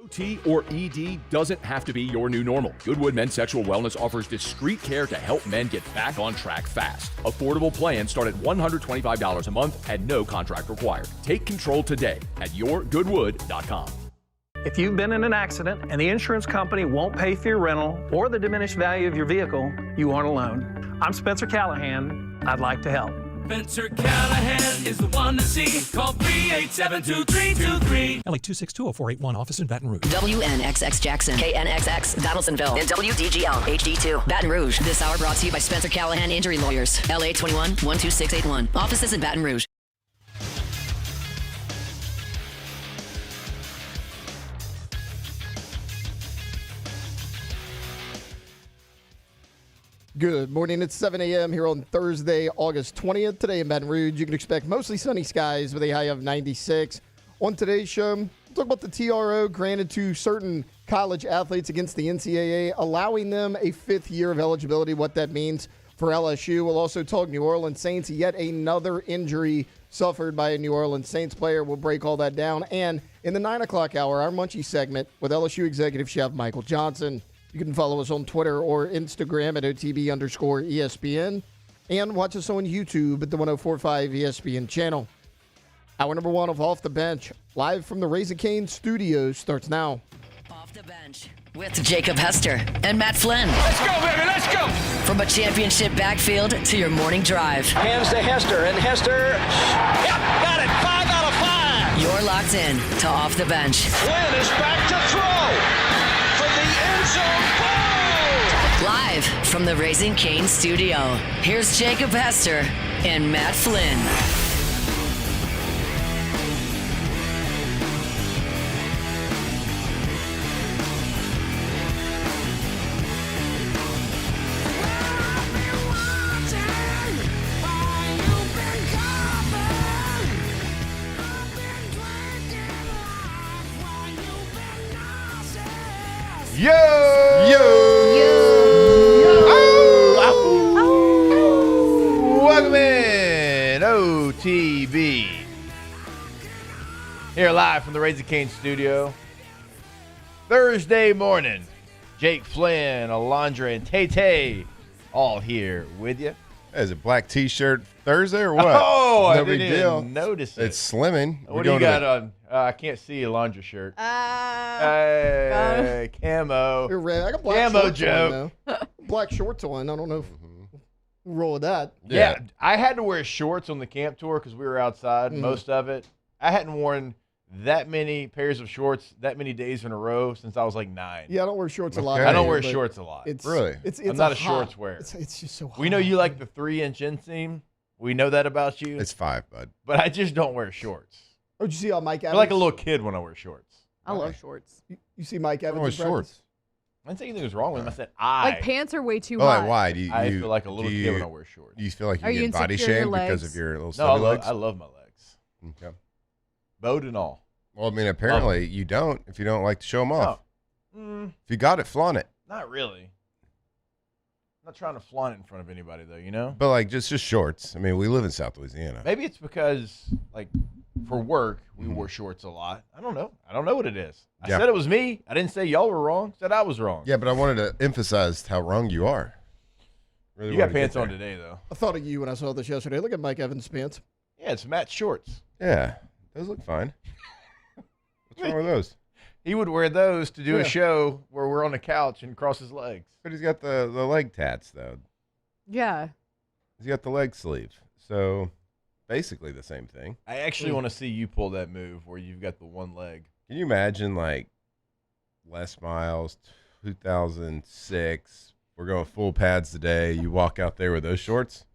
OT or ED doesn't have to be your new normal. Goodwood Men's Sexual Wellness offers discreet care to help men get back on track fast. Affordable plans start at $125 a month and no contract required. Take control today at yourgoodwood.com. If you've been in an accident and the insurance company won't pay for your rental or the diminished value of your vehicle, you aren't alone. I'm Spencer Callahan. I'd like to help. Spencer Callahan is the one to see. Call 387-2323. LA 2620481, office in Baton Rouge. WNXX Jackson, KNXX Donaldsonville, and WDGL HD2 Baton Rouge. This hour brought to you by Spencer Callahan Injury Lawyers. LA 21-12681. Offices in Baton Rouge. Good morning. It's 7 a.m. here on Thursday, August 20th. Today in Baton Rouge, you can expect mostly sunny skies with a high of 96. On today's show, we'll talk about the TRO granted to certain college athletes against the NCAA, allowing them a fifth year of eligibility, what that means for LSU. We'll also talk New Orleans Saints, yet another injury suffered by a New Orleans Saints player. We'll break all that down. And in the 9 o'clock hour, our Munchie segment with LSU Executive Chef Michael Johnson. You can follow us on Twitter or Instagram at OTB_ESPN and watch us on YouTube at the 104.5 ESPN channel. Hour number 1 of Off the Bench, live from the Raising Cane Studios, starts now. Off the Bench with Jacob Hester and Matt Flynn. Let's go, baby, let's go. From a championship backfield to your morning drive. Hands to Hester, and Hester, yep, got it, 5 out of 5. You're locked in to Off the Bench. Flynn is back to throw from the end zone. Live from the Raising Cane studio, here's Jacob Hester and Matt Flynn. Yo! Welcome in, OTB. Here live from the Raising Cane studio. Thursday morning. Jake Flynn, Alondra, and Tay all here with you. Is it black T-shirt Thursday or what? Oh, no I big didn't deal. even notice it. It's slimming. What do you got on? I can't see Alondra's shirt. Hey, camo. You're red. I got black Camo shorts joke. on now. Black shorts on. I don't know if we'll roll with that. Yeah, I had to wear shorts on the camp tour because we were outside most of it. I hadn't worn that many pairs of shorts that many days in a row since I was like 9. Yeah, I don't wear shorts a lot. I don't either, wear but shorts a lot. Really? I'm not a shorts wearer. It's just so hot. We know you like the 3-inch inseam. We know that about you. It's 5, bud. But I just don't wear shorts. Oh, did you see how Mike I Evans? feel like a little kid when I wear shorts. I love shorts. You see Mike Evans wear in practice? shorts. I didn't say anything was wrong with them. I said I. Like pants are way too Oh, hot. like why? Do you, I feel like a little do kid when I you, wear shorts. do you feel like Are you you get body insecure in your shamed because legs? of your little No, stubby legs? I love my legs. Okay. Bowed and all. Well, I mean, apparently you don't if you don't like to show them off. If you got it, flaunt it. Not really. I'm not trying to flaunt it in front of anybody, though, you know? But, like, just shorts. I mean, we live in South Louisiana. Maybe it's because, like, for work, we wore shorts a lot. I don't know. I don't know what it is. I said it was me. I didn't say y'all were wrong. I said I was wrong. Yeah, but I wanted to emphasize how wrong you are. Really You got pants on today, though. I thought of you when I saw this yesterday. Look at Mike Evans' pants. Yeah, it's Matt's shorts. Yeah, those look fine. What's wrong with those? He would wear those to do a show where we're on the couch and cross his legs. But he's got the leg tats, though. Yeah. He's got the leg sleeve. So, basically the same thing. I actually want to see you pull that move where you've got the one leg. Can you imagine, like, Les Miles, 2006, we're going full pads today, you walk out there with those shorts?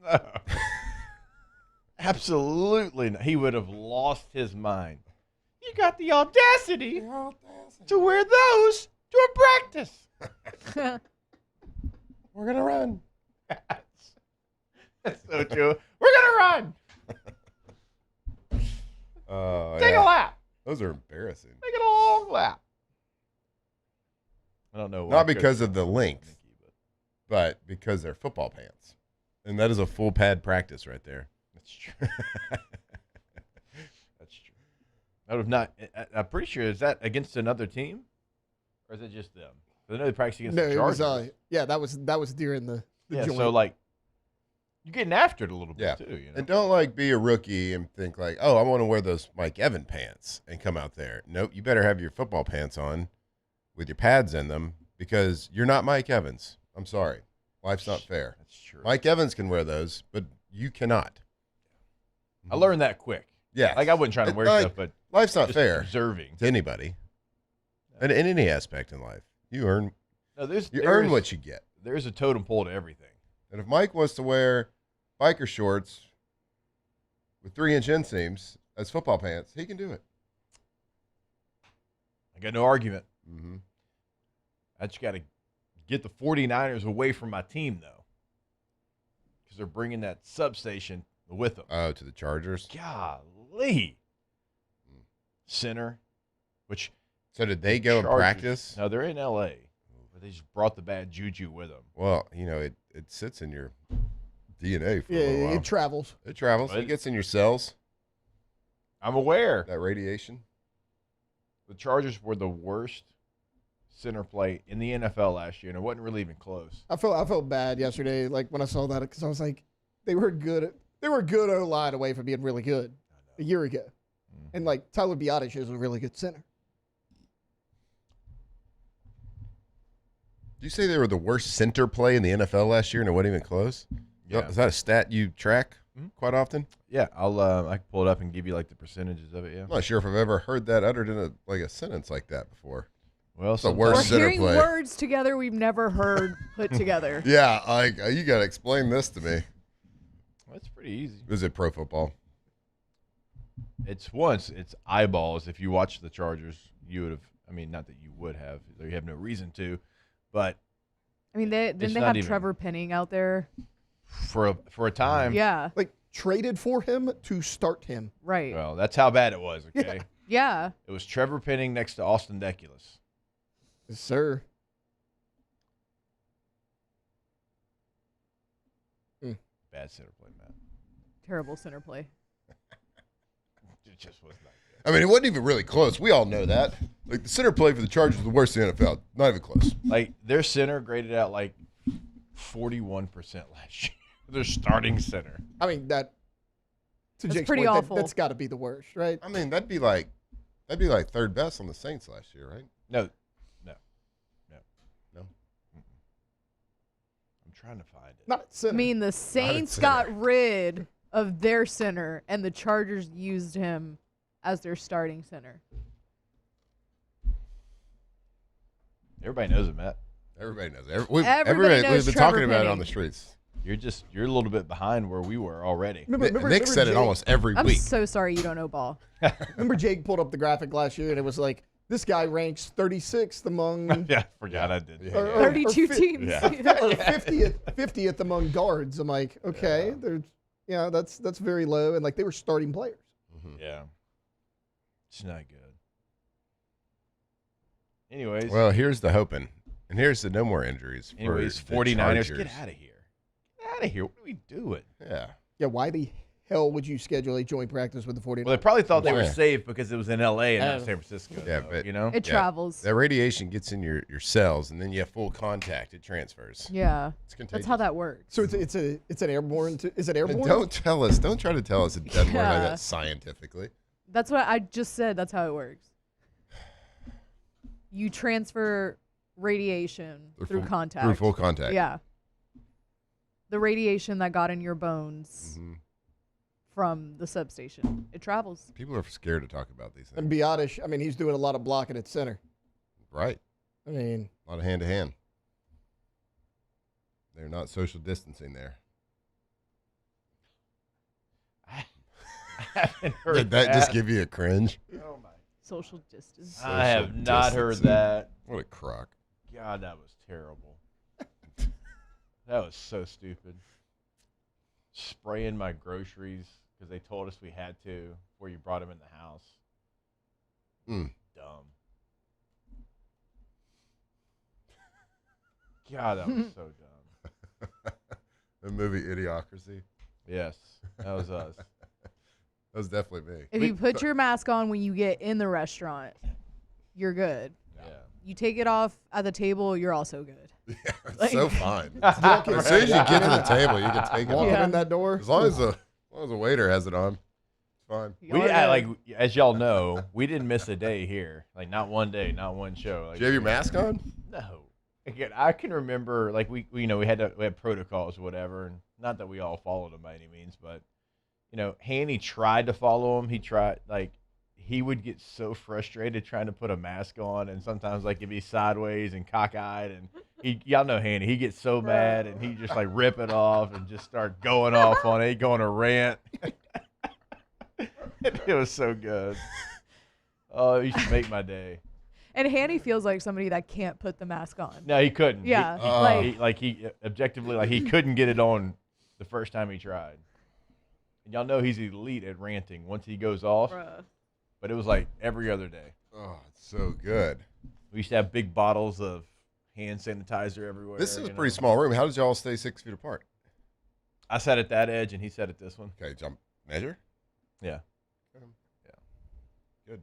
No. Absolutely not. He would have lost his mind. You got the audacity to wear those to a practice. We're going to run. That's so true. We're going to run. Take a lap. Those are embarrassing. Make it a long lap. I don't know. Not because of the length, but because they're football pants. And that is a full pad practice right there. That's true. That's true. Out of not, I'm pretty sure, is that against another team? Or is it just them? I know they practice against the Chargers. That was during the joint. So, like, you're getting after it a little bit, too. You know? And don't, like, be a rookie and think, like, oh, I want to wear those Mike Evans pants and come out there. Nope, you better have your football pants on with your pads in them because you're not Mike Evans. I'm sorry. Life's not fair. That's true. Mike Evans can wear those, but you cannot. I learned that quick. Yeah. Like, I wasn't trying to wear stuff, but life's not just fair observing. to anybody. In any aspect in life. You earn what you get. There's a totem pole to everything. And if Mike wants to wear biker shorts with 3-inch inseams as football pants, he can do it. I got no argument. Mm-hmm. I just got to get the 49ers away from my team, though, because they're bringing that substation with them. Oh, to the Chargers? Golly. Center, which... So did they go and practice? No, they're in L.A., but they just brought the bad juju with them. Well, you know, it sits in your DNA for a little while. It travels. It travels. It gets in your cells. I'm aware. That radiation. The Chargers were the worst center play in the NFL last year, and it wasn't really even close. I felt bad yesterday, like when I saw that, because I was like, they were good O-line away from being really good a year ago, and like Tyler Biadasz is a really good center. Did you say they were the worst center play in the NFL last year, and it wasn't even close? Yeah. Is that a stat you track quite often? Yeah, I can pull it up and give you like the percentages of it. Yeah, I'm not sure if I've ever heard that uttered in a sentence like that before. Well, it's the worst We're center hearing play. words together we've never heard put together. Yeah, like you got to explain this to me. Well, it's pretty easy. Is it pro football? It's eyeballs. If you watch the Chargers, you would have. I mean, not that you would have. You have no reason to, but I mean, didn't they have Trevor Penning out there for a time? Yeah, like traded for him to start him. Right. Well, that's how bad it was. Okay. Yeah. It was Trevor Penning next to Austin Deculus. Yes, sir. Bad center play, Matt. Terrible center play. It just was not good. I mean, it wasn't even really close. We all know that. Like the center play for the Chargers was the worst in the NFL. Not even close. Like their center graded out like 41% last year. Their starting center. I mean that's Jake's pretty point, awful. That's got to be the worst, right? I mean, that'd be like third best on the Saints last year, right? No. I'm trying to find it. Not center. I mean, the Saints got rid of their center, and the Chargers used him as their starting center. Everybody knows it, Matt. Everybody knows it. Everybody knows we've been Trevor talking about it Penning. on the streets. You're a little bit behind where we were already. Nick said it almost every I'm week. so sorry you don't know ball. Remember Jake pulled up the graphic last year, and it was like, this guy ranks 36th among Yeah, I forgot I did. or 32 teams. or 50th among guards. I'm like, okay, that's very low, and like they were starting players. Yeah. It's not good. Anyways. Well, here's the hoping. And here's the no more injuries. Anyways, for the 49ers, Chargers. get out of here. Get out of here. What are we doing? Yeah. Yeah, why the hell would you schedule a joint practice with the 49ers? Well, they probably thought they were safe because it was in L.A. and not San Francisco. Yeah, though, but you know? It travels. That radiation gets in your cells, and then you have full contact. It transfers. Yeah. It's contagious. That's how that works. So it's an airborne. Is it airborne? Don't tell us. Don't try to tell us it doesn't work like Yeah. that scientifically. That's what I just said. That's how it works. You transfer radiation through contact. Through full contact. Yeah. The radiation that got in your bones from the substation. It travels. People are scared to talk about these things. And Biadasz, I mean, he's doing a lot of blocking at center. Right. I mean, a lot of hand-to-hand. They're not social distancing there. I haven't heard Did that just give you a cringe? Oh, my. Social distance. I have not heard that. What a crock. God, that was terrible. That was so stupid. Spraying my groceries because they told us we had to before you brought them in the house. Dumb. God, that was so dumb. The movie Idiocracy. Yes, that was us. That was definitely me. If you put your mask on when you get in the restaurant, you're good. Yeah. You take it off at the table, you're also good. Yeah, it's Like- so fine. As soon as you get to the table, you can take it Walking off. in that door. As long as the waiter has it on, it's fine. We like, as y'all know, we didn't miss a day here. Like, not one day, not one show. Like, Do you have your mask on? No. Again, I can remember, like, we had protocols or whatever, and not that we all followed them by any means, but, Hanny tried to follow them. He would get so frustrated trying to put a mask on, and sometimes, like, he'd be sideways and cockeyed, and y'all know Hanny. He gets so mad, and he just, like, rip it off and just start going off on it. He'd go on a rant. It was so good. Oh, it used to make my day. And Hanny feels like somebody that can't put the mask on. No, he couldn't. Yeah. He objectively, he couldn't get it on the first time he tried. And y'all know he's elite at ranting once he goes off. Bruh. But it was like every other day. Oh, it's so good. We used to have big bottles of hand sanitizer everywhere. This is a pretty small room. How did y'all stay 6 feet apart? I sat at that edge, and he sat at this one. Okay, jump measure. Yeah. Good.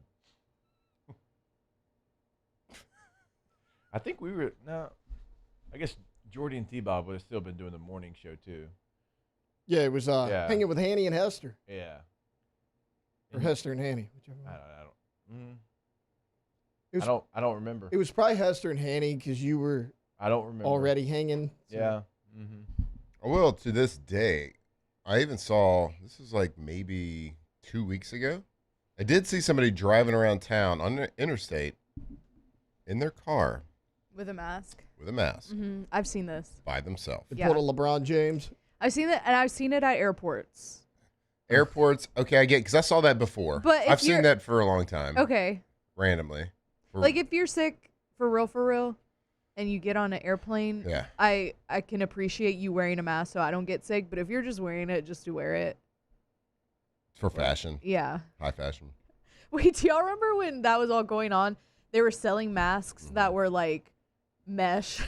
I think we were I guess Jordy and T-Bob would have still been doing the morning show too. Yeah, it was hanging with Hanny and Hester. Yeah. Or Hester and Hanny, whichever one. I don't remember. It was probably Hester and Hanny because you were I don't remember. already hanging. So. Yeah. Mm-hmm. Well, to this day, I even saw, this was like maybe 2 weeks ago. I did see somebody driving around town on the interstate in their car With a mask. with a mask Mm-hmm. I've seen this. by themselves. They Yeah. pulled a LeBron James. I've seen it, and I've seen it at airports. Airports, okay, I get, because I saw that before. But if I've seen you're- that for a long time. Okay. Randomly. Like if you're sick for real, and you get on an airplane, Yeah. I can appreciate you wearing a mask so I don't get sick. But if you're just wearing it just to wear it, For fashion. yeah. High fashion. Wait, do y'all remember when that was all going on? They were selling masks that were like mesh,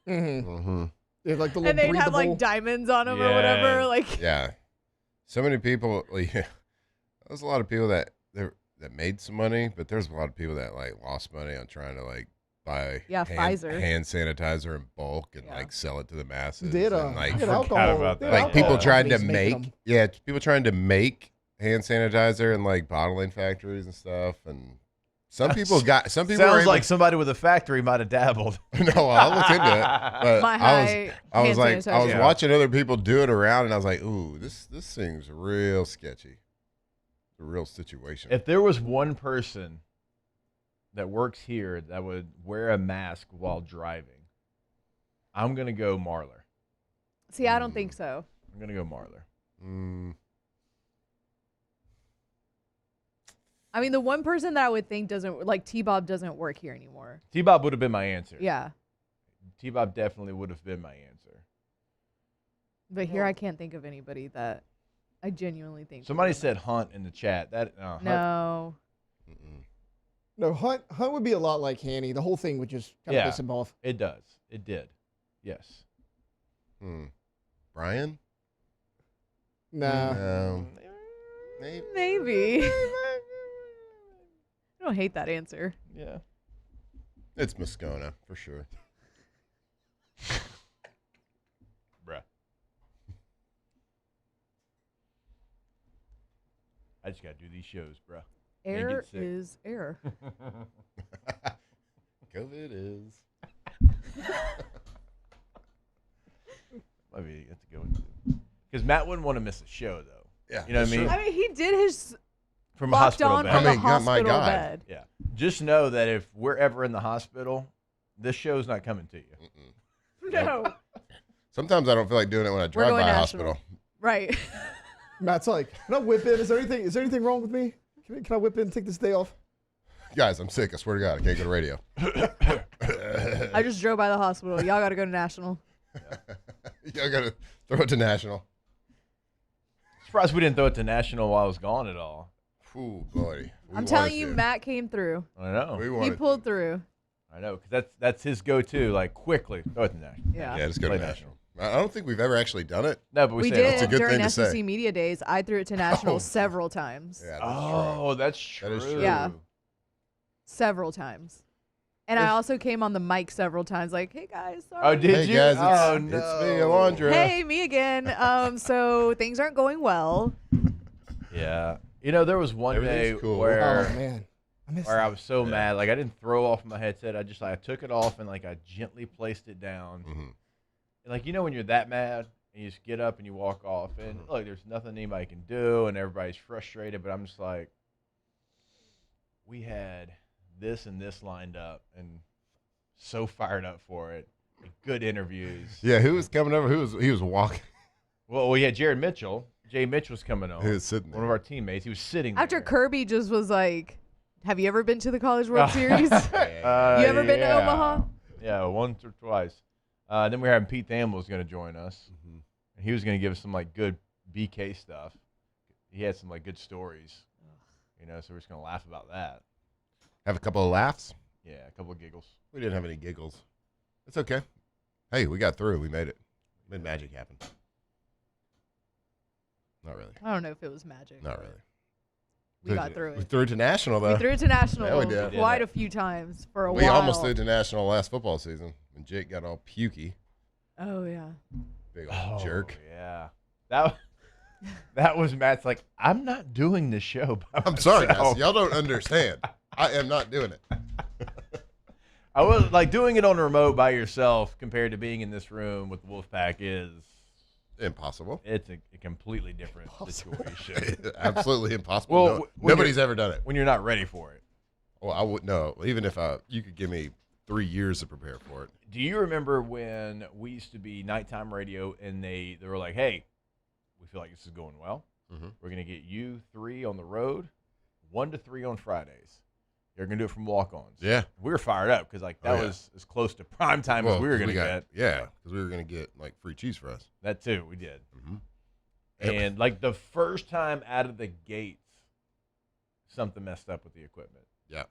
Mm-hmm. Mm-hmm. They had like the little and they'd have breathable. like diamonds on them or Yeah. whatever. Like, Yeah. So many people, like, there's a lot of people that made some money, but there's a lot of people that like lost money on trying to like buy Pfizer. hand sanitizer in bulk and Yeah. like sell it to the masses. They had, and, like, they had forgot alcohol. about they had that. like alcohol people trying to companies making make them. people trying to make hand sanitizer in like bottling factories and stuff, and some people were Sounds able, like somebody with a factory might have dabbled. no, I looked into it, but My I was hand like I was sanitizer. watching other people do it around, and I was like, ooh, this seems real sketchy. It's a real situation. If there was one person that works here that would wear a mask while driving, I'm going to go Marler. see, I don't think so. I'm going to go Marler. I mean, the one person that I would think doesn't like T-Bob doesn't work here anymore. T-Bob would have been my answer. Yeah, T-Bob definitely would have been my answer. but here I can't think of anybody that I genuinely think. would Somebody do that. said Hunt in the chat. That Hunt, no. No, Hunt would be a lot like Hanny. The whole thing would just kind of Yeah. piss him off. It does. It did. Yes. Brian? Nah. No. Maybe. Maybe. I don't hate that answer. Yeah. It's Moscona for sure. Bruh. I just got to do these shows, bruh. Can't Air get sick. is air. COVID is. Maybe you have to go into because Matt wouldn't want to miss a show though. Yeah, You know what I mean? I mean, he did his From a locked hospital on bed. from I a mean, God, my hospital God. bed. Yeah. Just know that if we're ever in the hospital, this show's not coming to you. No. Sometimes I don't feel like doing it when I drive going by a national. hospital. Right. Matt's like, can I whip in? Is there anything wrong with me? Can I whip in and take this day off? Guys, I'm sick. I swear to God, I can't go to radio. I just drove by the hospital. Y'all got to go to National. Y'all got to throw it to national. Surprised we didn't throw it to national while I was gone at all. Ooh, buddy. I'm telling you, Matt came through. I know. We He wanted pulled through. I know, because that's his go-to. Like, quickly, throw it to national. Yeah. Yeah, just go Play to national. I don't think we've ever actually done it. No, but we We say did That's a good during thing to SEC say. Media Days. I threw it to National Oh. several times. Yeah, that's Oh, that's true. That is true. Yeah. Several times. And I also came on the mic several times, like, "Hey guys, sorry." Oh, did Hey you? guys, Oh, it's no. me, Alondra. Hey, me again. So things aren't going well. Yeah. You know, there was one day Everything's cool. where Oh man, where I was so mad. Like, I didn't throw off my headset. I took it off and, like, I gently placed it down. Mm-hmm. And, like, you know when you're that mad and you just get up and you walk off and, look, there's nothing anybody can do and everybody's frustrated. But I'm just like, we had this and this lined up and so fired up for it. Good interviews. Yeah, who was coming over? He was walking. Well, we had Jared Mitchell. Jay Mitchell was coming on. He was sitting there. One of our teammates. He was sitting After there. Kirby just was like, "Have you ever been to the College World Series? You ever been to yeah. Omaha?" Yeah, once or twice. Then we were having Pete Thamel was going to join us. Mm-hmm. And he was going to give us some like good BK stuff. He had some like good stories, you know. So we're just going to laugh about that. Have a couple of laughs. Yeah, a couple of giggles. We didn't have any giggles. It's okay. Hey, we got through. We made it. Made magic happen. Not really. I don't know if it was magic. Not really. We got through We it. threw it to national though. We threw it to National Yeah, we did. quite a few times for a We while. almost threw it to national last football season when Jake got all pukey. Oh yeah. Big old jerk. Yeah, that was Matt's. Like, I'm not doing this show. By I'm sorry, myself. guys. Y'all don't understand. I am not doing it. I was like doing it on a remote by yourself compared to being in this room with the Wolfpack is Impossible. It's a completely different situation. Absolutely impossible. Well, No, when nobody's ever done it. When you're not ready for it. Well, I would know. Even if you could give me 3 years to prepare for it. Do you remember when we used to be nighttime radio and they were like, "Hey, we feel like this is going well. Mm-hmm. We're going to get you 3 on the road, 1 to 3 on Fridays. You're going to do it from walk-ons." Yeah. We were fired up because like that was as close to prime time as we were going to get. Yeah, because we were going to get like free cheese for us. That too, we did. Mm-hmm. And like the first time out of the gates, something messed up with the equipment. Yeah.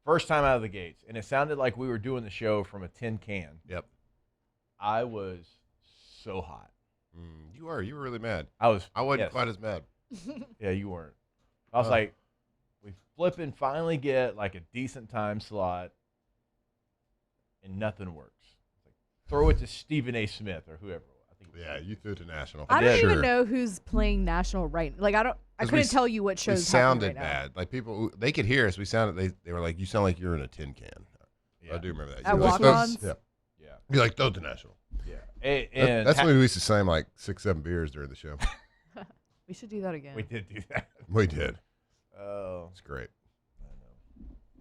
First time out of the gates, and it sounded like we were doing the show from a tin can. Yep. I was so hot. You were really mad. I wasn't yes. quite as mad. Yeah, you weren't. I was like, we finally get like a decent time slot, and nothing works. Like, throw it to Stephen A. Smith or whoever. Yeah, you threw it to national. I don't Sure. even know who's playing national right. Like I couldn't tell you what shows. We sounded happening right now. bad. Like people, they could hear us. We sounded. They were like, "You sound like you're in a tin can." Yeah. I do remember that. At You were like, walk-ons? Yeah. Yeah. You're like, "Throw it to national." Yeah. And That's when we used to slam like 6-7 beers during the show. We should do that again. we did do that. We did. Oh, It's great. I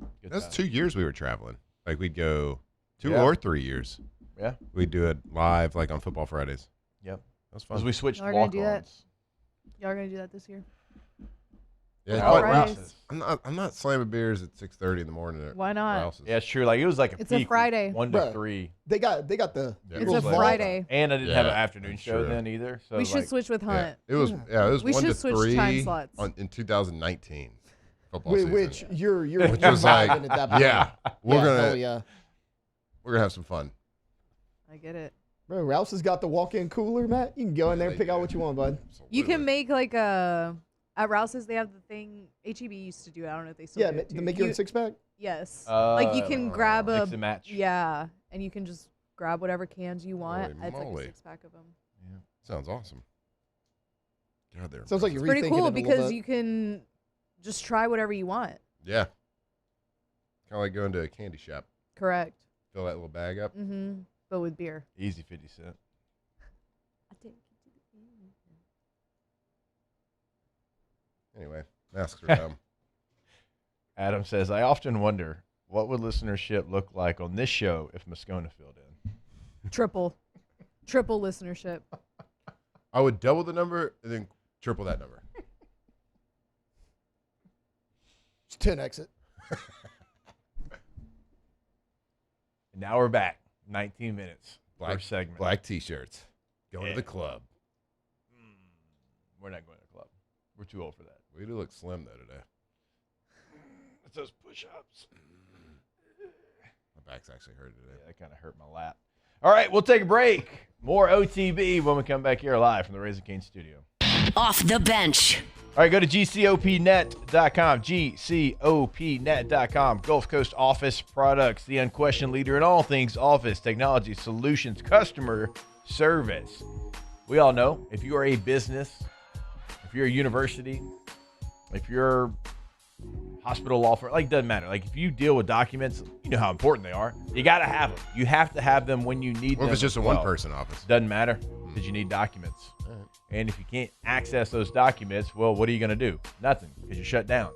know. Good That's time. 2 years we were traveling. Like we'd go 2 Yeah. or 3 years. Yeah. We'd do it live, like on Football Fridays. Yep. That was Because fun. we switched Y'all are gonna do that? walk-ons. Y'all are gonna do that this year? Yeah, All but right. I'm not slamming beers at 6:30 in the morning. At Why not? Rouse's. Yeah, it's true. Like it was like a It's a peak, Friday. 1 to Bruh. 3. They got the. Yeah. It's a little Friday. And I didn't have an Yeah, afternoon that's show true. then either. So We it's should like, switch with Yeah. Hunt. It was 1 should to switch 3 time slots. in 2019 football Which, season. which you're Which was like, vibing at that point. yeah, we're hell gonna we're gonna have some fun. I get it. Bro, Rouse has got the walk-in cooler, Matt. You can go in there and They pick out do. what you want, bud. You can Absolutely. make like a at Rouse's. They have the thing HEB used to do. I don't know if they still Yeah, do it to too. make your own six-pack. Yes. Like you can grab a mix and match. Yeah, and you can just grab whatever cans you want. Holy It's like moly. a 6-pack of them. Sounds awesome. Get out there. Sounds like you're It's pretty rethinking cool it a little because bit. you can just try whatever you want. Yeah. Kind of like going to a candy shop. Correct. Fill that little bag up. Mm-hmm. But with beer. Easy 50 cent. Anyway, masks are dumb. Adam says, I often wonder what would listenership look like on this show if Moscona filled in. Triple listenership. I would double the number and then triple that number. It's 10 it. And now we're back. 19 minutes. First segment. Black T-shirts. Going Yeah. to the club. We're not going to the club. We're too old for that. We do look slim though today. It's those push-ups. My back's actually hurt today. Yeah, that kind of hurt my lap. All right, we'll take a break. More OTB when we come back here live from the Raising Cane studio. Off the bench. All right, go to gcopnet.com, gcopnet.com. Gulf Coast Office Products, the unquestioned leader in all things office, technology, solutions, customer service. We all know if you are a business, if you're a university, if you're hospital, law firm, like, doesn't matter. Like, if you deal with documents, you know how important they are. You got to have them. You have to have them when you need them. Or if it's just a one-person office. Doesn't matter because you need documents. Right. And if you can't access those documents, well, what are you going to do? Nothing, because you're shut down.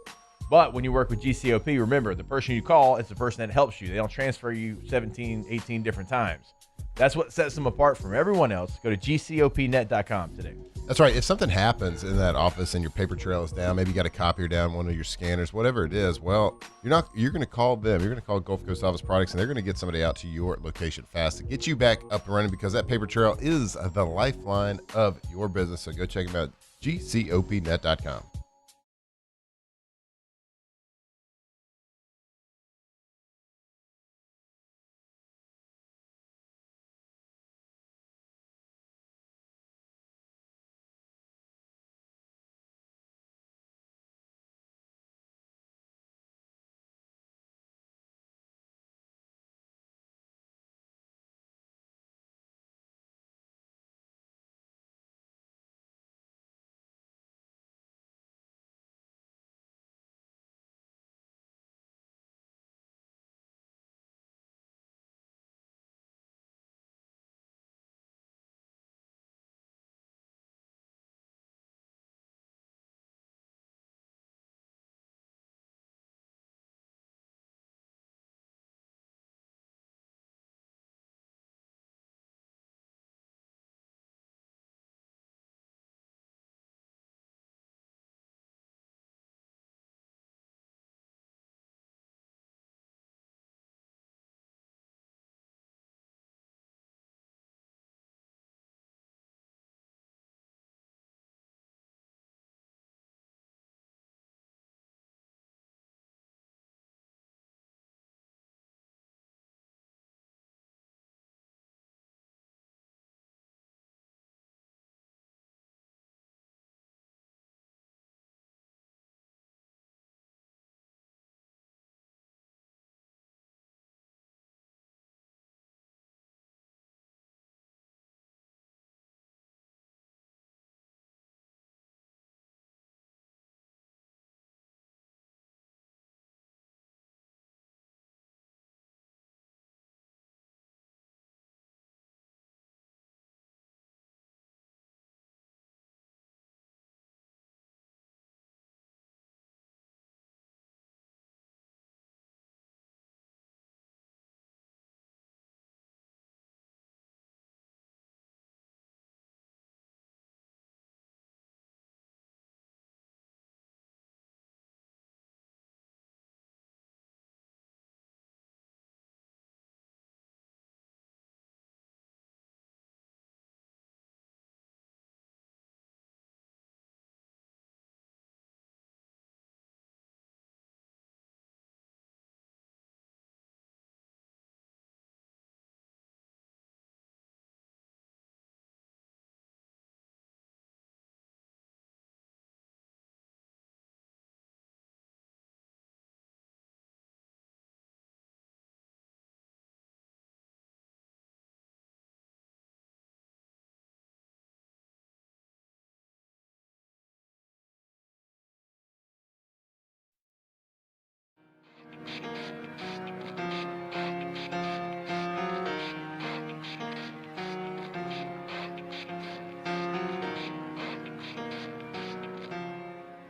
But when you work with GCOP, remember, the person you call is the person that helps you. They don't transfer you 17, 18 different times. That's what sets them apart from everyone else. Go to gcopnet.com today. That's right. If something happens in that office and your paper trail is down, maybe you got a copier down, one of your scanners, whatever it is, well, you're going to call them. You're going to call Gulf Coast Office Products, and they're going to get somebody out to your location fast to get you back up and running, because that paper trail is the lifeline of your business. So go check them out, gcopnet.com.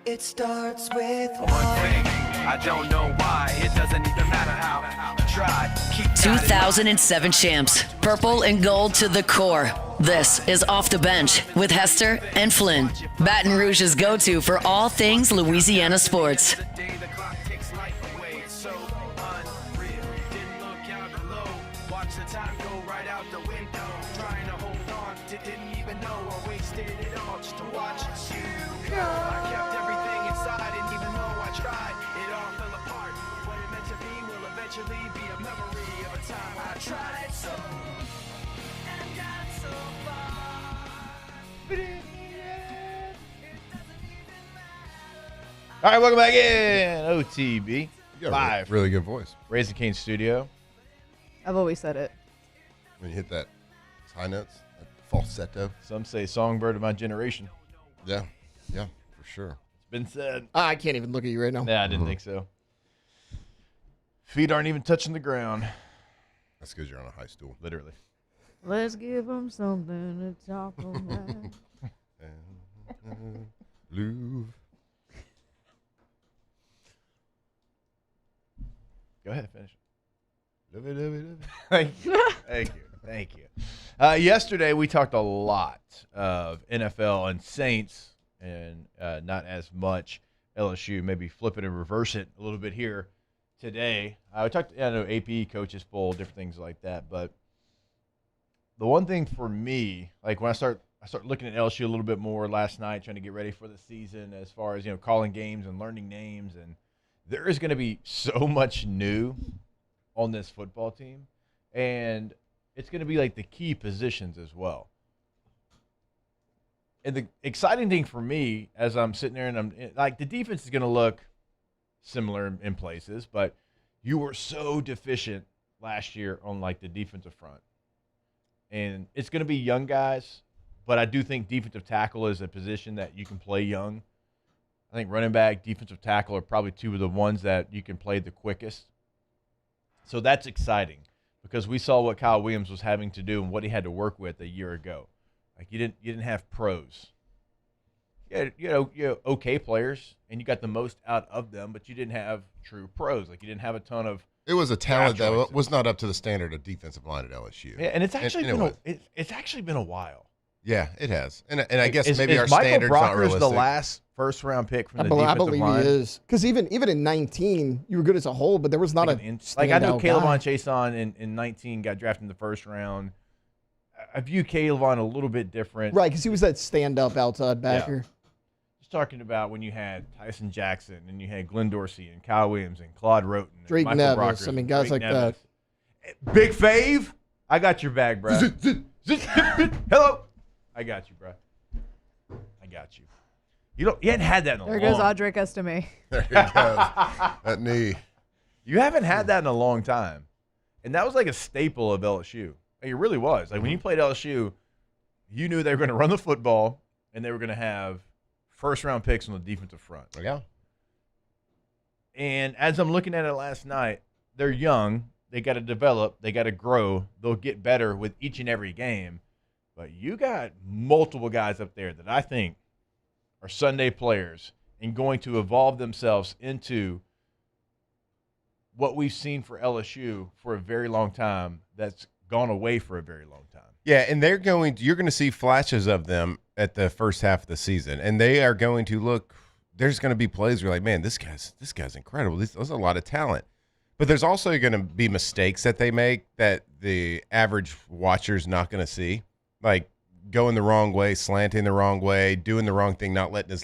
It starts with one thing. I don't know why. It doesn't even matter how I try. 2007 champs, purple and gold to the core. This is Off the Bench with Hester and Flynn, Baton Rouge's go-to for all things Louisiana sports. Be a memory of a time I tried so and got so All right, welcome back in. OTB. You got Live. a really good voice. Raising Cane Studio. I've always said it. When you hit that high notes, that falsetto. Some say songbird of my generation. Yeah, yeah, for sure. It's been said. I can't even look at you right now. Yeah, I didn't think so. Feet aren't even touching the ground. That's because you're on a high stool. Literally. Let's give them something to talk about. Blue. Go ahead, finish. Love it, love it, love it. Thank you. Thank you. Thank you. Yesterday, we talked a lot of NFL and Saints and not as much LSU. Maybe flip it and reverse it a little bit here today. We talked, AP, coaches poll, different things like that. But the one thing for me, like when I start looking at LSU a little bit more last night, trying to get ready for the season as far as, calling games and learning names. And there is going to be so much new on this football team. And it's going to be like the key positions as well. And the exciting thing for me as I'm sitting there and I'm like, the defense is going to look similar in places, but you were so deficient last year on like the defensive front. And it's going to be young guys, but I do think defensive tackle is a position that you can play young. I think running back, defensive tackle are probably two of the ones that you can play the quickest. So that's exciting because we saw what Kyle Williams was having to do and what he had to work with a year ago. Like you didn't have pros. You had okay players, and you got the most out of them, but you didn't have true pros. Like you didn't have a ton of. It was a talent that was not up to the standard of defensive line at LSU. Yeah, and it's actually it's actually been a while. Yeah, it has, and I guess is maybe our Michael standards not Brockers realistic. the last first-round pick from the defensive I believe line? he is. Because even in 19, you were good as a whole, but there was not like I know Caleb Chason in 19 got drafted in the first round. I view Caleb a little bit different. Right, because he was that stand-up outside backer. Yeah. Just talking about when you had Tyson Jackson and you had Glenn Dorsey and Kyle Williams and Claude Roten and Drake Michael Nevis. Brockers I mean, guys Drake like Nevis. Big Fave, I got your back, bro. Hello. I got you, bro. I got you. You hadn't had that in a There long goes Audric Estime. There he goes. That knee. You haven't had that in a long time. And that was like a staple of LSU. Like, it really was. Like when you played LSU, you knew they were going to run the football and they were going to have first-round picks on the defensive front. Yeah. And as I'm looking at it last night, they're young. They got to develop. They got to grow. They'll get better with each and every game. But you got multiple guys up there that I think are Sunday players and going to evolve themselves into what we've seen for LSU for a very long time that's gone away for a very long time. Yeah, and you're going to see flashes of them at the first half of the season, and they are going to look. There's going to be plays where you're like, man, this guy's incredible. There's a lot of talent, but there's also going to be mistakes that they make that the average watcher's not going to see, like going the wrong way, slanting the wrong way, doing the wrong thing, not letting his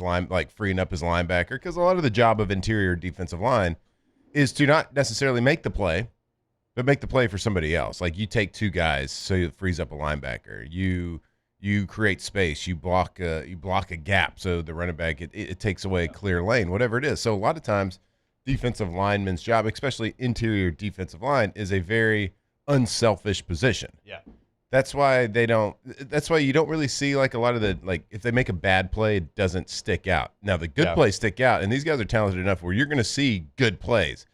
freeing up his linebacker, because a lot of the job of interior defensive line is to not necessarily make the play, but make the play for somebody else. Like you take two guys, so it frees up a linebacker. You create space. You block a gap, so the running back it takes away a clear lane, whatever it is. So a lot of times, defensive lineman's job, especially interior defensive line, is a very unselfish position. Yeah. That's why you don't really see like a lot of the if they make a bad play, it doesn't stick out. Now the good plays stick out, and these guys are talented enough where you're going to see good plays.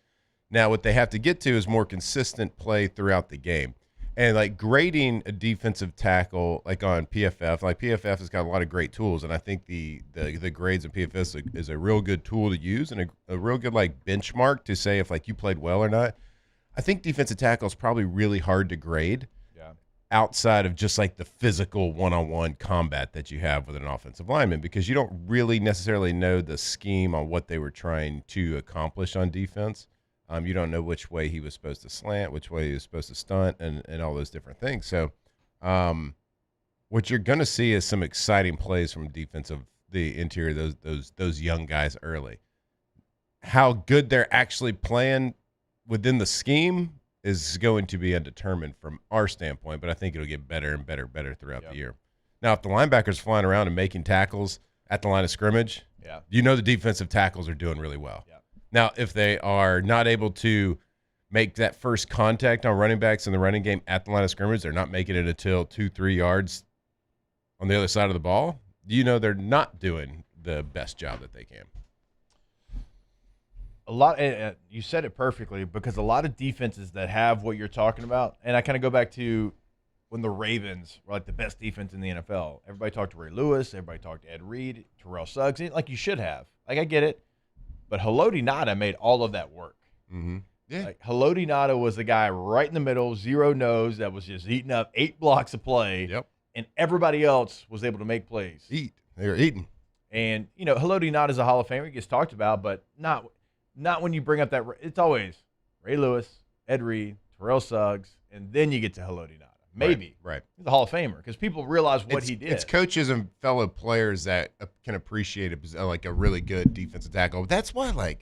Now what they have to get to is more consistent play throughout the game. And like grading a defensive tackle like on PFF, like PFF has got a lot of great tools, and I think the grades in PFF is a real good tool to use and a real good like benchmark to say if like you played well or not. I think defensive tackle is probably really hard to grade. Outside of just like the physical one-on-one combat that you have with an offensive lineman, because you don't really necessarily know the scheme on what they were trying to accomplish on defense. You don't know which way he was supposed to slant, which way he was supposed to stunt, and all those different things. So what you're going to see is some exciting plays from the interior, those young guys early. How good they're actually playing within the scheme is going to be undetermined from our standpoint, but I think it'll get better and better throughout the year. Now, if the linebackers flying around and making tackles at the line of scrimmage, Yeah. You know the defensive tackles are doing really well. Yeah. Now, if they are not able to make that first contact on running backs in the running game at the line of scrimmage, they're not making it until 2-3 yards on the other side of the ball, you know they're not doing the best job that they can. You said it perfectly, because a lot of defenses that have what you're talking about, and I kind of go back to when the Ravens were like the best defense in the NFL. Everybody talked to Ray Lewis, everybody talked to Ed Reed, Terrell Suggs, like you should have. Like, I get it. But Haloti Ngata made all of that work. Mm-hmm. Yeah. Like, Haloti Ngata was the guy right in the middle, zero nose, that was just eating up 8 blocks of play. Yep. And everybody else was able to make plays. They were eating. And, Haloti Ngata is a Hall of Famer. He gets talked about, but not when you bring up that. It's always Ray Lewis, Ed Reed, Terrell Suggs, and then you get to Haloti Ngata. Maybe. Right. He's a Hall of Famer because people realize what he did. It's coaches and fellow players that can appreciate a really good defensive tackle. That's why,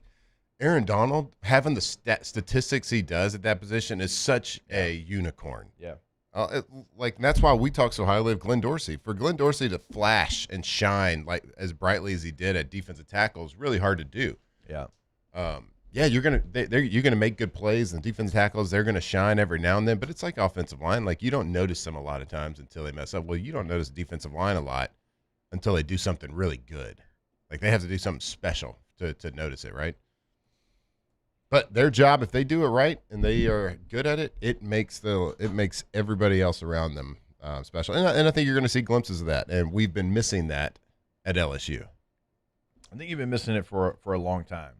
Aaron Donald, having the statistics he does at that position is such a unicorn. Yeah. That's why we talk so highly of Glenn Dorsey. For Glenn Dorsey to flash and shine as brightly as he did at defensive tackle is really hard to do. Yeah. You're gonna make good plays, and defensive tackles, they're gonna shine every now and then. But it's like offensive line; you don't notice them a lot of times until they mess up. Well, you don't notice defensive line a lot until they do something really good. They have to do something special to notice it, right? But their job, if they do it right and they are good at it, it makes everybody else around them special. And I think you're going to see glimpses of that. And we've been missing that at LSU. I think you've been missing it for a long time.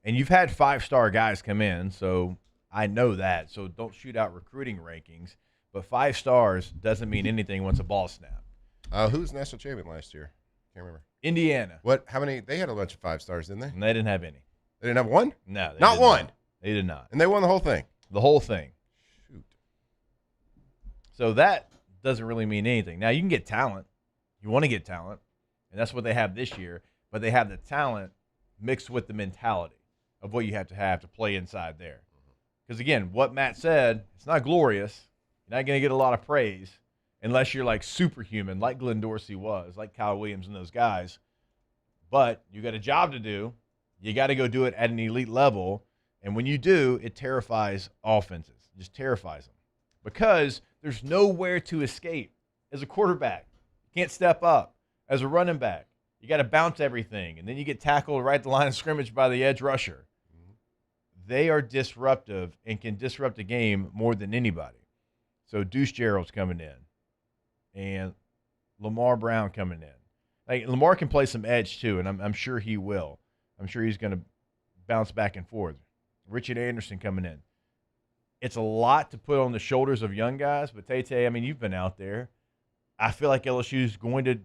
And you've had 5-star guys come in, so I know that. So don't shoot out recruiting rankings. But 5 stars doesn't mean anything once a ball snapped. Who was national champion last year? Can't remember. Indiana. What? How many? They had a bunch of 5 stars, didn't they? And they didn't have any. They didn't have one? No. Not one. They did not. And they won the whole thing? The whole thing. Shoot. So that doesn't really mean anything. Now, you can get talent. You want to get talent, and that's what they have this year. But they have the talent mixed with the mentality of what you have to play inside there. Because, again, what Matt said, it's not glorious. You're not going to get a lot of praise unless you're superhuman, like Glenn Dorsey was, like Kyle Williams and those guys. But you got a job to do. You got to go do it at an elite level. And when you do, it terrifies offenses. It just terrifies them. Because there's nowhere to escape. As a quarterback, you can't step up. As a running back, you got to bounce everything. And then you get tackled right at the line of scrimmage by the edge rusher. They are disruptive and can disrupt a game more than anybody. So Deuce Gerald's coming in. And Lamar Brown coming in. Lamar can play some edge too, and I'm sure he will. I'm sure he's going to bounce back and forth. Richard Anderson coming in. It's a lot to put on the shoulders of young guys, but Tay, you've been out there. I feel like LSU is going to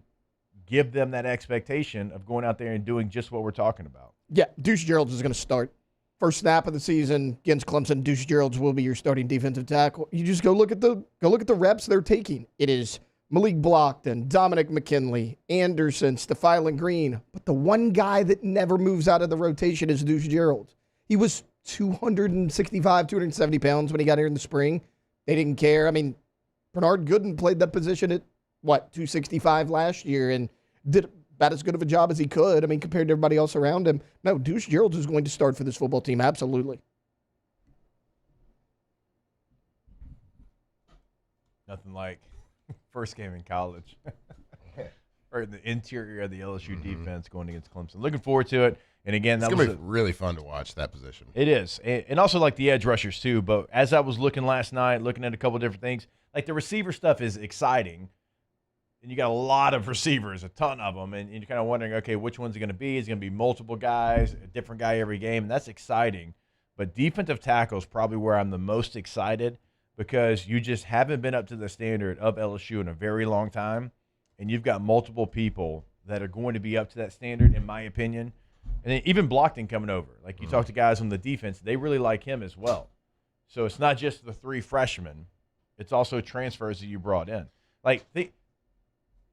give them that expectation of going out there and doing just what we're talking about. Yeah, Deuce Gerald is going to start. First snap of the season against Clemson, Deuce Gerald will be your starting defensive tackle. You just go look at the reps they're taking. It is Malik Blockton, Dominic McKinley, Anderson, Stephylan Green. But the one guy that never moves out of the rotation is Deuce Gerald. He was 265, 270 pounds when he got here in the spring. They didn't care. Bernard Gooden played that position at, 265 last year and did about as good of a job as he could. Compared to everybody else around him. No, Deuce Gerald is going to start for this football team, absolutely. Nothing like first game in college. Or in the interior of the LSU defense going against Clemson. Looking forward to it. And again, it's going to be really fun to watch that position. It is. And also like the edge rushers too. But as I was looking last night, looking at a couple of different things, the receiver stuff is exciting. And you got a lot of receivers, a ton of them. And you're kind of wondering, okay, which one's it going to be? Is it going to be multiple guys, a different guy every game? And that's exciting. But defensive tackle is probably where I'm the most excited because you just haven't been up to the standard of LSU in a very long time. And you've got multiple people that are going to be up to that standard, in my opinion. And then even Blockton coming over. You talk to guys on the defense, they really like him as well. So it's not just the 3 freshmen. It's also transfers that you brought in.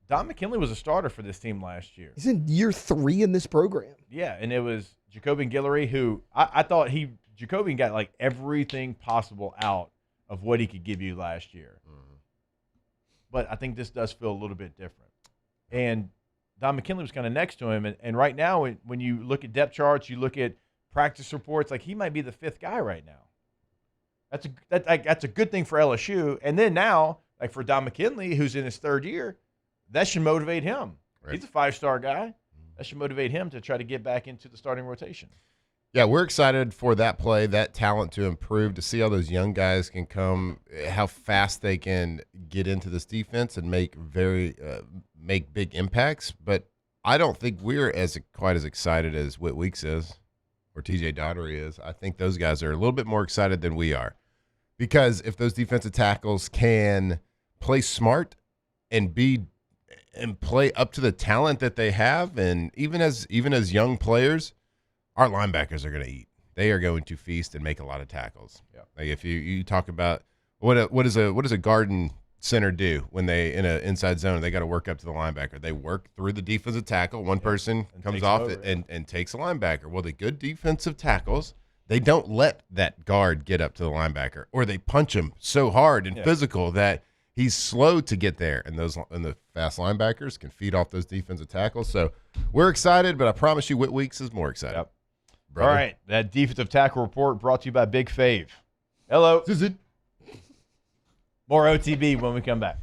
Don McKinley was a starter for this team last year. He's in year 3 in this program. Yeah, and it was Jacobian Guillory who I thought Jacobian got everything possible out of what he could give you last year. But I think this does feel a little bit different. And Don McKinley was kind of next to him. And right now, when you look at depth charts, you look at practice reports, like he might be the 5th guy right now. That's a good thing for LSU. And then now, like for Don McKinley, who's in his 3rd year, that should motivate him. Right. He's a 5-star guy. That should motivate him to try to get back into the starting rotation. Yeah, we're excited for that play, that talent to improve, to see how those young guys can come, how fast they can get into this defense and make big impacts. But I don't think we're quite as excited as Whit Weeks is or TJ Daugherty is. I think those guys are a little bit more excited than we are, because if those defensive tackles can play smart and play up to the talent that they have, and even as young players, our linebackers are going to eat. They are going to feast and make a lot of tackles. Yeah. Like if you talk about what does a guard center do when they in an inside zone, they got to work up to the linebacker. They work through the defensive tackle. One person comes off and takes a linebacker. Well, the good defensive tackles, they don't let that guard get up to the linebacker, or they punch him so hard and physical that he's slow to get there, and the fast linebackers can feed off those defensive tackles. So we're excited, but I promise you, Whit Weeks is more excited. Yep. All right, that defensive tackle report brought to you by Big Fave. Hello. More OTB when we come back.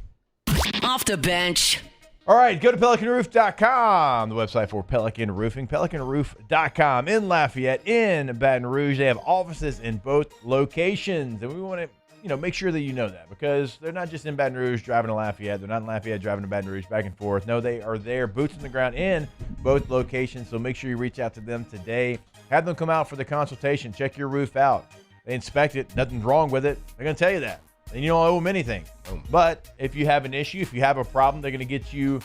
Off the bench. All right, go to PelicanRoof.com, the website for Pelican Roofing. PelicanRoof.com in Lafayette, in Baton Rouge. They have offices in both locations, and we want to make sure that you know that, because they're not just in Baton Rouge driving to Lafayette. They're not in Lafayette driving to Baton Rouge back and forth. No, they are there, boots on the ground in both locations. So make sure you reach out to them today. Have them come out for the consultation. Check your roof out. They inspect it. Nothing's wrong with it. They're going to tell you that. And you don't owe them anything. But if you have an issue, if you have a problem, they're going to get you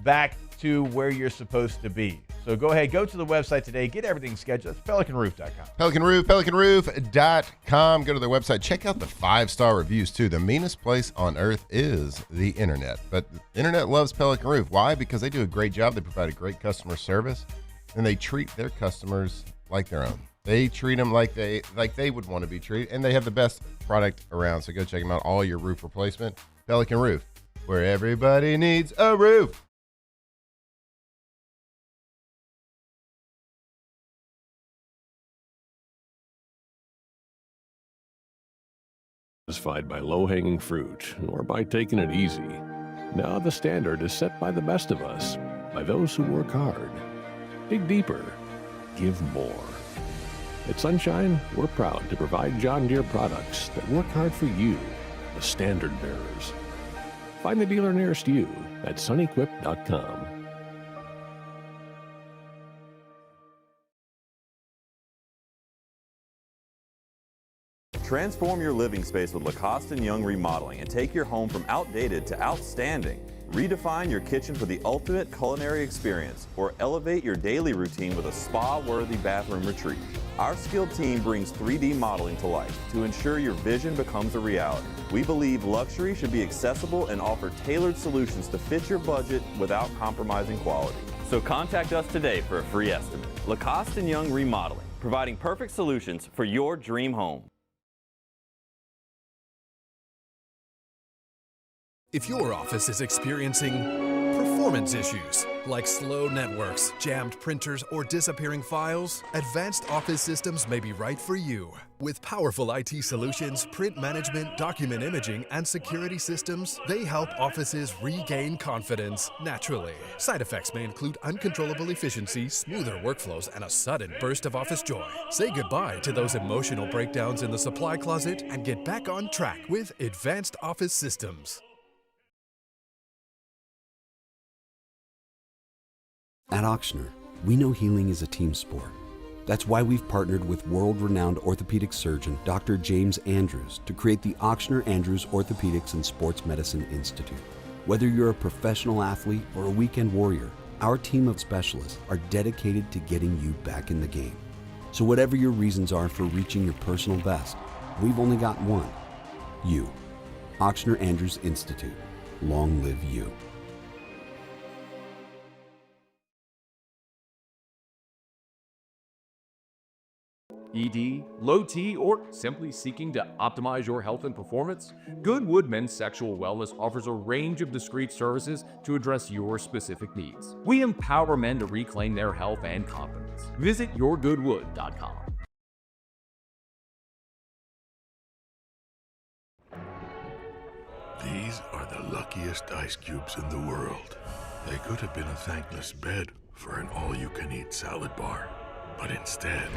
back to where you're supposed to be. So go ahead, go to the website today, get everything scheduled. That's PelicanRoof.com. PelicanRoof.com. Go to their website. Check out the 5-star reviews, too. The meanest place on earth is the internet. But the internet loves Pelican Roof. Why? Because they do a great job. They provide a great customer service, and they treat their customers like their own. They treat them like they would want to be treated, and they have the best product around. So go check them out. All your roof replacement. Pelican Roof, where everybody needs a roof. Satisfied by low-hanging fruit or by taking it easy. Now the standard is set by the best of us, by those who work hard. Dig deeper. Give more. At Sunshine, we're proud to provide John Deere products that work hard for you, the standard bearers. Find the dealer nearest you at sunequip.com. Transform your living space with Lacoste & Young Remodeling and take your home from outdated to outstanding. Redefine your kitchen for the ultimate culinary experience, or elevate your daily routine with a spa-worthy bathroom retreat. Our skilled team brings 3D modeling to life to ensure your vision becomes a reality. We believe luxury should be accessible and offer tailored solutions to fit your budget without compromising quality. So contact us today for a free estimate. Lacoste & Young Remodeling, providing perfect solutions for your dream home. If your office is experiencing performance issues like slow networks, jammed printers, or disappearing files, Advanced Office Systems may be right for you. With powerful IT solutions, print management, document imaging, and security systems, they help offices regain confidence naturally. Side effects may include uncontrollable efficiency, smoother workflows, and a sudden burst of office joy. Say goodbye to those emotional breakdowns in the supply closet and get back on track with Advanced Office Systems. At Ochsner, we know healing is a team sport. That's why we've partnered with world-renowned orthopedic surgeon Dr. James Andrews to create the Ochsner Andrews Orthopedics and Sports Medicine Institute. Whether you're a professional athlete or a weekend warrior, our team of specialists are dedicated to getting you back in the game. So whatever your reasons are for reaching your personal best, we've only got one: you. Ochsner Andrews Institute. Long live you. ED, low T, or simply seeking to optimize your health and performance? Goodwood Men's Sexual Wellness offers a range of discreet services to address your specific needs. We empower men to reclaim their health and confidence. Visit yourgoodwood.com. These are the luckiest ice cubes in the world. They could have been a thankless bed for an all-you-can-eat salad bar. But instead,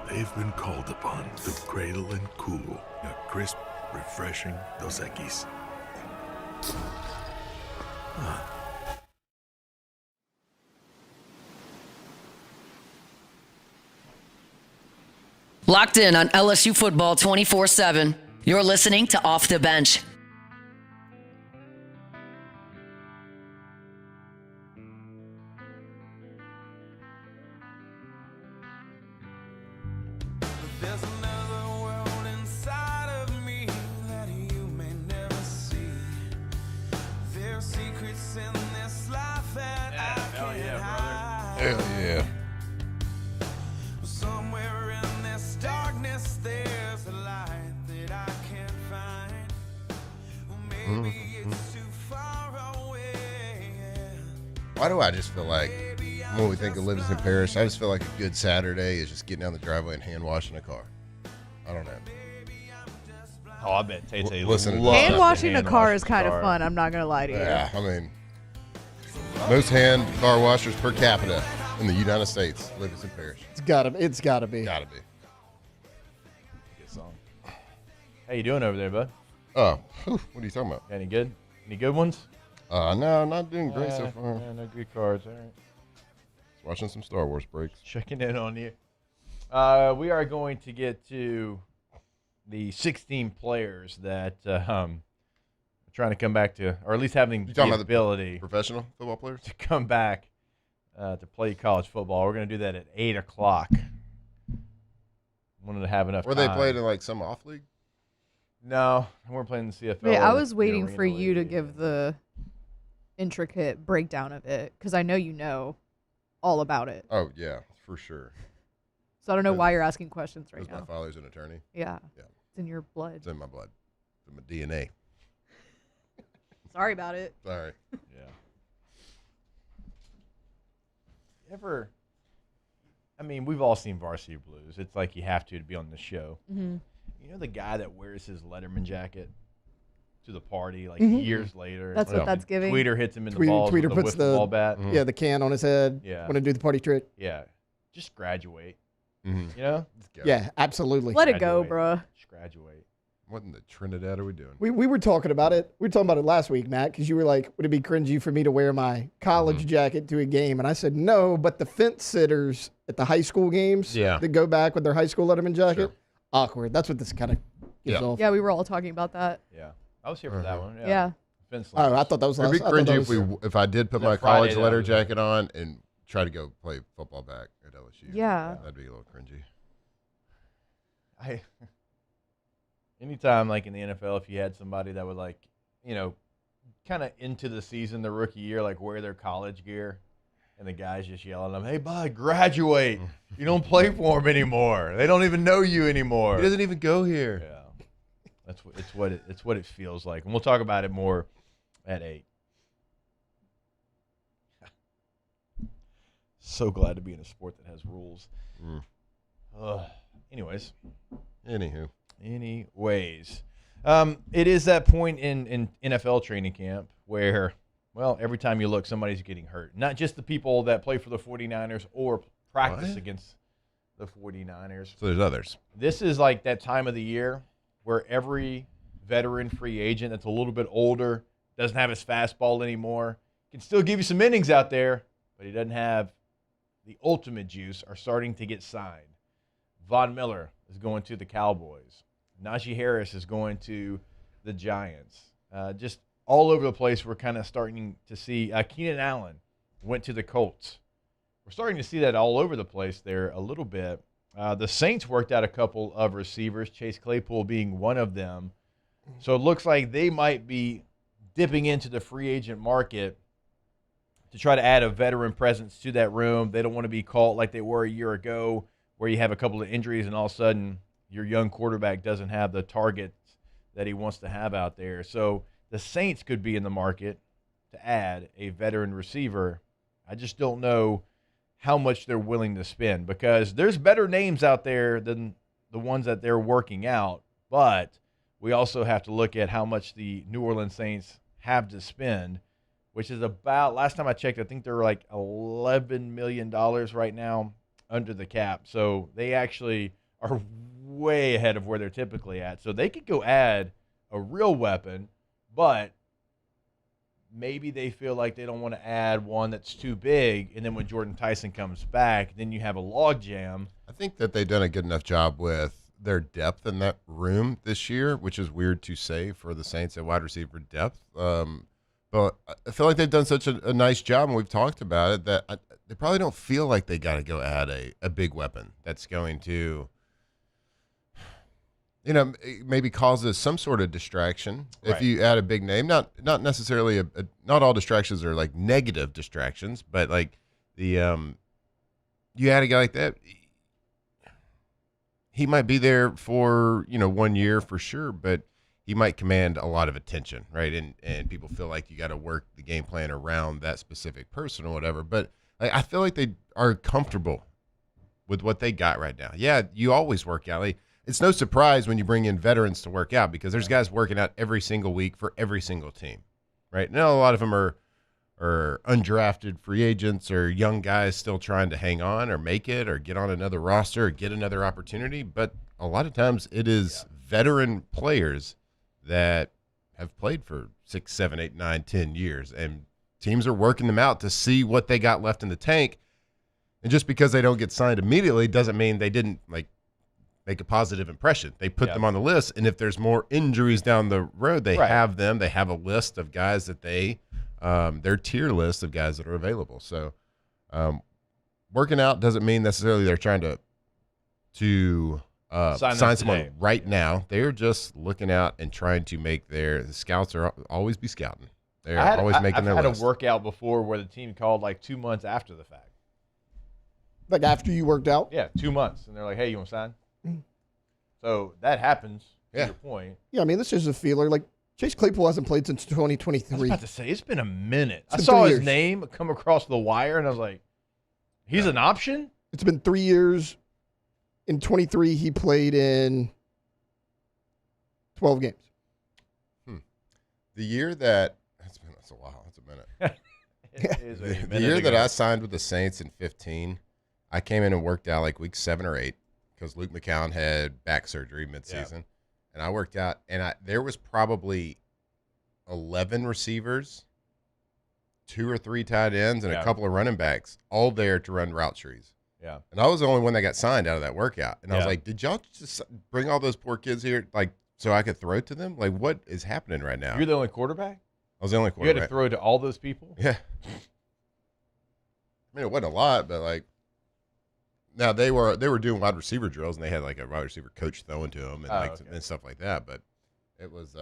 they've been called upon to cradle and cool a crisp, refreshing Dos Equis. Locked in on LSU football 24/7. You're listening to Off the Bench. There's another world inside of me that you may never see. There's secrets in this life that I can't hide. Hell yeah. Somewhere in this darkness, there's a light that I can't find. Maybe it's too far away. Why do I just feel like when we think of Livingston Parish, I just feel like a good Saturday is just getting down the driveway and hand washing a car. I don't know. Oh, I bet Tay Listen, Hand washing a car is kind of fun. I'm not gonna lie to you. Yeah, I mean, most hand car washers per capita in the United States, Livingston Parish. It's gotta be. Gotta be. Good song. How you doing over there, bud? Oh, what are you talking about? Any good? Any good ones? No, not doing great so far. Yeah, no good cards. All right. Watching some Star Wars breaks. Checking in on you. We are going to get to the 16 players that are trying to come back to, or at least having the ability, professional football players, to come back to play college football. We're going to do that at 8 o'clock. Wanted to have enough Were time. they played in like some off league? No, we weren't playing in the CFL. Wait, I was waiting for you to give the intricate breakdown of it because I know you know all about it. Oh yeah, for sure. So I don't know why you're asking questions right now. My father's an attorney. Yeah. Yeah. It's in your blood. It's in my blood. It's in my DNA. Sorry about it. Sorry. Yeah. Ever? I mean, we've all seen Varsity Blues. It's like you have to be on the show. Mm-hmm. You know the guy that wears his Letterman jacket to the party like Mhm. years later? That's what that's giving. Tweeter hits him in the balls Tweeter with a puts wiffle ball bat. yeah, the can on his head. Yeah. Want to do the party trick? Yeah. Just graduate. Mm-hmm. You know? Yeah, absolutely. Let it go, bruh. Just graduate. What in the Trinidad are we doing? We were talking about it. We were talking about it last week, Matt, because you were like, would it be cringy for me to wear my college jacket to a game? And I said, no, but the fence sitters at the high school games that go back with their high school Letterman jacket, awkward. That's what this kind of gives off. Yeah, we were all talking about that. Yeah. I was here for that one. Yeah. Fence Oh, I thought that was It'd last. be I thought that cringy was- if I did put Was that my Friday college that letter was- jacket on and try to go play football back at LSU. Yeah. That'd be a little cringy. Anytime, like in the NFL, if you had somebody that would, like, you know, kind of into the season, the rookie year, like wear their college gear, and the guys just yelling at them, "Hey, bud, graduate! You don't play for them anymore. They don't even know you anymore. He doesn't even go here." Yeah, it's what it feels like, and we'll talk about it more at 8. So glad to be in a sport that has rules. Anyways. Anyways, it is that point in NFL training camp where, well, every time you look, somebody's getting hurt. Not just the people that play for the 49ers or practice against the 49ers. So there's others. This is like that time of the year where every veteran free agent that's a little bit older, doesn't have his fastball anymore, can still give you some innings out there, but he doesn't have the ultimate juice, are starting to get signed. Von Miller is going to the Cowboys. Najee Harris is going to the Giants. Just all over the place, we're kind of starting to see. Keenan Allen went to the Colts. We're starting to see that all over the place there a little bit. The Saints worked out a couple of receivers, Chase Claypool being one of them. So it looks like they might be dipping into the free agent market to try to add a veteran presence to that room. They don't want to be caught like they were a year ago, where you have a couple of injuries and all of a sudden your young quarterback doesn't have the targets that he wants to have out there. So the Saints could be in the market to add a veteran receiver. I just don't know how much they're willing to spend because there's better names out there than the ones that they're working out, but we also have to look at how much the New Orleans Saints have to spend, which is about, last time I checked, I think they're like $11 million right now under the cap. So they actually are way ahead of where they're typically at. So they could go add a real weapon, but maybe they feel like they don't want to add one that's too big. And then when Jordan Tyson comes back, then you have a log jam. I think that they've done a good enough job with their depth in that room this year, which is weird to say for the Saints at wide receiver depth. But I feel like they've done such a nice job, and we've talked about it, that they probably don't feel like they got to go add a big weapon that's going to, maybe causes some sort of distraction if you add a big name. Not necessarily not all distractions are like negative distractions, but like you add a guy like that, he might be there for 1 year for sure, but he might command a lot of attention, right? And people feel like you got to work the game plan around that specific person or whatever. But I feel like they are comfortable with what they got right now. Yeah, you always work out. It's no surprise when you bring in veterans to work out because there's guys working out every single week for every single team, right? Now a lot of them are undrafted free agents or young guys still trying to hang on or make it or get on another roster or get another opportunity. But a lot of times it is veteran players that have played for 6, 7, 8, 9, 10 years, and teams are working them out to see what they got left in the tank. And just because they don't get signed immediately doesn't mean they didn't make a positive impression. They put them on the list, and if there's more injuries down the road, they have them. They have a list of guys that their tier list of guys that are available. So working out doesn't mean necessarily they're trying to sign someone right now. They're just looking out and trying to make the scouts are always be scouting. They're always making their list. I've had a workout before where the team called like 2 months after the fact. Like after you worked out? Yeah, 2 months. And they're like, hey, you want to sign? So that happens, to your point. Yeah, I mean, this is a feeler. Like, Chase Claypool hasn't played since 2023. I was about to say, it's been a minute. I saw his name come across the wire, and I was like, he's an option? It's been 3 years. In 23, he played in 12 games. The year that – that's a while. That's a minute. It is a minute the year ago. that I signed with the Saints in 15, I came in and worked out like week 7 or 8 because Luke McCown had back surgery midseason. Yeah. And I worked out, and there was probably 11 receivers, 2 or 3 tight ends, and a couple of running backs, all there to run route trees. Yeah. And I was the only one that got signed out of that workout. And I was like, did y'all just bring all those poor kids here so I could throw to them? Like, what is happening right now? You're the only quarterback? I was the only quarterback. You had to throw to all those people? Yeah. I mean, it wasn't a lot, but now they were doing wide receiver drills, and they had like a wide receiver coach throwing to them and stuff like that. But it was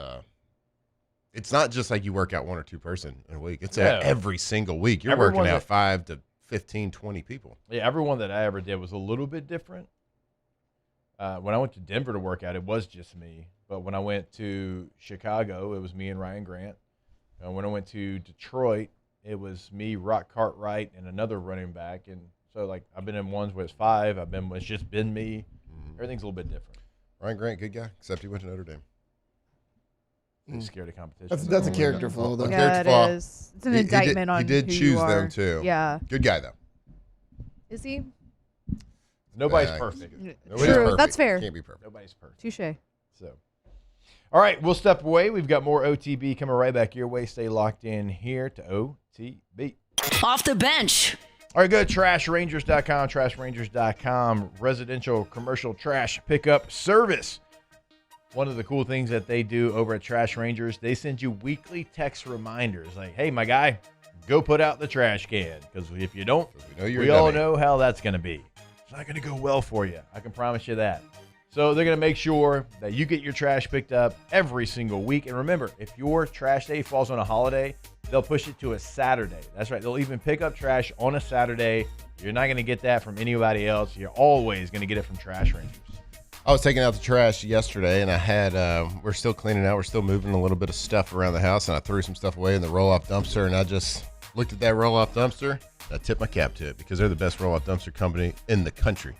it's not just like you work out 1 or 2 person in a week. It's every single week. You're working out 5 to 15, 20 people. Yeah, everyone that I ever did was a little bit different. When I went to Denver to work out, it was just me. But when I went to Chicago, it was me and Ryan Grant. And when I went to Detroit, it was me, Rock Cartwright, and another running back. And so, I've been in ones where it's 5. It's just been me. Everything's a little bit different. Ryan Grant, good guy, except he went to Notre Dame. He's scared of competition. That's a character flaw, though. Yeah, it is. It's an indictment on He did who choose you are. them, too. Yeah. Good guy, though. Is he? Nobody's perfect. Nobody's True. That's fair. Can't be perfect. Nobody's perfect. Touche. So, all right, we'll step away. We've got more OTB coming right back your way. Stay locked in here to OTB. Off the bench. All right, go to trashrangers.com, trashrangers.com, residential commercial trash pickup service. One of the cool things that they do over at Trash Rangers, they send you weekly text reminders like, hey, my guy, go put out the trash can. Because if you don't, we all know how that's going to be. It's not going to go well for you. I can promise you that. So they're going to make sure that you get your trash picked up every single week. And remember, if your trash day falls on a holiday, they'll push it to a Saturday. That's right. They'll even pick up trash on a Saturday. You're not going to get that from anybody else. You're always going to get it from Trash Rangers. I was taking out the trash yesterday, and I had we're still cleaning out. We're still moving a little bit of stuff around the house, and I threw some stuff away in the roll-off dumpster, and I just looked at that roll-off dumpster. I tipped my cap to it because they're the best roll-off dumpster company in the country.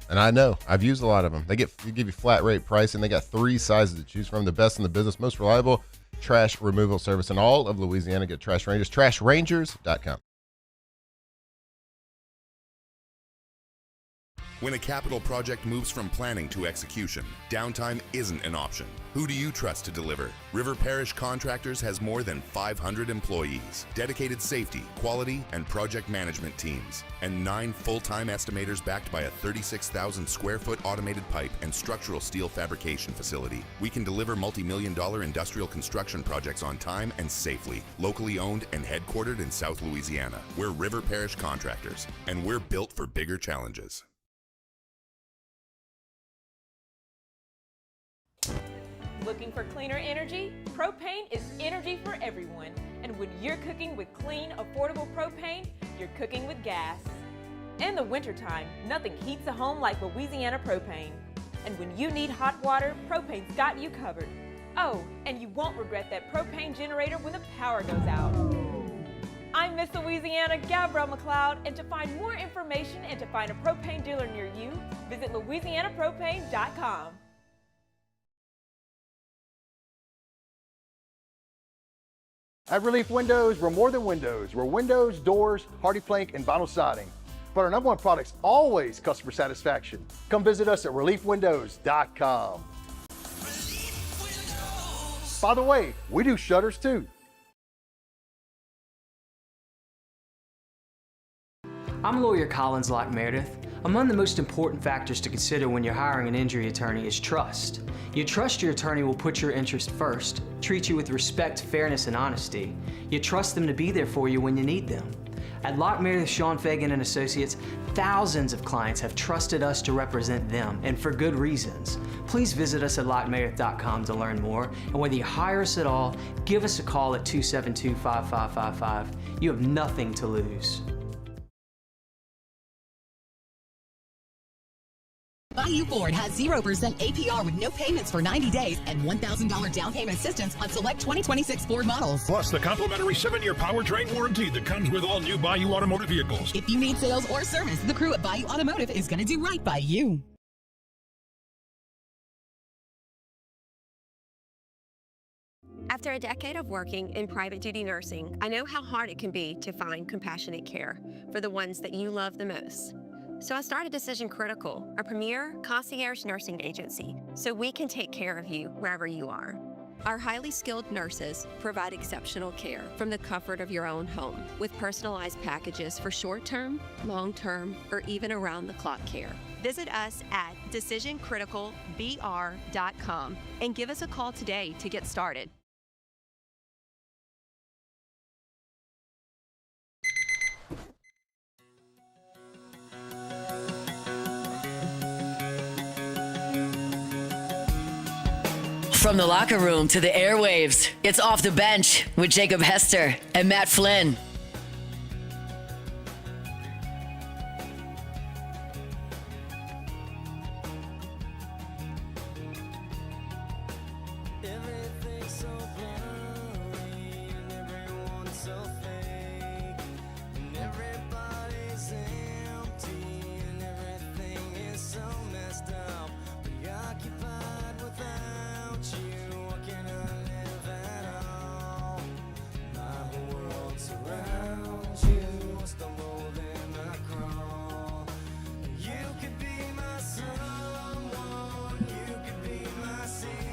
And I know. I've used a lot of them. They give you flat rate pricing. They got 3 sizes to choose from. The best in the business, most reliable trash removal service in all of Louisiana. Get Trash Rangers, trashrangers.com. When a capital project moves from planning to execution, downtime isn't an option. Who do you trust to deliver? River Parish Contractors has more than 500 employees, dedicated safety, quality, and project management teams, and 9 full-time estimators backed by a 36,000 square foot automated pipe and structural steel fabrication facility. We can deliver multi-million-dollar industrial construction projects on time and safely. Locally owned and headquartered in South Louisiana. We're River Parish Contractors, and we're built for bigger challenges. Looking for cleaner energy? Propane is energy for everyone. And when you're cooking with clean, affordable propane, you're cooking with gas. In the wintertime, nothing heats a home like Louisiana propane. And when you need hot water, propane's got you covered. Oh, and you won't regret that propane generator when the power goes out. I'm Miss Louisiana, Gabrielle McLeod, and to find more information and to find a propane dealer near you, visit louisianapropane.com. At Relief Windows, we're more than windows. We're windows, doors, hardy plank, and vinyl siding. But our #1 product's always customer satisfaction. Come visit us at reliefwindows.com. By the way, we do shutters too. I'm lawyer Collins Locke Meredith. Among the most important factors to consider when you're hiring an injury attorney is trust. You trust your attorney will put your interest first, treat you with respect, fairness, and honesty. You trust them to be there for you when you need them. At Locke Meredith, Sean Fagan and Associates, thousands of clients have trusted us to represent them, and for good reasons. Please visit us at LockeMeredith.com to learn more, and whether you hire us at all, give us a call at 272-5555. You have nothing to lose. Bayou Ford has 0% APR with no payments for 90 days and $1,000 down payment assistance on select 2026 Ford models. Plus the complimentary 7-year powertrain warranty that comes with all new Bayou Automotive vehicles. If you need sales or service, the crew at Bayou Automotive is going to do right by you. After a decade of working in private duty nursing, I know how hard it can be to find compassionate care for the ones that you love the most. So I started Decision Critical, a premier concierge nursing agency, so we can take care of you wherever you are. Our highly skilled nurses provide exceptional care from the comfort of your own home, with personalized packages for short-term, long-term, or even around-the-clock care. Visit us at decisioncriticalbr.com and give us a call today to get started. From the locker room to the airwaves, it's Off the Bench with Jacob Hester and Matt Flynn.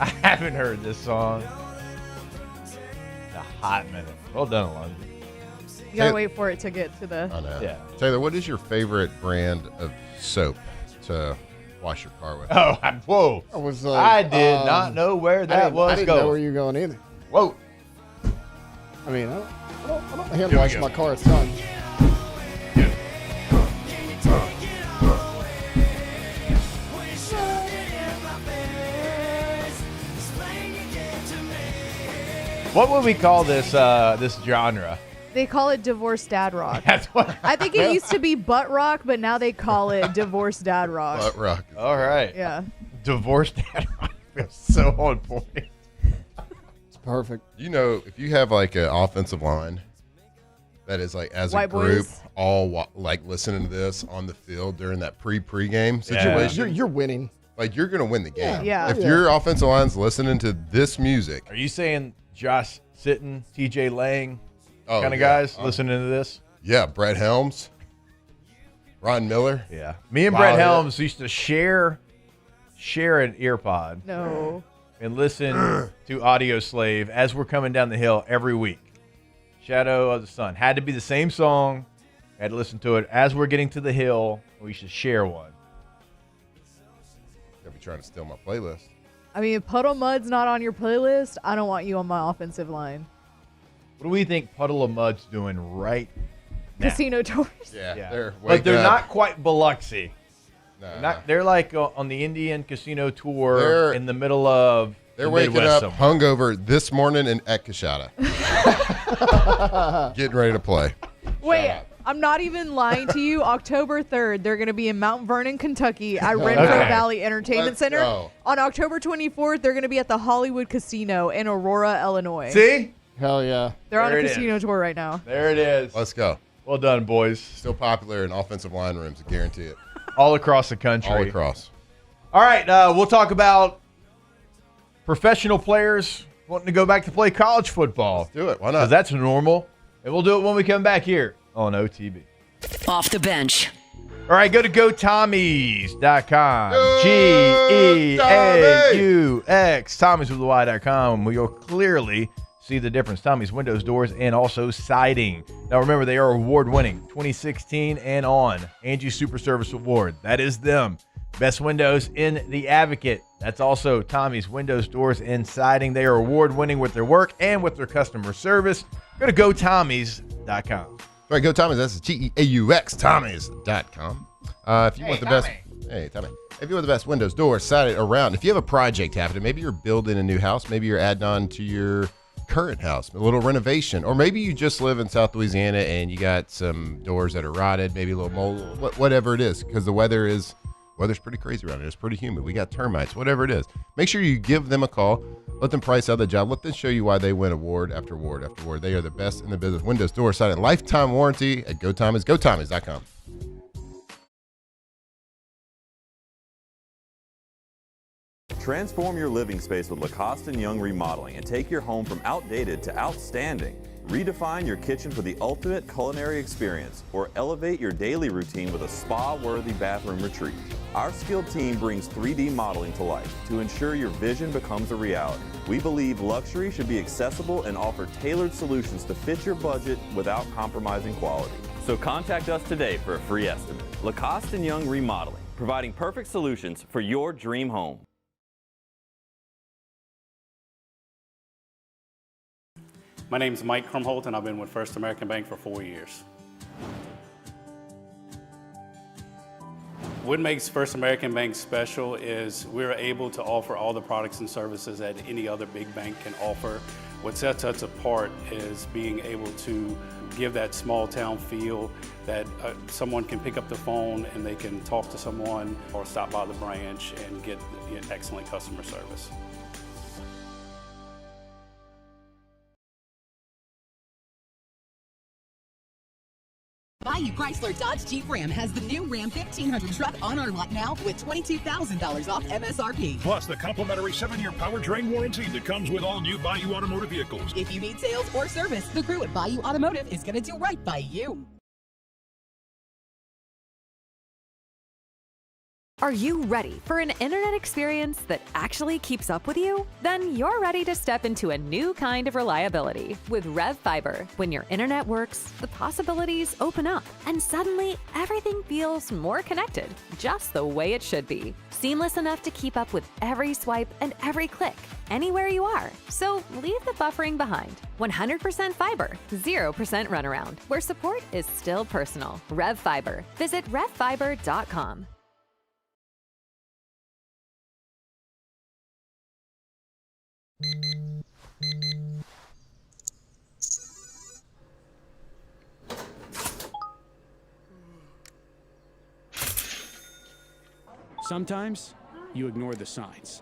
I haven't heard this song in a hot minute. Well done, Alonzo. You gotta wait for it to get to the. I know. Yeah. Taylor, what is your favorite brand of soap to wash your car with? Oh, whoa. I was. I did not know where that was I didn't going. know where you were going either. Whoa. I mean, I don't hand wash my car. It's done. What would we call this this genre? They call it divorced dad rock. That's what I think it used to be butt rock, but now they call it divorced dad rock. Butt rock. All right. Yeah. Divorced dad rock. Feels so on point. It's perfect. You know, if you have like an offensive line that is like as White a group boys. all like listening to this on the field during that pregame situation, You're winning. like you're gonna win the game. Yeah. If Yeah. your offensive line's listening to this music, Are you saying Josh Sitton, TJ Lang oh, kind of yeah. guys listening to this? Yeah, Brett Helms, Ron Miller. Yeah. Me and Wow, Brett yeah. Helms used to share an ear pod No. and listen to Audio Slave as we're coming down the hill every week. Shadow of the Sun. Had to be the same song. Had to listen to it as we're getting to the hill. We should share one. You'll be trying to steal my playlist. I mean, if Puddle Mud's not on your playlist, I don't want you on my offensive line. What do we think Puddle of Mud's doing right now? Casino tours. Yeah, Yeah. they're But they're waking up. not quite Biloxi. Nah. They're like on the Indian Casino tour They're- in the middle of They're the waking Midwest up somewhere. hungover this morning in Ekashada. Getting ready to play. Wait, I'm not even lying to you. October 3rd, they're going to be in Mount Vernon, Kentucky at Renfro Okay. Valley Entertainment Let's Center. go. On October 24th, they're going to be at the Hollywood Casino in Aurora, Illinois. See? Hell yeah. They're on There a it is. casino tour right now. There it is. Let's go. Well done, boys. Still popular in offensive line rooms, I guarantee it. All across the country. All across. All right, we'll talk about professional players wanting to go back to play college football. Let's do it. Why Because not? that's normal. And we'll do it when we come back here on OTB. Off the bench. All right, go to GoTommies.com. Go G-E-A-U-X. Tommies with the Y.com. You'll clearly see the difference. Tommy's windows, doors, and also siding. Now remember, they are award-winning 2016 and on. Angie Super Service Award. That is them. Best windows in the Advocate. That's also Tommy's windows, doors, and siding. They are award-winning with their work and with their customer service. Go to GoTommies.com. All right, go Tommies. That's G-E-A-U-X, Tommies.com. If you want the best, hey, Tommy. If you want the best windows, doors, siding around, if you have a project happening, maybe you're building a new house, maybe you're adding on to your current house, a little renovation, or maybe you just live in South Louisiana and you got some doors that are rotted, maybe a little mold, whatever it is, because the weather's pretty crazy around here. It's pretty humid. We got termites, whatever it is. Make sure you give them a call. Let them price out the job. Let them show you why they win award after award after award. They are the best in the business. Windows, doors, siding, lifetime warranty at GoTommies. GoTommies.com. Transform your living space with Lacoste & Young Remodeling and take your home from outdated to outstanding. Redefine your kitchen for the ultimate culinary experience or elevate your daily routine with a spa-worthy bathroom retreat. Our skilled team brings 3D modeling to life to ensure your vision becomes a reality. We believe luxury should be accessible and offer tailored solutions to fit your budget without compromising quality. So contact us today for a free estimate. Lacoste & Young Remodeling, providing perfect solutions for your dream home. My name is Mike Krumholt, and I've been with First American Bank for 4 years. What makes First American Bank special is we're able to offer all the products and services that any other big bank can offer. What sets us apart is being able to give that small town feel that someone can pick up the phone and they can talk to someone or stop by the branch and get excellent customer service. Bayou Chrysler Dodge Jeep Ram has the new Ram 1500 truck on our lot now with $22,000 off MSRP. Plus the complimentary 7-year powertrain warranty that comes with all new Bayou Automotive vehicles. If you need sales or service, the crew at Bayou Automotive is going to do right by you. Are you ready for an internet experience that actually keeps up with you? Then you're ready to step into a new kind of reliability with Rev Fiber. When your internet works, the possibilities open up, and suddenly everything feels more connected, just the way it should be. Seamless enough to keep up with every swipe and every click, anywhere you are. So leave the buffering behind. 100% fiber, 0% runaround, where support is still personal. Rev Fiber. Visit revfiber.com. Sometimes you ignore the signs,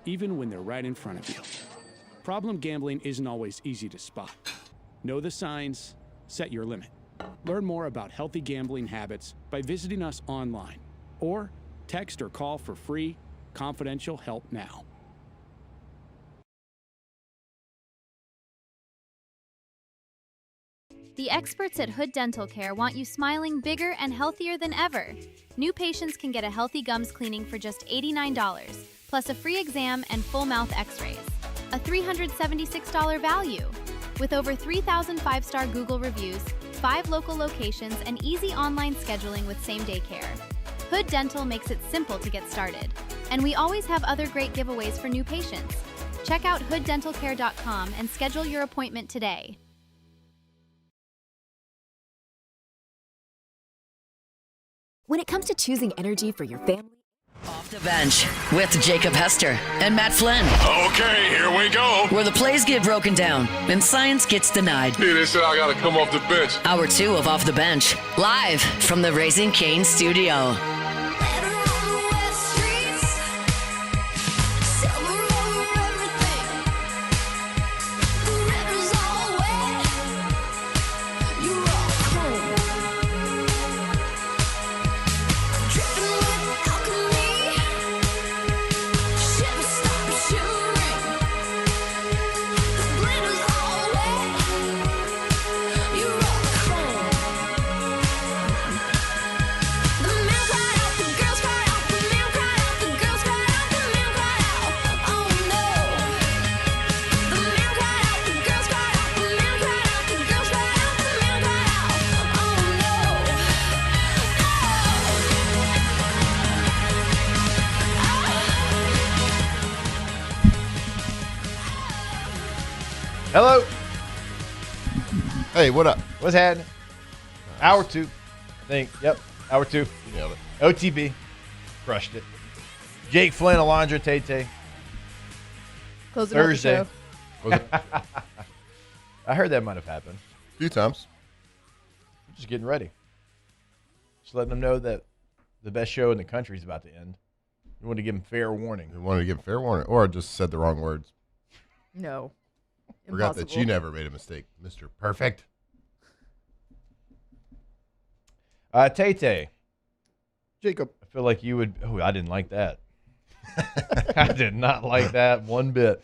even when they're right in front of you. Problem gambling isn't always easy to spot. Know the signs, set your limit. Learn more about healthy gambling habits by visiting us online or text or call for free, confidential help now. The experts at Hood Dental Care want you smiling bigger and healthier than ever. New patients can get a healthy gums cleaning for just $89, plus a free exam and full mouth x-rays. A $376 value. With over 3,000 five-star Google reviews, 5 local locations, and easy online scheduling with same-day care. Hood Dental makes it simple to get started. And we always have other great giveaways for new patients. Check out hooddentalcare.com and schedule your appointment today. When it comes to choosing energy for your family, Off the Bench with Jacob Hester and Matt Flynn. Okay, here we go. Where the plays get broken down and science gets denied. Hey, they said I gotta come off the bench. Hour 2 of Off the Bench, live from the Raising Cane studio. Hello. Hey, what up? What's happening? Hour 2, I think. Yep, hour 2. You nailed it. OTB. Crushed it. Jake Flynn, Alondra Tate. Closing out the Thursday. show. I heard that might have happened. A few times. Just getting ready. Just letting them know that the best show in the country is about to end. We want to give them fair warning. We wanted to give fair warning, or I just said the wrong words. No. Forgot that Impossible. you never made a mistake, Mr. Perfect. Tate. Jacob. I feel like you would. Oh, I didn't like that. I did not like that one bit.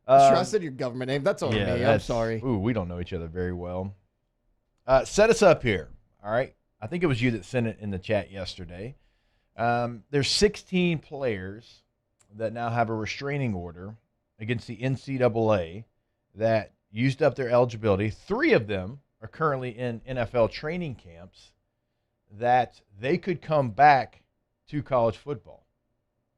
Sure, I said your government name. That's on me. I'm sorry. Ooh, we don't know each other very well. Set us up here. All right. I think it was you that sent it in the chat yesterday. There's 16 players that now have a restraining order against the NCAA that used up their eligibility. 3 of them are currently in NFL training camps that they could come back to college football.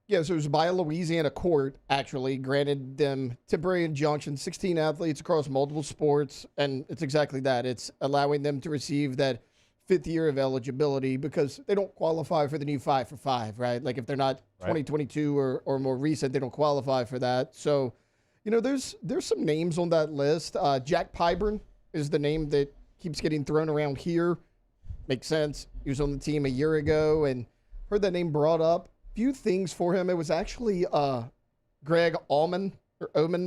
Yeah, so it was by a Louisiana court, actually, granted them temporary injunction, 16 athletes across multiple sports, and it's exactly that. It's allowing them to receive that 5th year of eligibility because they don't qualify for the new 5 for 5, right? Like if they're not 2022 or more recent, they don't qualify for that. So, you know, there's some names on that list. Jack Pyburn is the name that keeps getting thrown around here. Makes sense. He was on the team a year ago and heard that name brought up. Few things for him. It was actually Greg Oman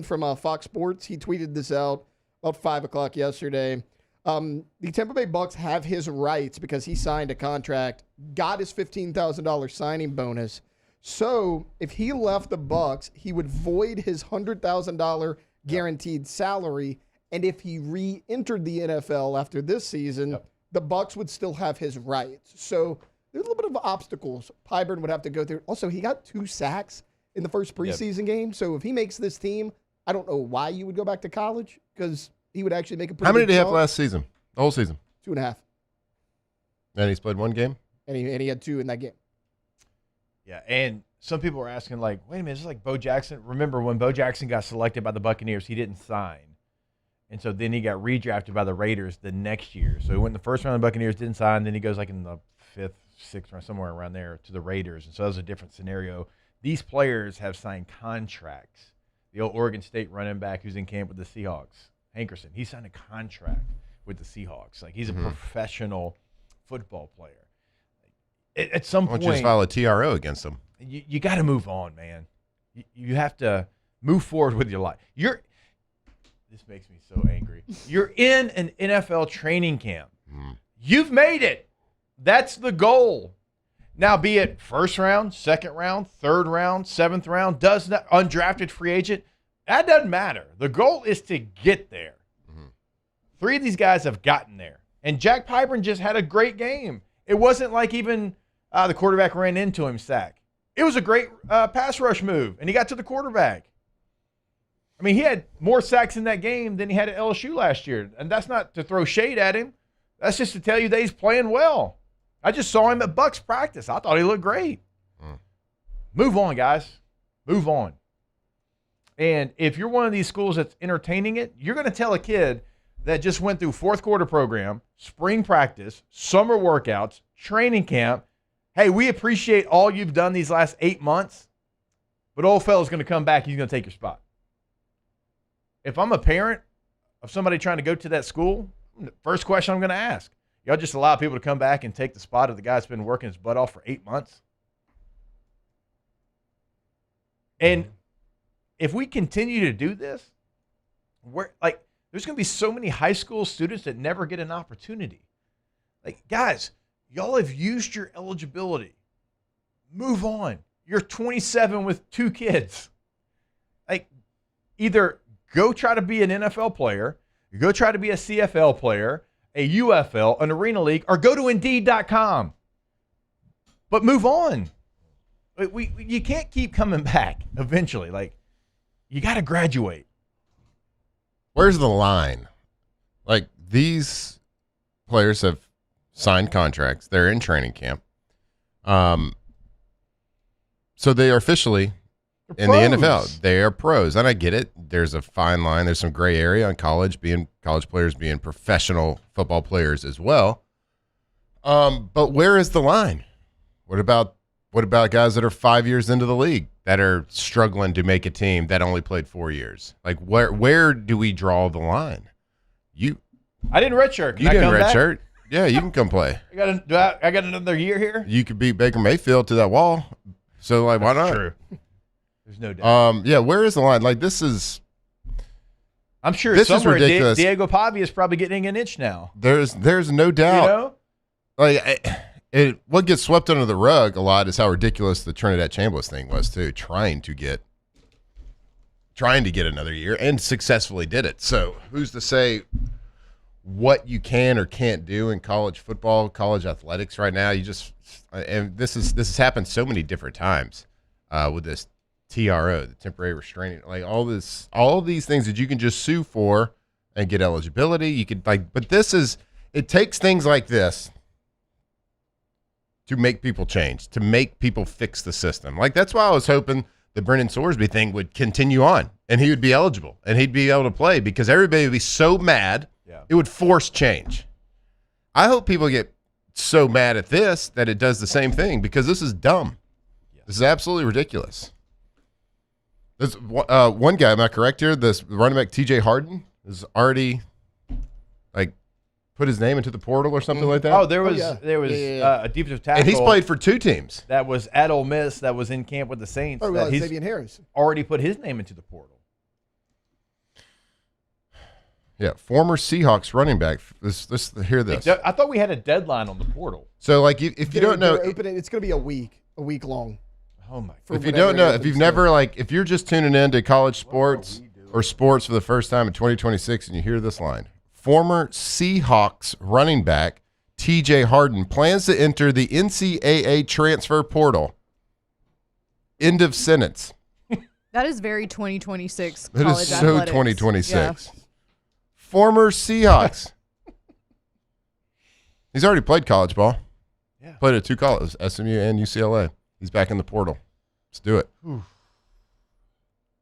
from Fox Sports. He tweeted this out about 5 o'clock yesterday. The Tampa Bay Bucks have his rights because he signed a contract, got his $15,000 signing bonus. So if he left the Bucks, he would void his $100,000 guaranteed salary. And if he re-entered the NFL after this season, the Bucks would still have his rights. So there's a little bit of obstacles Pyburn would have to go through. Also, he got 2 sacks in the first preseason game. So if he makes this team, I don't know why you would go back to college because he would actually make a pretty How many good did he have jump. last season? The whole season? 2.5. And he's played 1 game? And he had 2 in that game. Yeah, and some people are asking, like, wait a minute, it's like Bo Jackson. Remember when Bo Jackson got selected by the Buccaneers, he didn't sign. And so then he got redrafted by the Raiders the next year. So he went in the first round of the Buccaneers, didn't sign. Then he goes like in the 5th, 6th round, somewhere around there to the Raiders. And so that was a different scenario. These players have signed contracts. The old Oregon State running back who's in camp with the Seahawks, Hankerson, he signed a contract with the Seahawks. Like, he's a professional football player. At some point, why don't you just file a TRO against him? you got to move on, man. You have to move forward with your life. This makes me so angry. You're in an NFL training camp. You've made it. That's the goal. Now, be it first round, second round, third round, seventh round, undrafted free agent, that doesn't matter. The goal is to get there. 3 of these guys have gotten there. And Jack Piperin just had a great game. It wasn't like even the quarterback ran into him sack. It was a great pass rush move, and he got to the quarterback. I mean, he had more sacks in that game than he had at LSU last year. And that's not to throw shade at him. That's just to tell you that he's playing well. I just saw him at Bucks practice. I thought he looked great. Move on, guys. Move on. And if you're one of these schools that's entertaining it, you're going to tell a kid that just went through fourth quarter program, spring practice, summer workouts, training camp, hey, we appreciate all you've done these last 8 months, but old fella's going to come back and he's going to take your spot. If I'm a parent of somebody trying to go to that school, the first question I'm going to ask, y'all just allow people to come back and take the spot of the guy that's been working his butt off for 8 months? And if we continue to do this, there's going to be so many high school students that never get an opportunity. Like, guys, y'all have used your eligibility. Move on. You're 27 with 2 kids. Like, either go try to be an NFL player, go try to be a CFL player, a UFL, an Arena League, or go to Indeed.com. But move on. You can't keep coming back eventually. Like, you got to graduate. Where's the line? Like, these players have signed contracts. They're in training camp. So they are officially in the NFL. They are pros. And I get it. There's a fine line. There's some gray area on college players being professional football players as well. But where is the line? What about guys that are 5 years into the league that are struggling to make a team that only played 4 years? Like, where do we draw the line? I didn't redshirt. You didn't redshirt. Yeah, you can come play. I got another year here. You could beat Baker Mayfield to that wall. So, like, why not? True. There's no doubt. Yeah, where is the line? Like, this is. I'm sure this somewhere is ridiculous. Diego Pavia is probably getting an inch now. There's no doubt. You know? Like, what gets swept under the rug a lot is how ridiculous the Trinidad Chambliss thing was too, trying to get another year and successfully did it. So who's to say what you can or can't do in college football, college athletics right now? And this has happened so many different times with this TRO, the temporary restraining, like all these things that you can just sue for and get eligibility. You could but it takes things like this to make people change, to make people fix the system. Like, that's why I was hoping the Brennan Sorsby thing would continue on and he would be eligible and he'd be able to play because everybody would be so mad. Yeah. It would force change. I hope people get so mad at this that it does the same thing because this is dumb. Yeah. This is absolutely ridiculous. There's one guy, am I correct here? This running back TJ Harden is already put his name into the portal or something like that? Oh, there was a defensive tackle. And he's played for 2 teams. That was at Ole Miss that was in camp with the Saints. Oh, well, Xavier Harris. Already put his name into the portal. Yeah, former Seahawks running back. Let's hear this. I thought we had a deadline on the portal. So, like, if you don't know, it's going to be a week long. Oh my! If you don't know, if you've never if you're just tuning in to college sports or sports for the first time in 2026, and you hear this line. Former Seahawks running back TJ Harden plans to enter the NCAA transfer portal. End of sentence. That is very 2026 college college so athletics. 2026. Yeah. Former Seahawks. He's already played college ball. Yeah. Played at 2 colleges, SMU and UCLA. He's back in the portal. Let's do it.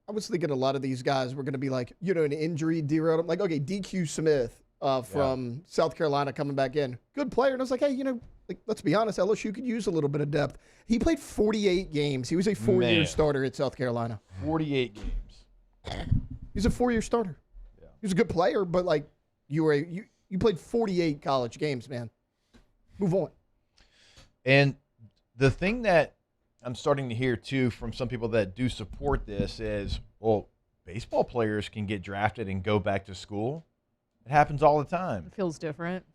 I was thinking a lot of these guys were going to be like, an injury derailed them. Like, okay, DQ Smith from South Carolina coming back in. Good player. And I was like, hey, let's be honest, LSU could use a little bit of depth. He played 48 games. He was a 4-year starter at South Carolina. 48 games. He's a 4-year starter. Yeah. He was a good player, but, like, you played 48 college games, man. Move on. And the thing that I'm starting to hear too from some people that do support this is, well, baseball players can get drafted and go back to school. It happens all the time. It feels different.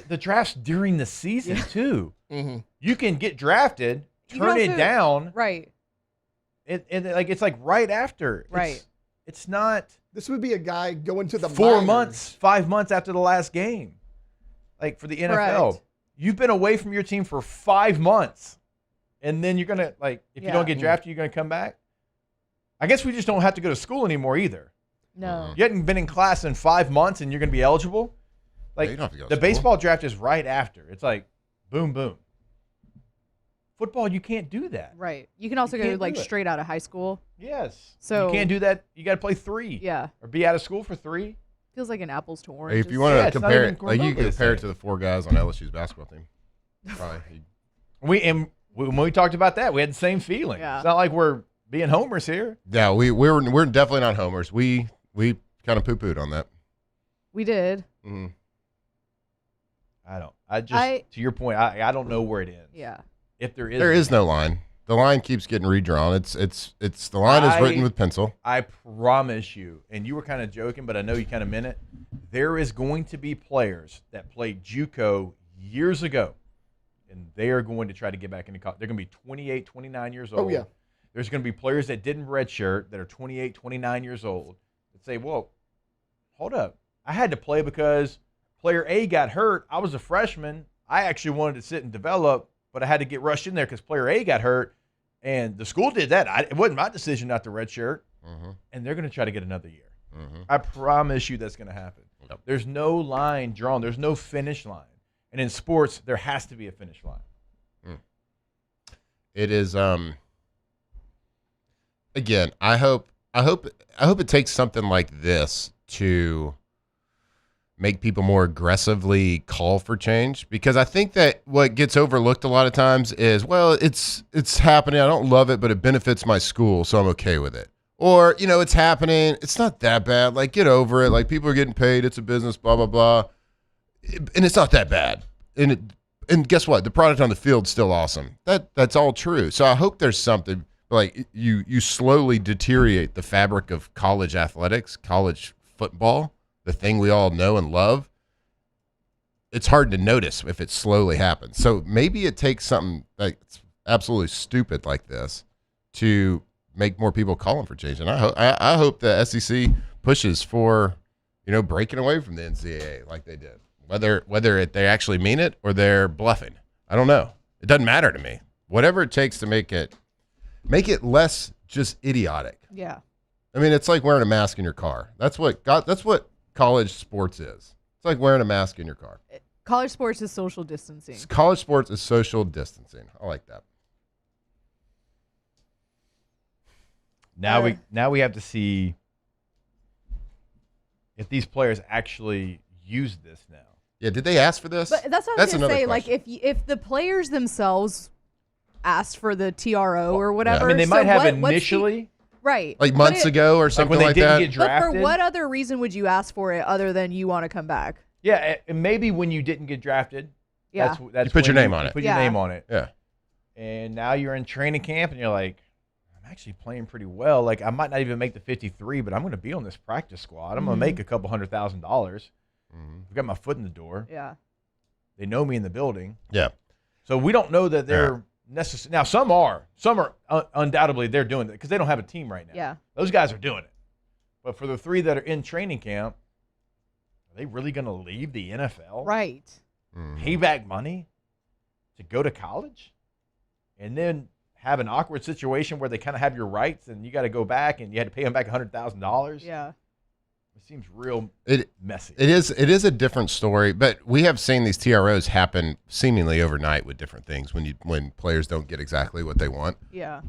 The draft's during the season too. Mm-hmm. You can get drafted, You turn can it also- down. Right. It's like right after. Right. It's not. This would be a guy going to the 4 minors. months, 5 months after the last game. Like for the NFL. Correct. You've been away from your team for 5 months. And then you're gonna if you don't get Yeah. drafted, you're gonna come back. I guess we just don't have to go to school anymore either. No. You hadn't been in class in 5 months and you're gonna be eligible. Like you don't have to go to the school. baseball draft is right after. It's like boom, boom. Football, you can't do that. Right. You can also You go can't like do it. straight out of high school. Yes. So you can't do that. You got to play 3. Yeah. Or be out of school for 3. Feels like an apples to oranges. If you want to it's not compare even it, like you remotely can the compare it same. to the 4 guys on LSU's basketball team. Probably. When we talked about that, we had the same feeling. Yeah. It's not like we're being homers here. Yeah, we're definitely not homers. We kind of poo-pooed on that. We did. Mm-hmm. To your point, I don't know where it ends. Yeah. If there is, There is no line. The line keeps getting redrawn. It's the line is written with pencil. I promise you, and you were kind of joking, but I know you kind of meant it. There is going to be players that played JUCO years ago, and they are going to try to get back into college. They're going to be 28, 29 years old. Oh, yeah. There's going to be players that didn't redshirt that are 28, 29 years old that say, well, hold up. I had to play because player A got hurt. I was a freshman. I actually wanted to sit and develop, but I had to get rushed in there because player A got hurt, and the school did that. It wasn't my decision not to redshirt, and they're going to try to get another year. I promise you that's going to happen. Yep. There's no line drawn. There's no finish line. And in sports, there has to be a finish line. It is again, I hope it takes something like this to make people more aggressively call for change, because I think that what gets overlooked a lot of times is, well, it's happening. I don't love it, but it benefits my school, so I'm okay with it. Or, it's happening. It's not that bad. Like, get over it. Like, people are getting paid. It's a business, blah, blah, blah. And it's not that bad. And guess what? The product on the field's still awesome. That's all true. So I hope there's something like you slowly deteriorate the fabric of college athletics, college football, the thing we all know and love. It's hard to notice if it slowly happens. So maybe it takes something like absolutely stupid like this to make more people calling for change. And I hope the SEC pushes for, breaking away from the NCAA like they did. Whether they actually mean it or they're bluffing, I don't know. It doesn't matter to me. Whatever it takes to make it less just idiotic. Yeah. I mean, it's like wearing a mask in your car. That's what college sports is. It's like wearing a mask in your car. College sports is social distancing. College sports is social distancing. I like that. Now we have to see if these players actually use this now. Yeah, did they ask for this? But that's what I was going to another say. question. Like, if the players themselves asked for the TRO or whatever. I mean, they might have initially. Right. Like months ago or something when they didn't that. get drafted. But for what other reason would you ask for it other than you want to come back? Yeah, and maybe when you didn't get drafted. Yeah. That's You put your when name on it. Put Yeah. your name on it. Yeah. And now you're in training camp and you're like, I'm actually playing pretty well. Like, I might not even make the 53, but I'm going to be on this practice squad. I'm going to make a couple $100,000. I've got my foot in the door. Yeah. They know me in the building. Yeah. So we don't know that they're necessary. Now, some are undoubtedly they're doing it because they don't have a team right now. Yeah. Those guys are doing it. But for the 3 that are in training camp, are they really going to leave the NFL? Right. Pay back money to go to college? And then have an awkward situation where they kind of have your rights and you got to go back and you had to pay them back $100,000? Yeah. It seems real messy. It is a different story, but we have seen these TROs happen seemingly overnight with different things when players don't get exactly what they want. Yeah.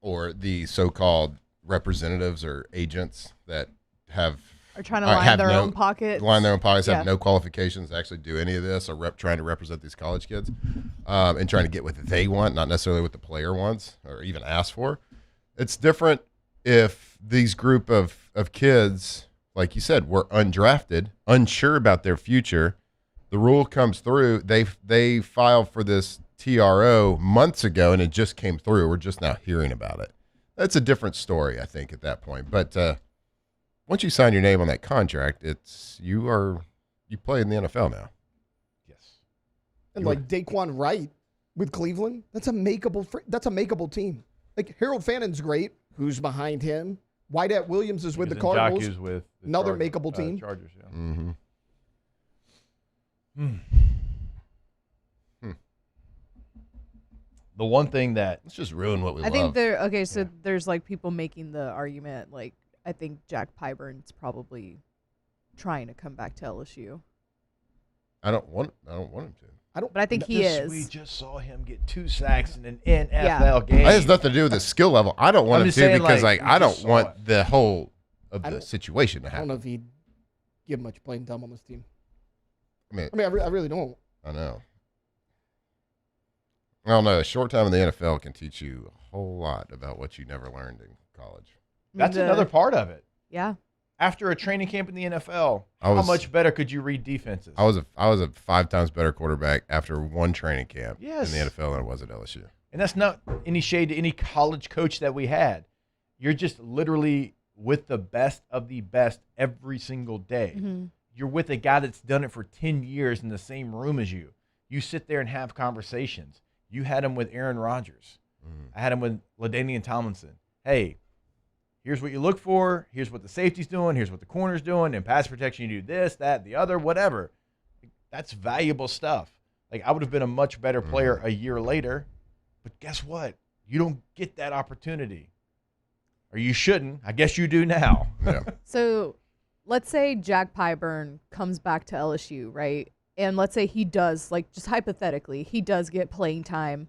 Or the so-called representatives or agents that have Are trying to line their own pockets. Line their own pockets, Yeah. have no qualifications to actually do any of this, or trying to represent these college kids, and trying to get what they want, not necessarily what the player wants or even ask for. It's different if these group of kids, like you said, were undrafted, unsure about their future. The rule comes through. They file for this TRO months ago, and it just came through. We're just now hearing about it. That's a different story, I think, at that point. But once you sign your name on that contract, you play in the NFL now. Yes. And like Daquan Wright with Cleveland, that's a makeable team. Like Harold Fannon's great. Who's behind him? Wydett Williams is with the Cardinals. Njoku's with the another makeable team. Chargers, yeah. Mm-hmm. The one thing that let's just ruin what we I think there's like people making the argument like I think Jack Pyburn's probably trying to come back to LSU. I don't want him to. But I think he is. We just saw him get 2 sacks in an NFL game. That has nothing to do with his skill level. I don't want him to because like I don't want the whole of the situation to I happen. don't know if he'd give much playing time on this team. I mean, I really don't. I know. I don't know. A short time in the NFL can teach you a whole lot about what you never learned in college. That's another part of it. Yeah. After a training camp in the NFL, how much better could you read defenses? I was a 5 times better quarterback after one training camp in Yes. the NFL than I was at LSU. And that's not any shade to any college coach that we had. You're just literally with the best of the best every single day. Mm-hmm. You're with a guy that's done it for 10 years in the same room as you. You sit there and have conversations. You had him with Aaron Rodgers. I had him with LaDainian Tomlinson. Hey, here's what you look for. Here's what the safety's doing. Here's what the corner's doing. In pass protection, you do this, that, the other, whatever. That's valuable stuff. Like, I would have been a much better player a year later. But guess what? You don't get that opportunity. Or you shouldn't. I guess you do now. Yeah. So let's say Jack Pyburn comes back to LSU, right? And let's say he does, like, just hypothetically, he does get playing time.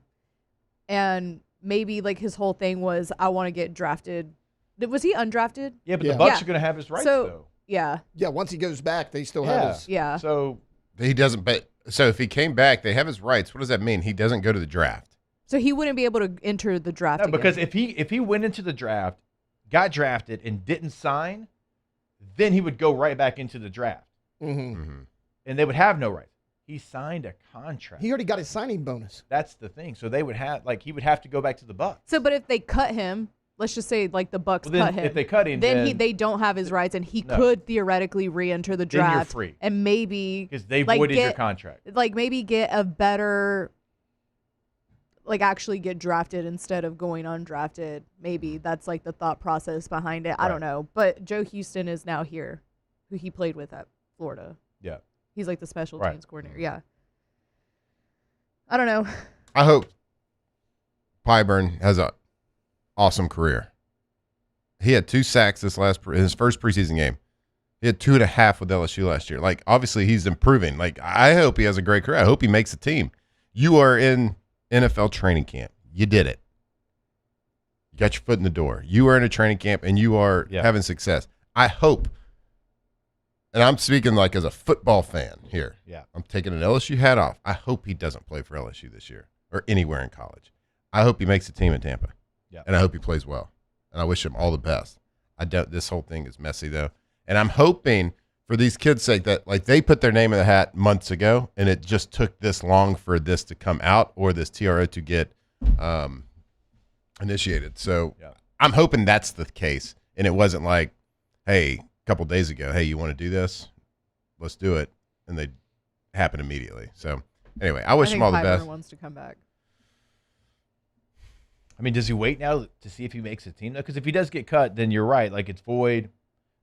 And maybe, like, his whole thing was, I want to get drafted. Was he undrafted? Yeah, but the Bucs are going to have his rights, though. Yeah. Yeah, once he goes back, they still have his. Yeah. So he doesn't. But so if he came back, they have his rights. What does that mean? He doesn't go to the draft. So he wouldn't be able to enter the draft No, because again. if he went into the draft, got drafted, and didn't sign, then he would go right back into the draft. Mm-hmm. And they would have no rights. He signed a contract. He already got his signing bonus. That's the thing. So they would have, like, he would have to go back to the Bucs. So, but if they cut him, let's just say, like, the Bucs Well, then cut him. if they cut him, then they don't have his rights, and he could theoretically re-enter the Then you're draft. free. And maybe Because they like, voided your get- contract. Like, maybe get a better, like, actually get drafted instead of going undrafted. Maybe that's, like, the thought process behind it. I don't know. But Joe Houston is now here, who he played with at Florida. Yeah. He's, like, the special Right. teams coordinator. Yeah. I don't know. I hope Pyburn has an awesome career. He had 2 sacks in his first preseason game. He had 2.5 with LSU last year. Like, obviously, he's improving. Like, I hope he has a great career. I hope he makes a team. You are in NFL training camp. You did it. You got your foot in the door. You are in a training camp, and you are having success. I hope, and I'm speaking like as a football fan here. Yeah. I'm taking an LSU hat off. I hope he doesn't play for LSU this year or anywhere in college. I hope he makes a team in Tampa. Yeah. And I hope he plays well. And I wish him all the best. I doubt this whole thing is messy, though. And I'm hoping for these kids' sake that, like, they put their name in the hat months ago, and it just took this long for this to come out or this TRO to get initiated. So I'm hoping that's the case. And it wasn't like, hey, a couple days ago, hey, you want to do this? Let's do it. And they happen immediately. So, anyway, I wish him all the best. Pyburn wants to come back. I mean, does he wait now to see if he makes a team, though? Because if he does get cut, then you're right. Like, it's void.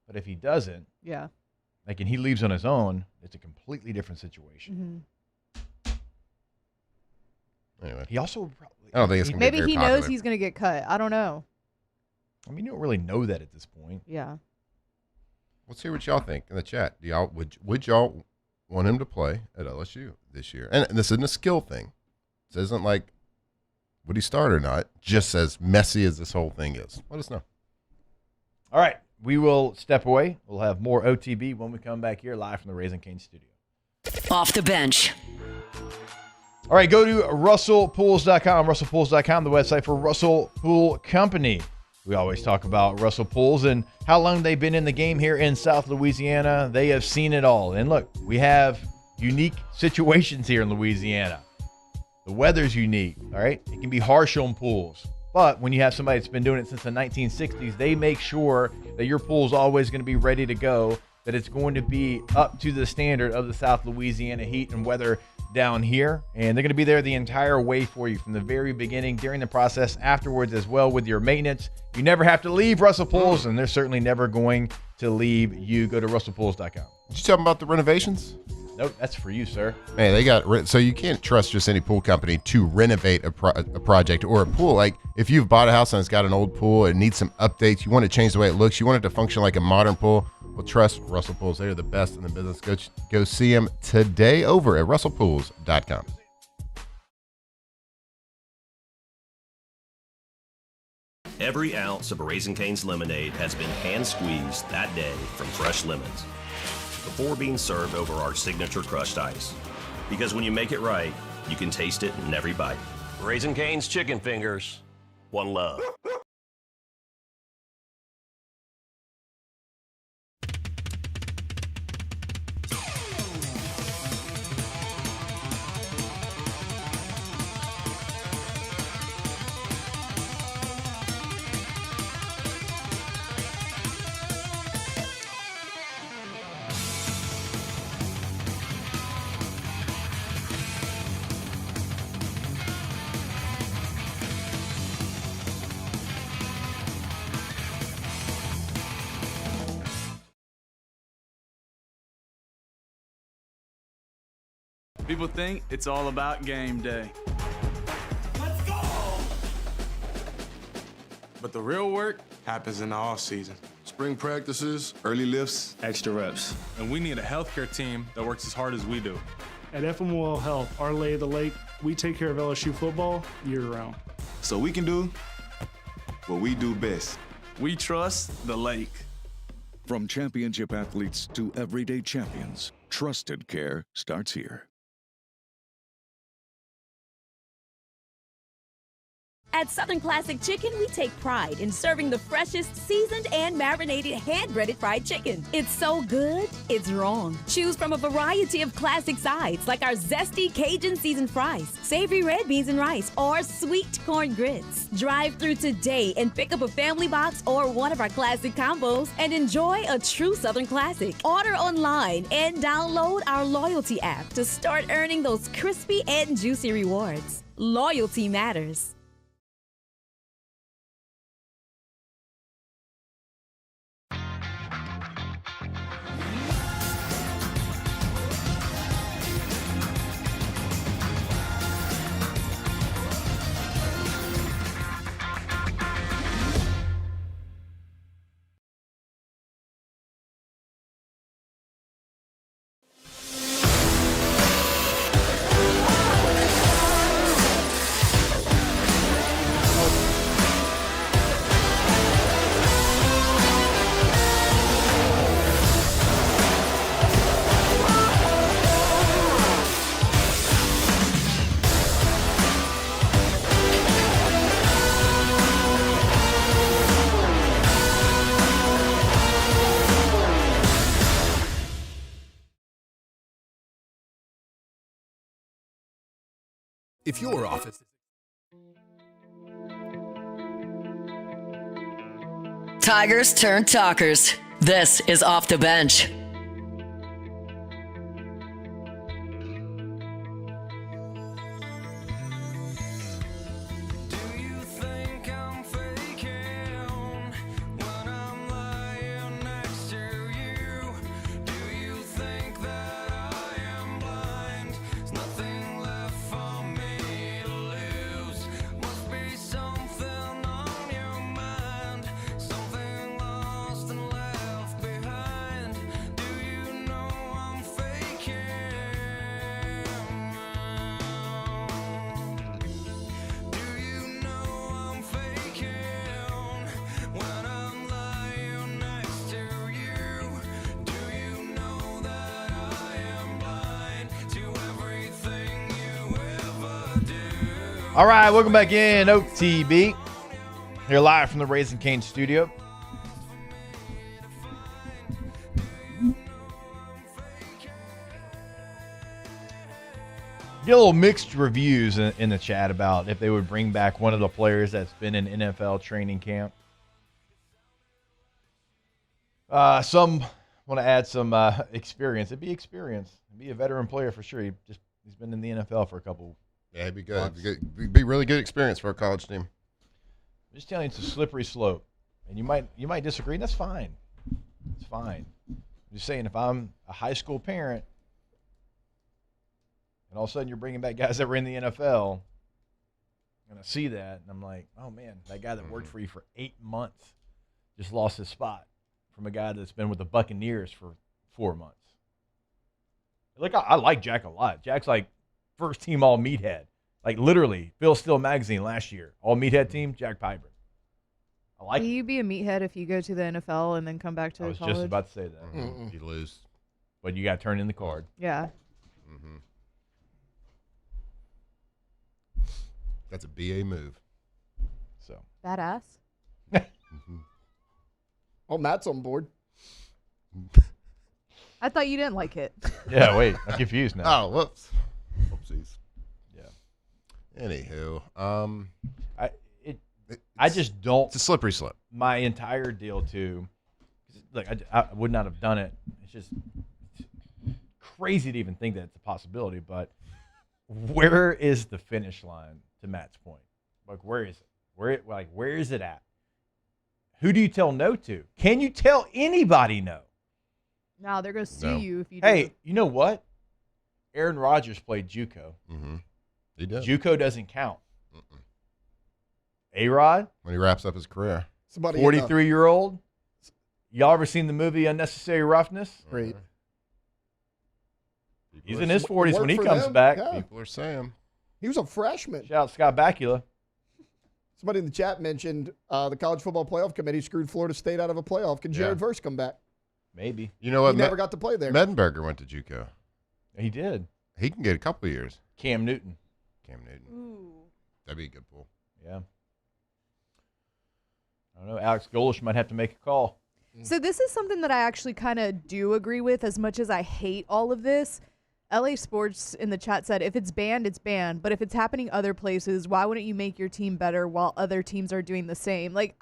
But if he doesn't, Yeah. like, and he leaves on his own, it's a completely different situation. Anyway. He also probably. I don't think it's going to be Maybe very he popular. knows he's going to get cut. I don't know. I mean, you don't really know that at this point. Yeah. Let's hear what y'all think in the chat. Do y'all would y'all want him to play at LSU this year? And this isn't a skill thing. This isn't like would he start or not. Just as messy as this whole thing is. Let us know. All right. We will step away. We'll have more OTB when we come back here live from the Raising Cane studio. Off the bench. All right, go to RussellPools.com. RussellPools.com, the website for Russell Pool Company. We always talk about Russell Pools and how long they've been in the game here in South Louisiana. They have seen it all. And look, we have unique situations here in Louisiana. The weather's unique, all right? It can be harsh on pools. But when you have somebody that's been doing it since the 1960s, they make sure that your pool is always going to be ready to go, that it's going to be up to the standard of the South Louisiana heat and weather down here. And they're going to be there the entire way for you from the very beginning, during the process, afterwards as well with your maintenance. You never have to leave Russell Pools, and they're certainly never going to leave you. Go to russellpools.com. Did you tell them about the renovations? Nope, that's for you, sir. Man, they got so you can't trust just any pool company to renovate a project or a pool. Like if you've bought a house and it's got an old pool, it needs some updates. You want to change the way it looks. You want it to function like a modern pool. Well, trust Russell Pools. They are the best in the business. Go see them today over at russellpools.com. Every ounce of Raising Cane's lemonade has been hand squeezed that day from fresh lemons before being served over our signature crushed ice. Because when you make it right, you can taste it in every bite. Raising Cane's Chicken Fingers. One love. People think it's all about game day. Let's go! But the real work happens in the off season. Spring practices, early lifts, Extra reps. And we need a healthcare team that works as hard as we do. At FMOL Health, our lay of the lake, we take care of LSU football year-round. so we can do what we do best. We trust the lake. From championship athletes to everyday champions, trusted care starts here. At Southern Classic Chicken, we take pride in serving the freshest, seasoned, and marinated hand-breaded fried chicken. It's so good, it's wrong. Choose from a variety of classic sides like our zesty Cajun seasoned fries, savory red beans and rice, or sweet corn grits. Drive through today and pick up a family box or one of our classic combos and enjoy a true Southern classic. Order online and download our loyalty app to start earning those crispy and juicy rewards. Loyalty matters. If your office... Tigers turn talkers. This is Off the Bench. All right, welcome back in OTB. Here live from the Raising Cane studio. Get a little mixed reviews in the chat about if they would bring back one of the players that's been in NFL training camp. Some want to add some experience. It'd be experience. It'd be a veteran player for sure. He's been in the NFL for a couple. Yeah, it'd be good. It'd be really good experience for a college team. I'm just telling you, it's a slippery slope, and you might disagree, and that's fine. It's fine. I'm just saying, if I'm a high school parent, and all of a sudden you're bringing back guys that were in the NFL, and I see that, and I'm like, oh man, that guy that worked for you for 8 months just lost his spot from a guy that's been with the Buccaneers for 4 months. Like, I like Jack a lot. Jack's like first team all meathead. Like literally, Phil Steele magazine last year, all meathead team, Jack Piper. I like Will it. you be a meathead if you go to the NFL and then come back to I was college? just about to say that. You lose. But you got to turn in the card. Yeah. Mm-hmm. That's a BA move. So Badass. Oh, Matt's on board. I thought you didn't like it. Yeah, wait. I'm confused now. Oh, whoops. Whoopsies. Yeah. Anywho, I just don't. It's a slippery slope. My entire deal too. Look, I would not have done it. It's just crazy to even think that it's a possibility. But where is the finish line? To Matt's point, like where is it? Where is it at? Who do you tell no to? Can you tell anybody no? No, they're going to sue you if you do. Hey, you know what? Aaron Rodgers played JUCO. Mm-hmm. He does. JUCO doesn't count. A-Rod? When he wraps up his career. 43-year-old? Y'all ever seen the movie Unnecessary Roughness? Great. He's in his 40s when he comes back. Yeah. People are saying. He was a freshman. Shout out Scott Bakula. Somebody in the chat mentioned the College Football Playoff Committee screwed Florida State out of a playoff. Can Jared Verse come back? Maybe. You know what? He never got to play there. Mettenberger went to JUCO. He did. He can get a couple of years. Cam Newton. Ooh. That'd be a good pull. Yeah. I don't know. Alex Golish might have to make a call. So this is something that I actually kind of do agree with, as much as I hate all of this. LA Sports in the chat said, if it's banned, it's banned. But if it's happening other places, why wouldn't you make your team better while other teams are doing the same? Like,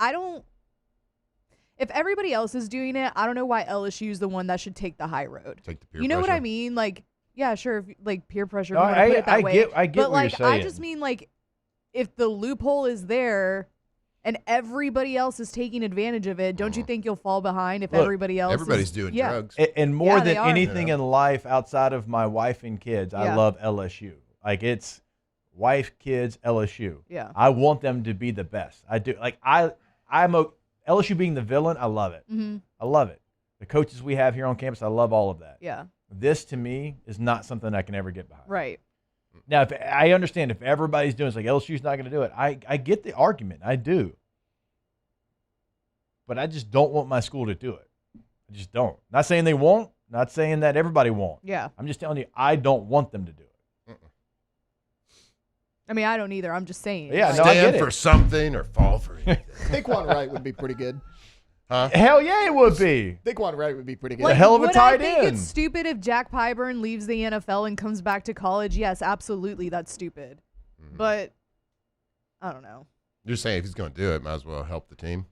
if everybody else is doing it, I don't know why LSU is the one that should take the high road. Take the peer You know pressure. what I mean? Like, yeah, sure, if, like peer pressure. No, if you wanna put it that I way. get But what like, you're saying. I just mean, like, if the loophole is there and everybody else is taking advantage of it, don't you think you'll fall behind if Look, everybody's doing yeah. drugs. And more Yeah, they than are. anything in life outside of my wife and kids, I Yeah. love LSU. Like, it's wife, kids, LSU. Yeah. I want them to be the best. I do. Like, LSU being the villain, I love it. Mm-hmm. I love it. The coaches we have here on campus, I love all of that. Yeah. This, to me, is not something I can ever get behind. Right. Now, if I understand if everybody's doing it, it's like LSU's not going to do it. I get the argument. I do. But I just don't want my school to do it. I just don't. Not saying they won't. Not saying that everybody won't. Yeah. I'm just telling you, I don't want them to do it. I mean, I don't either. I'm just saying. Yeah, Like, no, I get Stand it. for something or fall for anything. Daquan Wright would be pretty good. Huh? Hell yeah, it would be. Daquan Wright would be pretty good. Like, hell of a would tight I think end. it's stupid if Jack Pyburn leaves the NFL and comes back to college? Yes, absolutely, that's stupid. Mm-hmm. But I don't know. You're saying if he's going to do it, might as well help the team.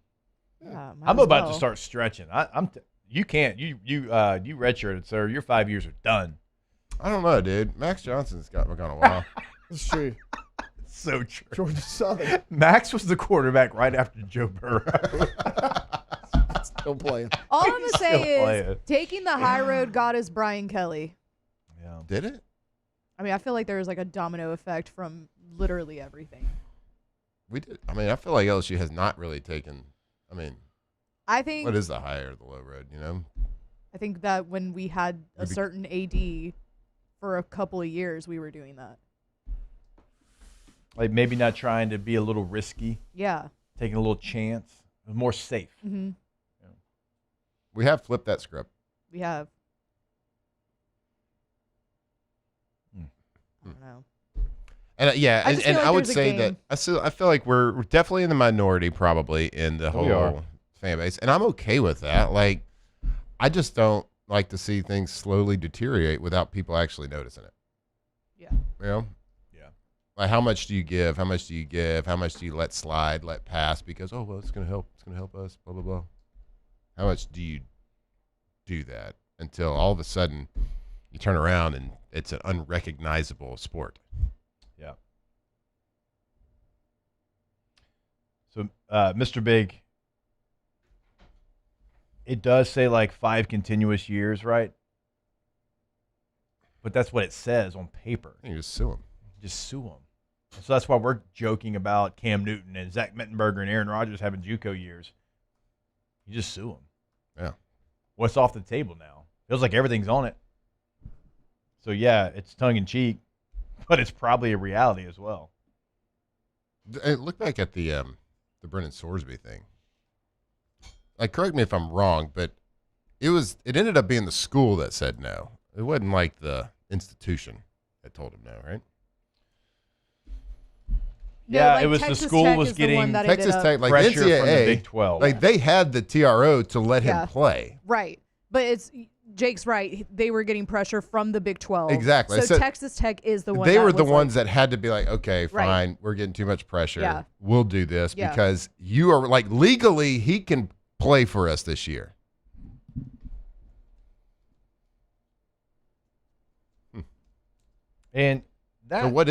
Yeah, might I'm as about well. to start stretching. You can't. You redshirted, sir. Your 5 years are done. I don't know, dude. Max Johnson's gone a while. That's true. So true. Georgia Southern. Max was the quarterback right after Joe Burrow. Still playing. All I'm gonna say Still is playing. taking the high road got us Brian Kelly. Yeah. Did it? I mean, I feel like there was like a domino effect from literally everything. We did. I mean, I feel like LSU has not really taken. I mean, I think what is the high or the low road? You know, I think that when we had a certain AD for a couple of years, we were doing that. Like maybe not trying to be a little risky. Yeah. Taking a little chance. More safe. Mm-hmm. we have flipped that script. We have. Hmm. I don't know. And yeah, I just and feel like I would there's a say game. that I feel like we're definitely in the minority probably in the We are. whole fan base, and I'm okay with that. Like, I just don't like to see things slowly deteriorate without people actually noticing it. Yeah. You know? Yeah. Like, how much do you give? How much do you give? How much do you let slide, let pass? Because, oh, well, it's going to help. It's going to help us, blah, blah, blah. How much do you do that until all of a sudden you turn around and it's an unrecognizable sport? Yeah. So, Mr. Big, it does say like 5 continuous years, right? But that's what it says on paper. You just sue him. Just sue him. So that's why we're joking about Cam Newton and Zach Mettenberger and Aaron Rodgers having JUCO years. You just sue them. Yeah. What's off the table now? Feels like everything's on it. So, yeah, it's tongue-in-cheek, but it's probably a reality as well. Look back at the Brennan Sorsby thing. Like, correct me if I'm wrong, but it ended up being the school that said no. It wasn't like the institution that told him no, right? No, yeah, like it was Texas the school Tech was is the getting one that Texas ended up- Tech, like pressure NCAA, from the Big 12. Like, they had the TRO to let Yeah. him play. Right. But Jake's right. They were getting pressure from the Big 12. Exactly. So So Texas Tech is the one They that were the was ones that had to be like, okay, Right. fine, we're getting too much pressure. Yeah. We'll do this Yeah. because you are, like, legally, he can play for us this year. And that, So where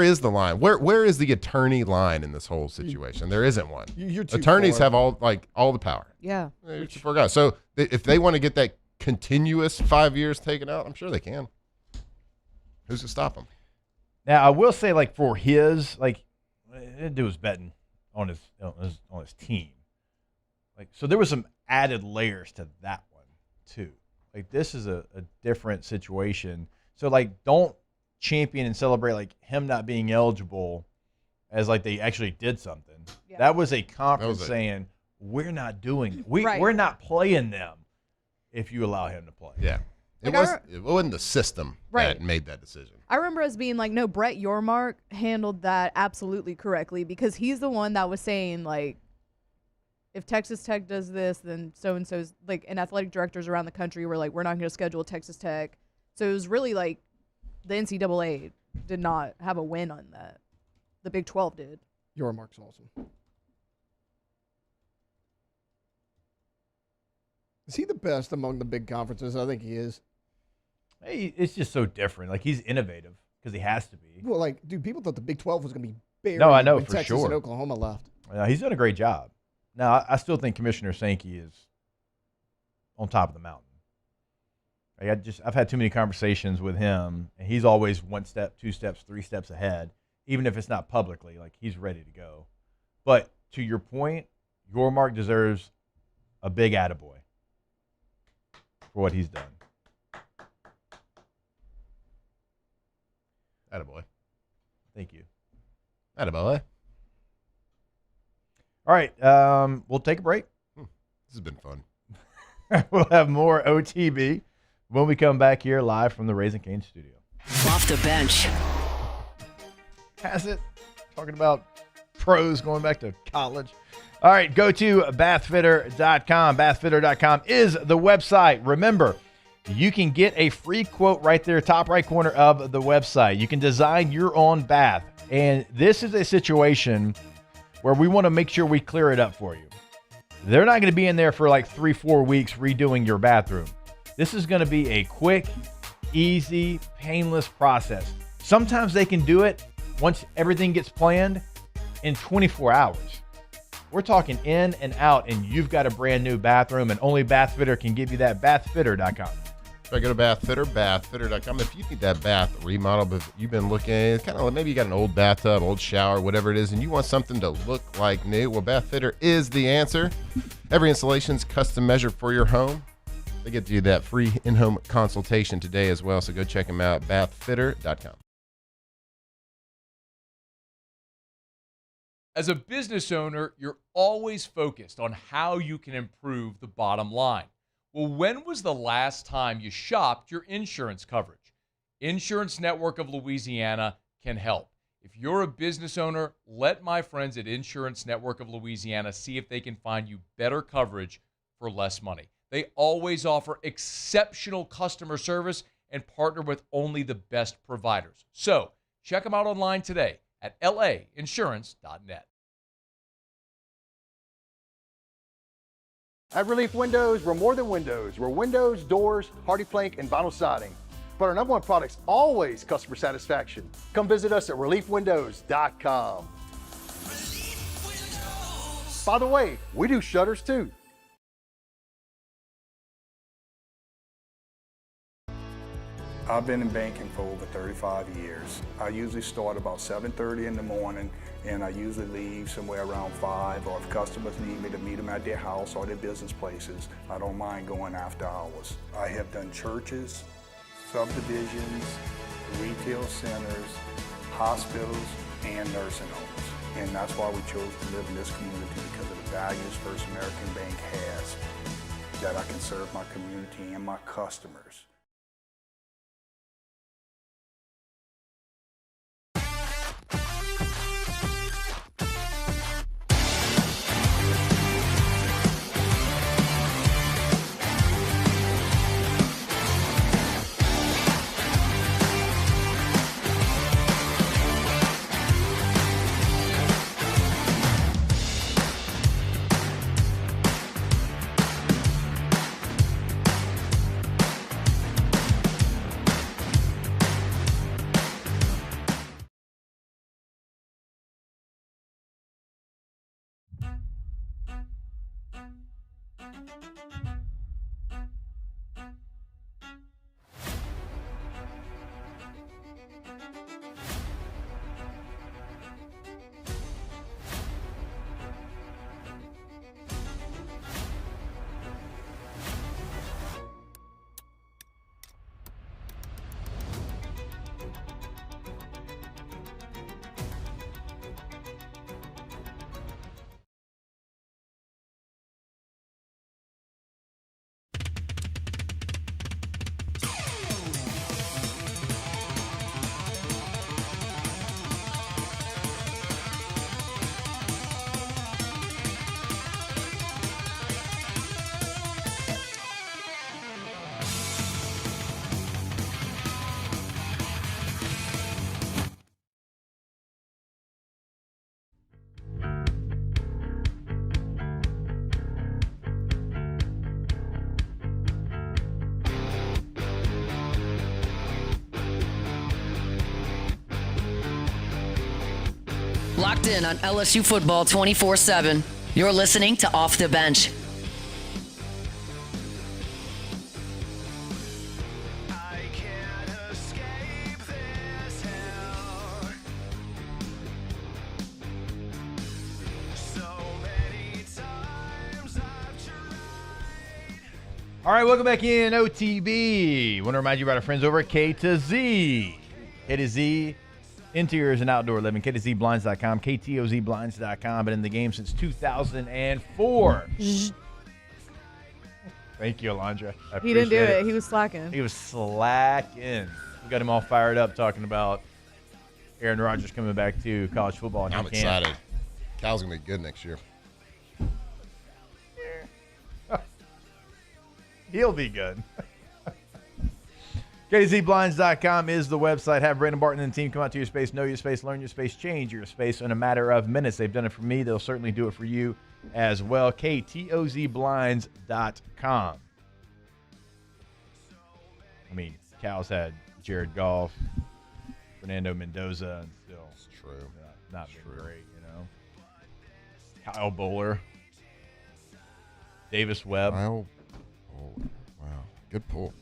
is the line? Where is the attorney line in this whole situation? There isn't one. You're too Attorneys far. have all the power. Yeah. They just forgot. So if they want to get that continuous 5 years taken out, I'm sure they can. Who's to stop them? now, I will say, like, for his, like, that dude was betting on his team. Like, so there was some added layers to that one, too. Like, this is a different situation. So, like, don't champion and celebrate like him not being eligible as like they actually did something. Yeah. That was a conference That was saying we're not doing Right. we're not playing them if you allow him to play. Yeah. Like, It wasn't the system Right. that made that decision. I remember us being like, no, Brett Yormark handled that absolutely correctly because he's the one that was saying, like, if Texas Tech does this, then so-and-so's, like, and athletic directors around the country were like, we're not going to schedule Texas Tech. So it was really like the NCAA did not have a win on that. The Big 12 did. Your mark's awesome. Is he the best among the big conferences? I think he is. Hey, it's just so different. Like, he's innovative because he has to be. Well, like, dude, people thought the Big 12 was going to be buried No, I know when for Texas sure. and Oklahoma left. He's done a great job. Now, I still think Commissioner Sankey is on top of the mountain. I've had too many conversations with him, and he's always 1 step, 2 steps, 3 steps ahead, even if it's not publicly. Like, he's ready to go. But to your point, Yormark deserves a big attaboy for what he's done. Attaboy. Thank you. Attaboy. All right, we'll take a break. This has been fun. We'll have more OTB when we come back here live from the Raising Cane studio. Off the bench. Has it? Talking about pros going back to college. All right, go to bathfitter.com. Bathfitter.com is the website. Remember, you can get a free quote right there, top right corner of the website. You can design your own bath. And this is a situation where we want to make sure we clear it up for you. They're not going to be in there for like 3-4 weeks redoing your bathroom. This is going to be a quick, easy, painless process. Sometimes they can do it once everything gets planned in 24 hours. We're talking in and out, and you've got a brand new bathroom, and only Bathfitter can give you that. Bathfitter.com. So I go to Bathfitter, bathfitter.com. If you need that bath remodel, but you've been looking, kind of maybe you got an old bathtub, old shower, whatever it is, and you want something to look like new, well, Bathfitter is the answer. Every installation is custom measured for your home. They get you that free in-home consultation today as well, so go check them out, bathfitter.com. As a business owner, you're always focused on how you can improve the bottom line. Well, when was the last time you shopped your insurance coverage? Insurance Network of Louisiana can help. If you're a business owner, let my friends at Insurance Network of Louisiana see if they can find you better coverage for less money. They always offer exceptional customer service, and partner with only the best providers. So check them out online today at lainsurance.net. At Relief Windows, we're more than windows. We're windows, doors, hardy plank, and vinyl siding. But our number one product's always customer satisfaction. Come visit us at reliefwindows.com. By the way, we do shutters too. I've been in banking for over 35 years. I usually start about 7:30 in the morning, and I usually leave somewhere around 5, or if customers need me to meet them at their house or their business places, I don't mind going after hours. I have done churches, subdivisions, retail centers, hospitals, and nursing homes. And that's why we chose to live in this community, because of the values First American Bank has, that I can serve my community and my customers. Locked in on LSU football 24/7. You're listening to Off the Bench. All right, welcome back in OTB. Want to remind you about our friends over at K to Z. K to Z, interiors and outdoor living. K to Z blinds.com, KTOZblinds.com. Been in the game since 2004. Thank you, Alondra. He didn't do it. He was slacking. He was slacking. We got him all fired up talking about Aaron Rodgers coming back to college football. And I'm excited. Cal's going to be good next year. He'll be good. KTZBlinds.com is the website. Have Brandon Barton and the team come out to your space, know your space, learn your space, change your space in a matter of minutes. They've done it for me. They'll certainly do it for you as well. KTOZBlinds.com. I mean, Cal's had Jared Goff, Fernando Mendoza, and still not been great, you know. Kyle Bowler, Davis Webb. Wow. Good pull.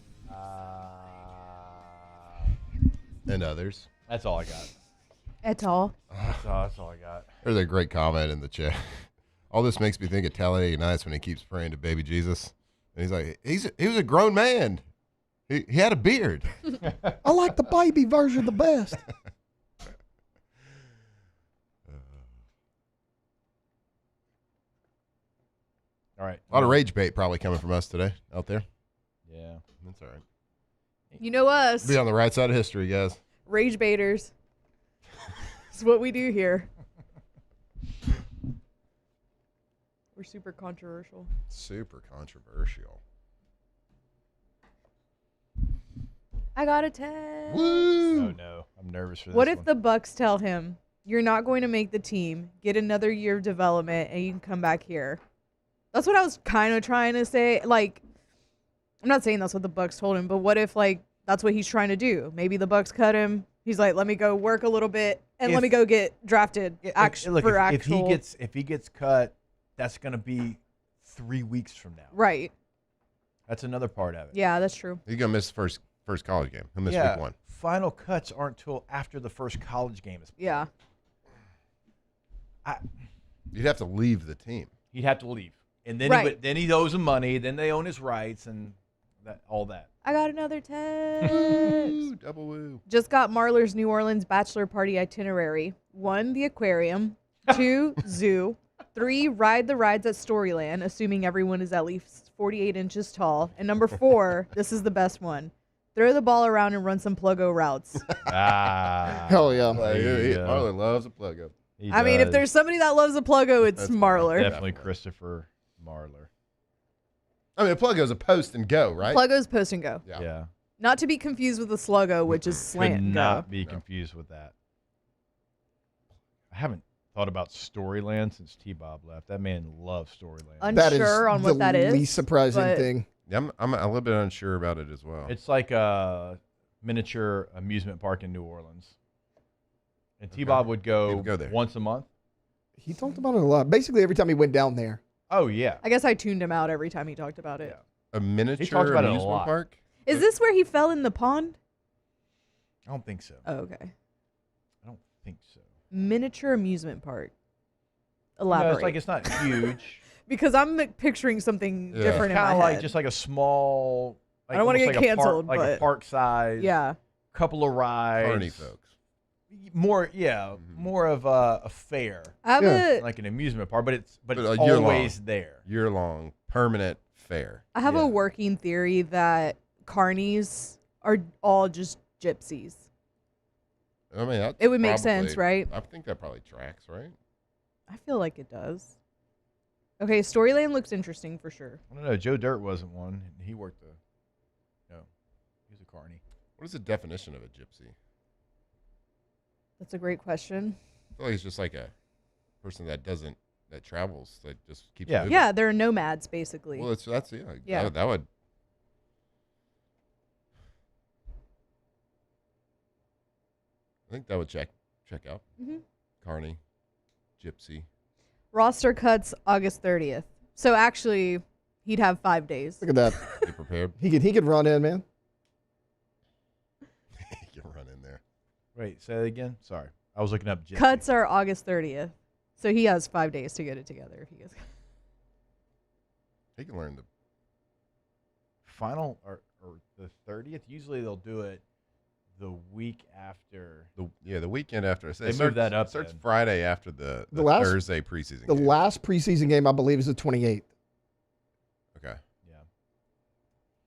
And others. That's all I got. At all. That's all I got. There's a great comment in the chat. All this makes me think of Talladega Nights when he keeps praying to baby Jesus. And he's like, he was a grown man. He had a beard. I like the baby version the best. All right. A lot of rage bait probably coming from us today out there. Yeah. That's all right. You know us. Be on the right side of history, guys. Rage baiters. It's what we do here. We're super controversial. Super controversial. I got a 10. Woo! Oh no, I'm nervous for this. What if one. the Bucks tell him, you're not going to make the team, get another year of development, and you can come back here? That's what I was kind of trying to say. Like, I'm not saying that's what the Bucks told him, but what if, like, that's what he's trying to do? Maybe the Bucks cut him. He's like, let me go work a little bit, and let me go get drafted Look, for actual. if he gets cut, that's going to be 3 weeks from now. Right. That's another part of it. Yeah, that's true. He's gonna miss first college game. He'll miss Yeah. week 1. Final cuts aren't till after the first college game is played. Yeah. You'd have to leave the team. He'd have to leave, and then Right. then he owes them money. Then they own his rights and all that. I got another 10. Woo, double woo. Just got Marlar's New Orleans bachelor party itinerary. 1, the aquarium. 2, zoo. 3, ride the rides at Storyland, assuming everyone is at least 48 inches tall. And number 4, this is the best one. Throw the ball around and run some pluggo routes. Hell yeah. Marlon loves a plug up. I mean, if there's somebody that loves a pluggo, it's That's Marlar. Definitely Christopher Marlar. I mean, a plug goes a post and go, right? Pluggo's post and go. Yeah. Not to be confused with a sluggo, which is slant Could and not go. be confused with that. I haven't thought about Storyland since T-Bob left. That man loves Storyland. That is Unsure on what that is. the least surprising but- thing. Yeah, I'm a little bit unsure about it as well. It's like a miniature amusement park in New Orleans. And T-Bob would go there once a month. He talked about it a lot. Basically, every time he went down there. Oh, yeah. I guess I tuned him out every time he talked about it. A miniature talks about it a amusement lot. park? Is this where he fell in the pond? I don't think so. Oh, okay. I don't think so. Miniature amusement park. No, Elaborate. it's not huge. Because I'm picturing something different in my Kind of like head. just like a small. I don't wanna almost get like a park- canceled, like a but- park size. Yeah. Couple of rides. Carney folks. More, more of a fair. I have a- like an amusement park, but it's a it's year-long. always there. Year-long, permanent fair. I have a working theory that carnies are all just gypsies. I mean, that's It would make probably- sense, right? I think that probably tracks, right? I feel like it does. Okay, Storyland looks interesting for sure. I don't know. Joe Dirt wasn't one. He worked he was a carny. What is the definition of a gypsy? That's a great question. I feel like it's just like a person that travels, that just keeps Yeah. moving. Yeah, they're nomads basically. Well, that's yeah. Yeah. That would. I think that would check out. Mhm. Carney, gypsy. Roster cuts August 30th. So actually, he'd have 5 days. Look at that. Be prepared. He could run in, man. You can run in there. Wait, say that again. Sorry, I was looking up. Gypsy. Cuts are August 30th. So he has 5 days to get it together. He can learn the Final or the 30th. Usually they'll do it the week after. the weekend after. They moved that up Starts then. Friday after the last Thursday preseason. The game. last preseason game, I believe, is the 28th. Okay. Yeah.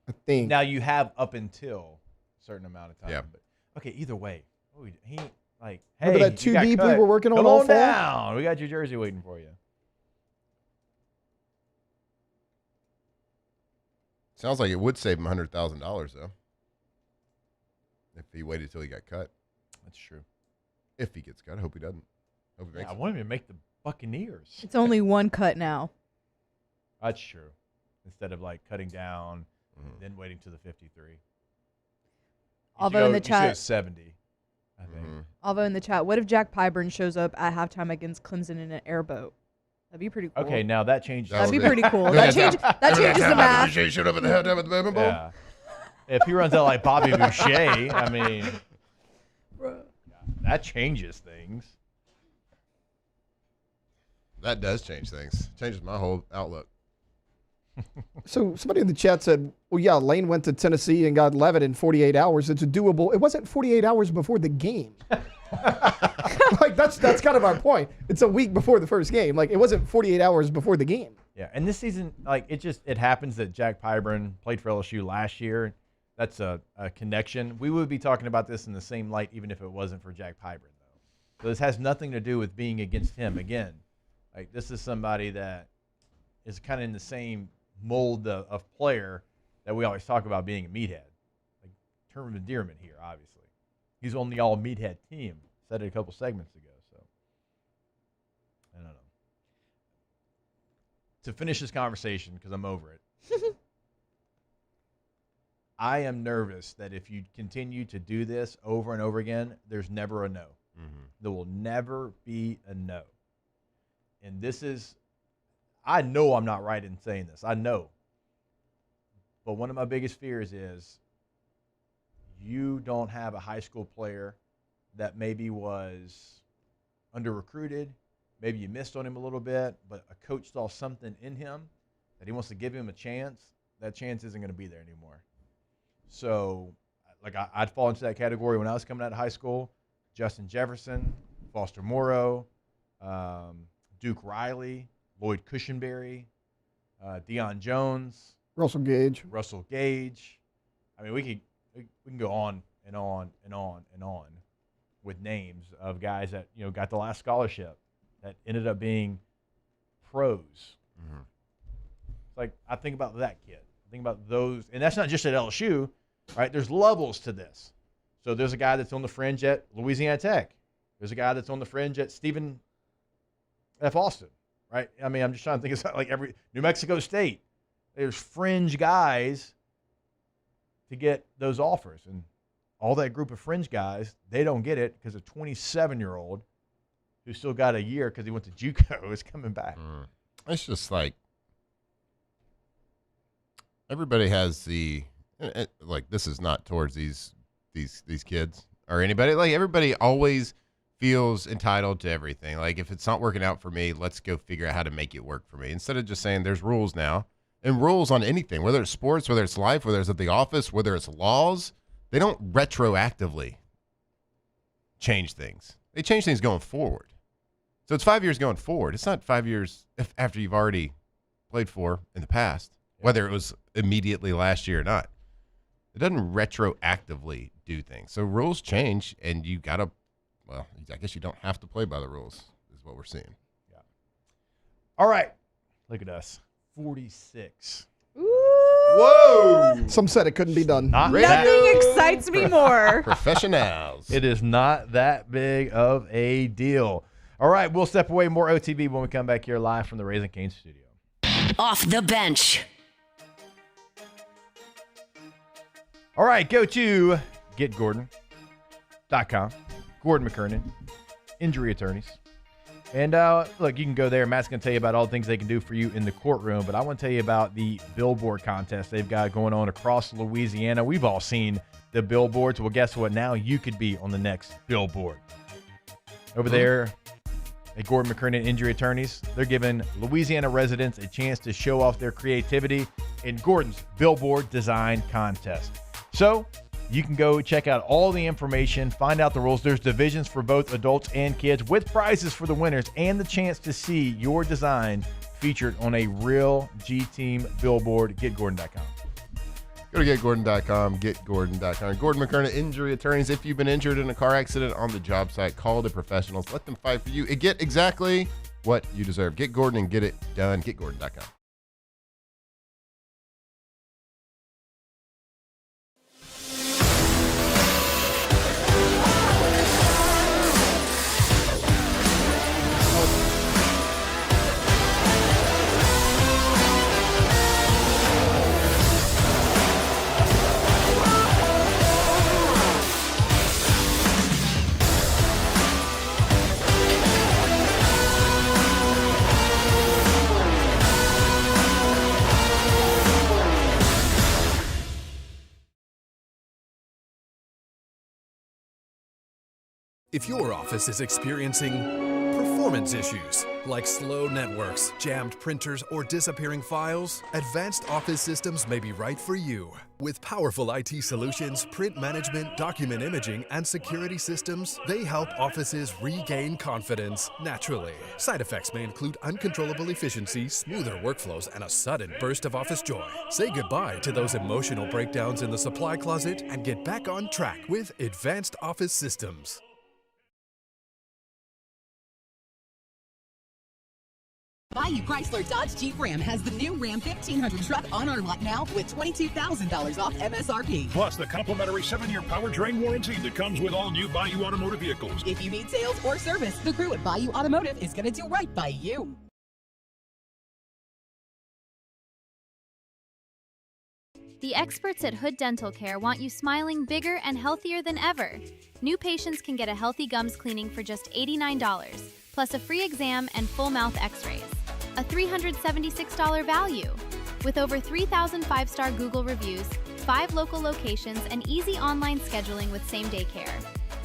I think. Now you have up until a certain amount of time. Yeah. But, okay. Either way, he like. Remember Hey, that you got 2 deep we cut. were working on Come all on fall? down. We got your jersey waiting for you. Sounds like it would save him $100,000 though. If he waited till he got cut. That's true. If he gets cut, I hope he doesn't. Hope he Yeah, makes I it. want him to make the Buccaneers. It's only one cut now. That's true. Instead of like cutting down, then waiting to the 53. Although in the You should chat- go 70. I think. Although in the chat, what if Jack Pyburn shows up at halftime against Clemson in an airboat? That'd be pretty cool. Okay, now that changes. That'd be pretty cool. That changes the math. Showed up at the halftime at the Bama Bowl. Yeah. If he runs out like Bobby Boucher, I mean, that changes things. That does change things. Changes my whole outlook. So somebody in the chat said, well, yeah, Lane went to Tennessee and got Levitt in 48 hours. It's doable. It wasn't 48 hours before the game. Like, that's kind of our point. It's a week before the first game. Like, it wasn't 48 hours before the game. Yeah, and this season, like it happens that Jack Pyburn played for LSU last year. That's a connection. We would be talking about this in the same light even if it wasn't for Jack Pyburn, though. So this has nothing to do with being against him. Again, like this is somebody that is kind of in the same mold of player that we always talk about being a meathead. Like term of endearment here, obviously. He's on the all meathead team. Said it a couple segments ago, so I don't know. To finish this conversation, because I'm over it, I am nervous that if you continue to do this over and over again, there's never a no. Mm-hmm. There will never be a no. And this is, I know I'm not right in saying this. I know. But one of my biggest fears is you don't have a high school player that maybe was under-recruited, maybe you missed on him a little bit, but a coach saw something in him that he wants to give him a chance. That chance isn't going to be there anymore. So, like, I'd fall into that category when I was coming out of high school. Justin Jefferson, Foster Morrow, Duke Riley, Lloyd Cushenberry, Deion Jones, Russell Gage. I mean, we can go on and on and on and on with names of guys that, you know, got the last scholarship that ended up being pros. Mm-hmm. It's like, I think about that kid. I think about those, and that's not just at LSU, right? There's levels to this. So there's a guy that's on the fringe at Louisiana Tech. There's a guy that's on the fringe at Stephen F. Austin, right? I mean, I'm just trying to think of like every New Mexico State. There's fringe guys to get those offers. And all that group of fringe guys, they don't get it because a 27-year-old who still got a year because he went to JUCO is coming back. It's just like everybody has like, this is not towards these kids or anybody. Like, everybody always feels entitled to everything. Like, if it's not working out for me, let's go figure out how to make it work for me. Instead of just saying there's rules now, and rules on anything, whether it's sports, whether it's life, whether it's at the office, whether it's laws, they don't retroactively change things. They change things going forward. So it's 5 years going forward. It's not 5 years after you've already played for in the past, whether it was immediately last year or not. It doesn't retroactively do things. So rules change, and you got to, well, I guess you don't have to play by the rules is what we're seeing. Yeah. All right. Look at us. 46. Whoa! Some said it couldn't be done. Nothing excites me more. Professionals. It is not that big of a deal. All right, we'll step away. More OTB when we come back here live from the Raising Cane's studio. Off the bench. All right, go to getgordon.com. Gordon McKernan, injury attorneys. And look, you can go there. Matt's going to tell you about all the things they can do for you in the courtroom. But I want to tell you about the billboard contest they've got going on across Louisiana. We've all seen the billboards. Well, guess what? Now you could be on the next billboard. Over there at Gordon McKernan Injury Attorneys, they're giving Louisiana residents a chance to show off their creativity in Gordon's Billboard Design Contest. So you can go check out all the information, find out the rules. There's divisions for both adults and kids with prizes for the winners and the chance to see your design featured on a real G-Team billboard. GetGordon.com. Go to getgordon.com, getgordon.com. Gordon McKernan, injury attorneys. If you've been injured in a car accident on the job site, call the professionals. Let them fight for you and get exactly what you deserve. Get Gordon and get it done. Getgordon.com. If your office is experiencing performance issues like slow networks, jammed printers, or disappearing files, Advanced Office Systems may be right for you. With powerful IT solutions, print management, document imaging, and security systems, they help offices regain confidence naturally. Side effects may include uncontrollable efficiency, smoother workflows, and a sudden burst of office joy. Say goodbye to those emotional breakdowns in the supply closet and get back on track with Advanced Office Systems. Bayou Chrysler Dodge Jeep Ram has the new Ram 1500 truck on our lot now with $22,000 off MSRP. Plus the complimentary 7-year powertrain warranty that comes with all new Bayou Automotive vehicles. If you need sales or service, the crew at Bayou Automotive is going to do right by you. The experts at Hood Dental Care want you smiling bigger and healthier than ever. New patients can get a healthy gums cleaning for just $89, plus a free exam and full mouth x-rays. A $376 value. With over 3,000 5-star Google reviews, 5 local locations, and easy online scheduling with same-day care.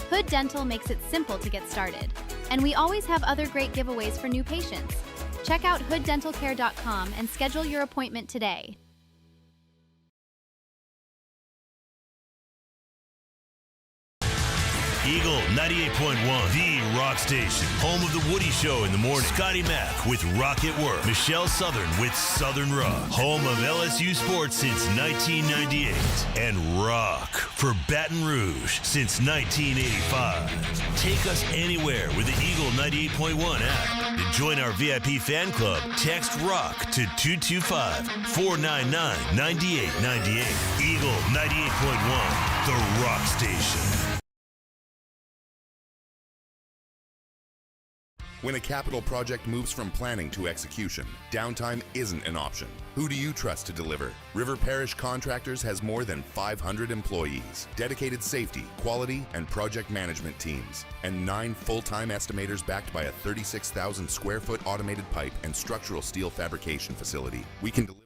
Hood Dental makes it simple to get started. And we always have other great giveaways for new patients. Check out hooddentalcare.com and schedule your appointment today. Eagle 98.1, the rock station. Home of the Woody Show in the morning. Scotty Mack with Rock at Work. Michelle Southern with Southern Rock. Home of LSU sports since 1998. And rock for Baton Rouge since 1985. Take us anywhere with the Eagle 98.1 app. To join our VIP fan club, text ROCK to 225-499-9898. Eagle 98.1, the rock station. When a capital project moves from planning to execution, downtime isn't an option. Who do you trust to deliver? River Parish Contractors has more than 500 employees, dedicated safety, quality, and project management teams, and 9 full-time estimators backed by a 36,000 square foot automated pipe and structural steel fabrication facility. We can deliver.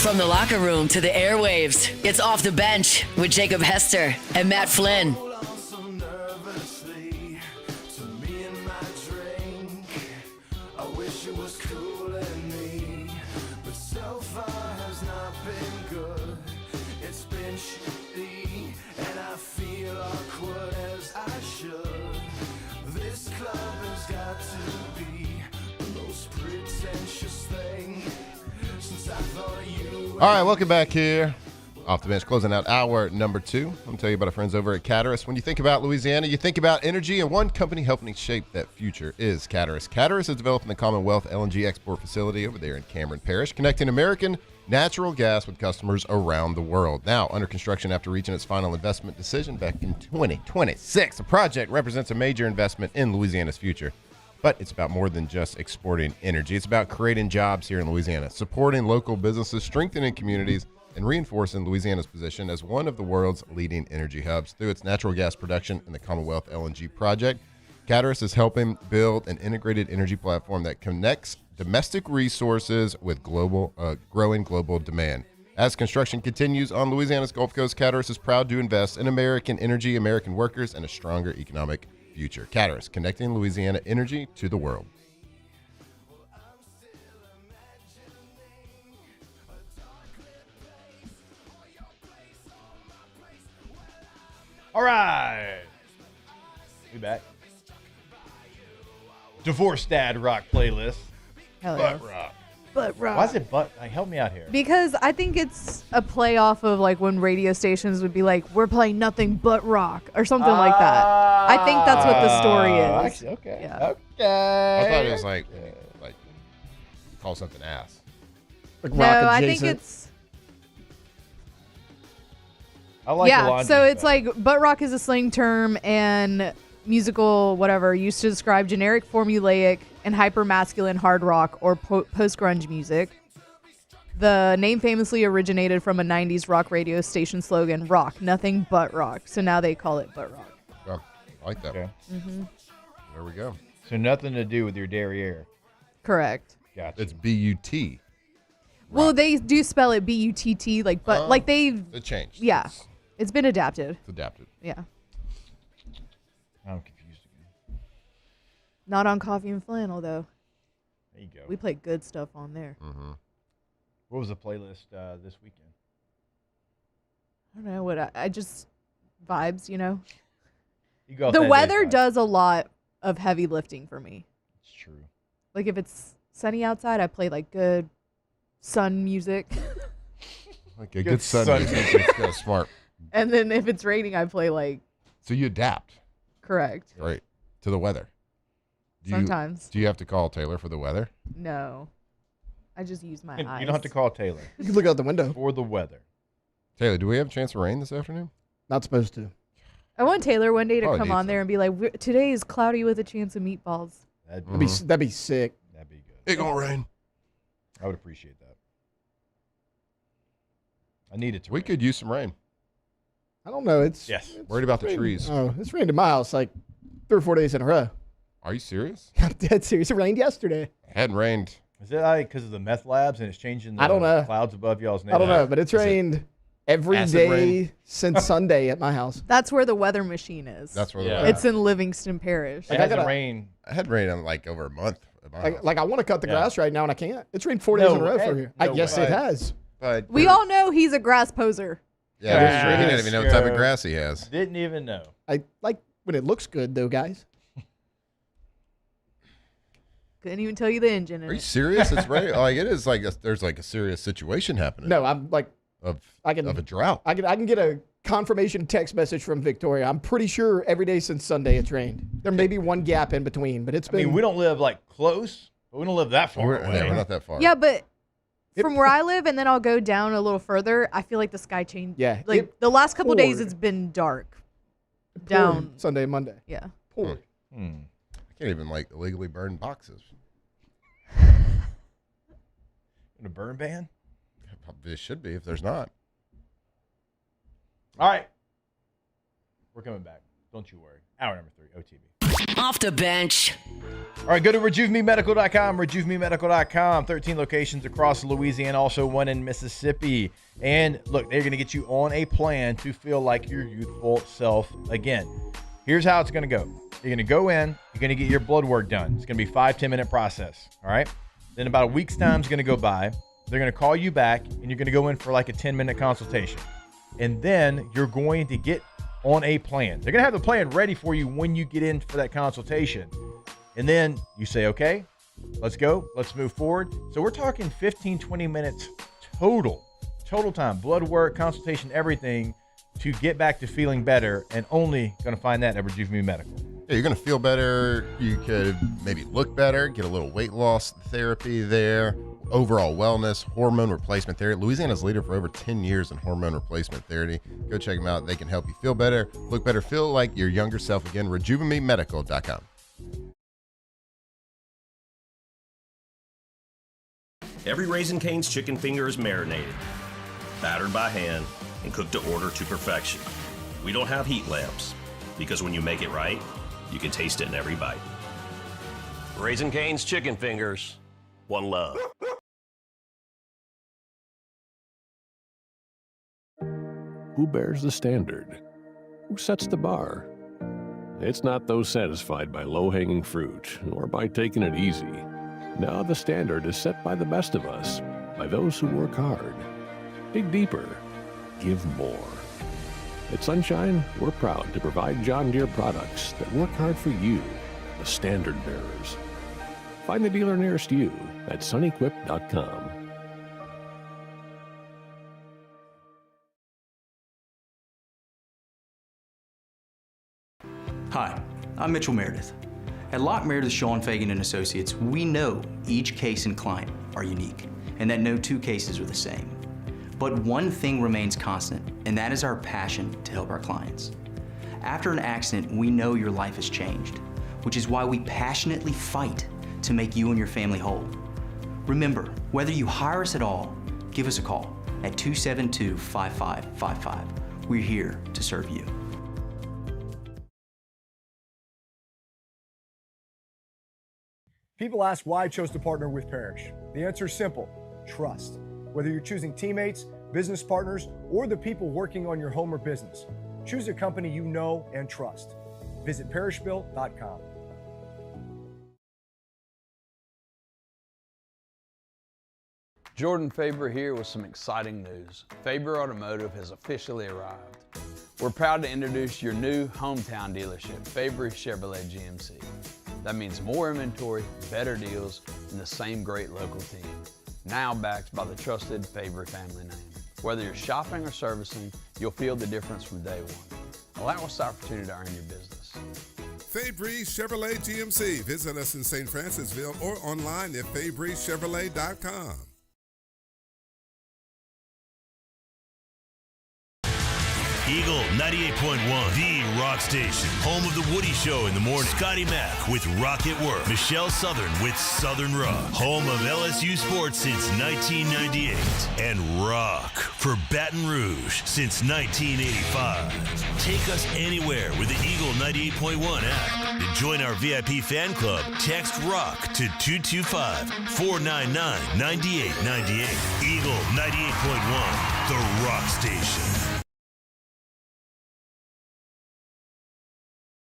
From the locker room to the airwaves, it's Off the Bench with Jacob Hester and Matt Flynn. All right, welcome back here. Off the Bench, closing out hour number 2. I'm going to tell you about our friends over at Caterus. When you think about Louisiana, you think about energy, and one company helping shape that future is Caterus. Caterus is developing the Commonwealth LNG export facility over there in Cameron Parish, connecting American natural gas with customers around the world. Now, under construction after reaching its final investment decision back in 2026. The project represents a major investment in Louisiana's future. But it's about more than just exporting energy. It's about creating jobs here in Louisiana, supporting local businesses, strengthening communities, and reinforcing Louisiana's position as one of the world's leading energy hubs. Through its natural gas production in the Commonwealth LNG project, Caterus is helping build an integrated energy platform that connects domestic resources with growing global demand. As construction continues on Louisiana's Gulf Coast, Caterus is proud to invest in American energy, American workers, and a stronger economic future. Caterus, connecting Louisiana energy to the world. All right. We back. Divorce Dad rock playlist. Hell Butt yeah. rock. Butt rock. Why is it butt? Like, help me out here. Because I think it's a play off of like when radio stations would be like, we're playing nothing but rock or something like that. I think that's what the story is. Okay. Yeah. Okay. I thought it was like call something ass. Like No, rock I think adjacent. it's I like the yeah. laundry So it's stuff. like butt rock is a slang term and musical whatever used to describe generic, formulaic, and hyper-masculine hard rock or post-grunge music. The name famously originated from a 90s rock radio station slogan, rock, nothing but rock. So now they call it butt rock. Oh, I like that. Okay. Mm-hmm. There we go. So nothing to do with your derriere. Correct. Gotcha. It's B-U-T. Well, they do spell it B-U-T-T, like, but like they've... It changed. Yeah. It's been adapted. It's adapted. Yeah. I'm confused again. Not on Coffee and Flannel, though. There you go. We play good stuff on there. Mm-hmm. What was the playlist this weekend? I don't know what I just vibes, you know. You go off The that weather day, does a lot of heavy lifting for me. It's true. Like if it's sunny outside, I play like good sun music. Like a good sun music. It's kind of smart. And then if it's raining, I play like. So you adapt. Correct. Right. To the weather. Sometimes. Do you have to call Taylor for the weather? No. I just use my eyes. You don't have to call Taylor. You can look out the window. For the weather. Taylor, do we have a chance of rain this afternoon? Not supposed to. I want Taylor one day to Probably come needs on there and be like, today is cloudy with a chance of meatballs. That'd be sick. That'd be good. It gonna rain. I would appreciate that. I need it to. We could use some rain. I don't know. It's Worried about the rained- trees. Oh, it's rained in my house like 3 or 4 days in a row. Are you serious? I'm dead serious. It rained yesterday. It hadn't rained. Is it like because of the meth labs and it's changing the I don't know. clouds above y'all's I neighborhood? don't know, but it's rained every acid day rain? since Sunday at my house. That's where the weather machine is. That's where the Yeah. weather. It's in Livingston Parish. It hasn't rained. I had rain on like over a month. at my house. Like I want to cut the Yeah. grass right now and I can't. It's rained 4 days in a row for here. no Yes, way. it has. But We all know he's a grass poser. yeah, he didn't even know what type of grass he has. Didn't even know. I like when it looks good though, guys. Couldn't even tell you the engine in Are you it. serious? It's rain. Like it is like there's like a serious situation happening. No, I'm like of I can of a drought. I can get a confirmation text message from Victoria. I'm pretty sure every day since Sunday it's rained. There may be one gap in between, but it's I been. mean, we don't live like close, but we don't live that far away. Yeah, we're not that far. Yeah, but from where I live, and then I'll go down a little further, I feel like the sky changed. Yeah, Like it the last couple days, poured. it's been dark. poured Down. Sunday, Monday. Yeah. Poured. I can't even like illegally burn boxes. In a burn ban? It should be if there's not. All right. We're coming back. Don't you worry. Hour number 3, OTB. Off the bench. All right, go to RejuveMeMedical.com, RejuveMeMedical.com. 13 locations across Louisiana, also one in Mississippi. And look, they're going to get you on a plan to feel like your youthful self again. Here's how it's going to go. You're going to go in, you're going to get your blood work done. It's going to be a 5-10 minute process. All right. Then about a week's time is going to go by. They're going to call you back and you're going to go in for like a 10-minute consultation. And then you're going to get on a plan. They're going to have the plan ready for you when you get in for that consultation. And then you say, okay, let's go. Let's move forward. So we're talking 15, 20 minutes total time, blood work, consultation, everything to get back to feeling better, and only going to find that at Rejuve Me Medical. Yeah, you're going to feel better. You could maybe look better, get a little weight loss therapy there, overall wellness, hormone replacement therapy. Louisiana's leader for over 10 years in hormone replacement therapy. Go check them out. They can help you feel better, look better, feel like your younger self again. RejuveMeMedical.com. Every Raising Cane's chicken finger is marinated, battered by hand, and cooked to order to perfection. We don't have heat lamps, because when you make it right, you can taste it in every bite. Raising Cane's chicken fingers, one love. Who bears the standard? Who sets the bar? It's not those satisfied by low-hanging fruit or by taking it easy. No, the standard is set by the best of us, by those who work hard. Dig deeper. Give more. At Sunshine, we're proud to provide John Deere products that work hard for you, the standard bearers. Find the dealer nearest you at sunequip.com. Hi, I'm Mitchell Meredith. At Locke Meredith, Sean Fagan and Associates, we know each case and client are unique, and that no two cases are the same. But one thing remains constant, and that is our passion to help our clients. After an accident, we know your life has changed, which is why we passionately fight to make you and your family whole. Remember, whether you hire us at all, give us a call at 272-5555. We're here to serve you. People ask why I chose to partner with Parrish. The answer is simple: trust. Whether you're choosing teammates, business partners, or the people working on your home or business, choose a company you know and trust. Visit parrishbuilt.com. Jordan Faber here with some exciting news. Faber Automotive has officially arrived. We're proud to introduce your new hometown dealership, Faber Chevrolet GMC. That means more inventory, better deals, and the same great local team. Now backed by the trusted Fabry family name. Whether you're shopping or servicing, you'll feel the difference from day one. Allow us the opportunity to earn your business. Fabry Chevrolet GMC. Visit us in St. Francisville or online at FabryChevrolet.com. Eagle 98.1, the rock station. Home of the Woody Show in the morning. Scotty Mack with Rock at Work. Michelle Southern with Southern Rock. Home of LSU sports since 1998. And rock for Baton Rouge since 1985. Take us anywhere with the Eagle 98.1 app. To join our VIP fan club, text ROCK to 225-499-9898. Eagle 98.1, the rock station.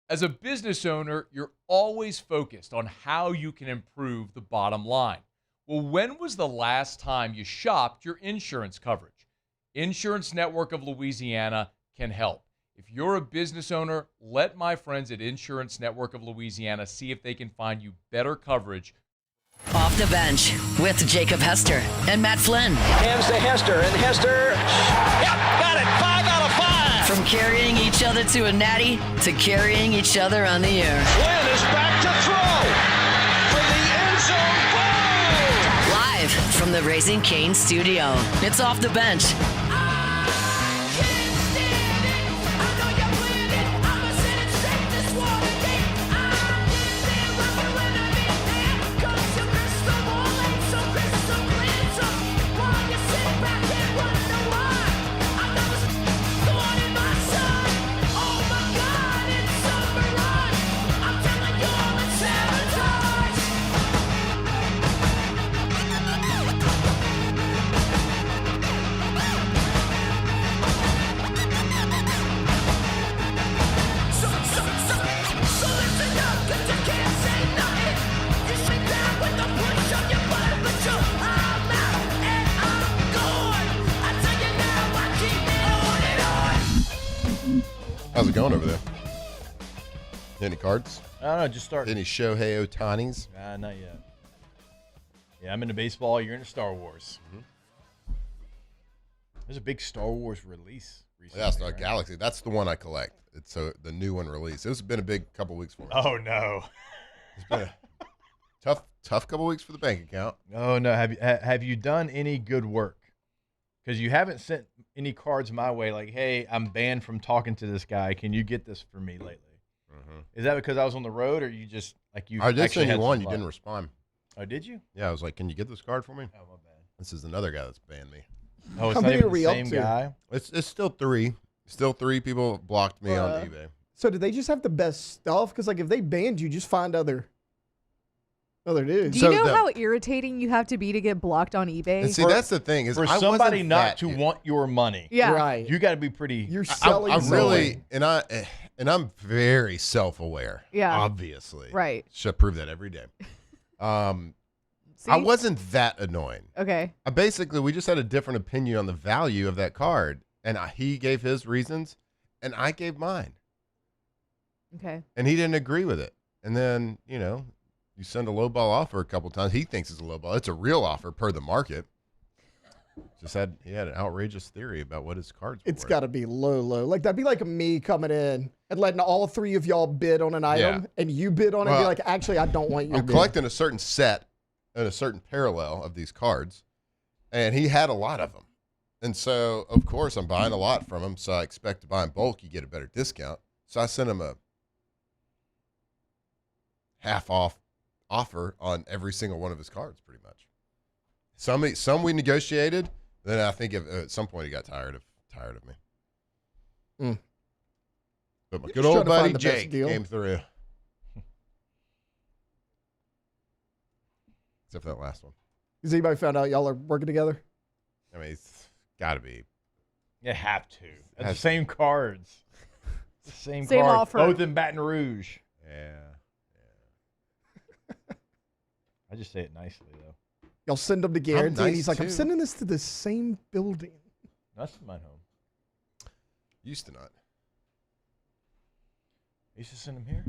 As a business owner, you're always focused on how you can improve the bottom line. Well, when was the last time you shopped your insurance coverage? Insurance Network of Louisiana can help. If you're a business owner, let my friends at Insurance Network of Louisiana see if they can find you better coverage. Off the bench with Jacob Hester and Matt Flynn. Hands to Hester, and Hester, yep, got it, 5 out of 5. From carrying each other to a natty to carrying each other on the air. Flynn is back to throw for the end zone. Live from the Raising Cane studio. It's Off the Bench. How's it going over there? Any cards? I don't know, just start. Any Shohei Ohtani's? Not yet. Yeah, I'm into baseball. You're into Star Wars. Mm-hmm. There's a big Star Wars release recently. Yeah, it's not Galaxy. That's the one I collect. It's the new one released. It's been a big couple weeks for me. Oh, no. It's been a tough couple weeks for the bank account. Oh, no. Have you done any good work? Because you haven't sent any cards my way like, hey, I'm banned from talking to this guy. Can you get this for me lately? Mm-hmm. Is that because I was on the road, or you just like you? I did actually send you had one. some You luck? didn't respond. Oh, did you? Yeah, I was like, can you get this card for me? Oh, my bad. This is another guy that's banned me. Oh, it's How not many even are we the up same to? guy. It's still three. Still three people blocked me on eBay. So do they just have the best stuff? Because like if they banned you, just find other dudes. Do you know how irritating you have to be to get blocked on eBay? And see, that's the thing is For I somebody wasn't not that to good. want your money, Yeah. Right. you got to be pretty. You're selling I really something. and I'm very self-aware. Yeah. Obviously. Right. Should prove that every day. I wasn't that annoying. Okay. We just had a different opinion on the value of that card, and he gave his reasons, and I gave mine, Okay. and he didn't agree with it. And then you send a low ball offer a couple times. He thinks it's a low ball. It's a real offer per the market. He had an outrageous theory about what his cards were. It's got to be low. Like that'd be like me coming in and letting all three of y'all bid on an item, and you bid on it. And be like, actually, I don't want your I'm bid. collecting a certain set and a certain parallel of these cards, and he had a lot of them. And so, of course, I'm buying a lot from him, so I expect to buy in bulk. You get a better discount. So I sent him a half-off offer on every single one of his cards, pretty much. Some we negotiated. Then I think at some point he got tired of me. Mm. But my You're good just old trying to find buddy the best Jake deal. came through. Except for that last one. Has anybody found out y'all are working together? I mean, it's got to be. You have to. It's the same cards. It's the same Same cards. offer. Both in Baton Rouge. Yeah. I just say it nicely though. Y'all send them to Guarantee, and nice, he's like, I'm too. sending this to the same building. That's mine home. Used to not. I used to send them here.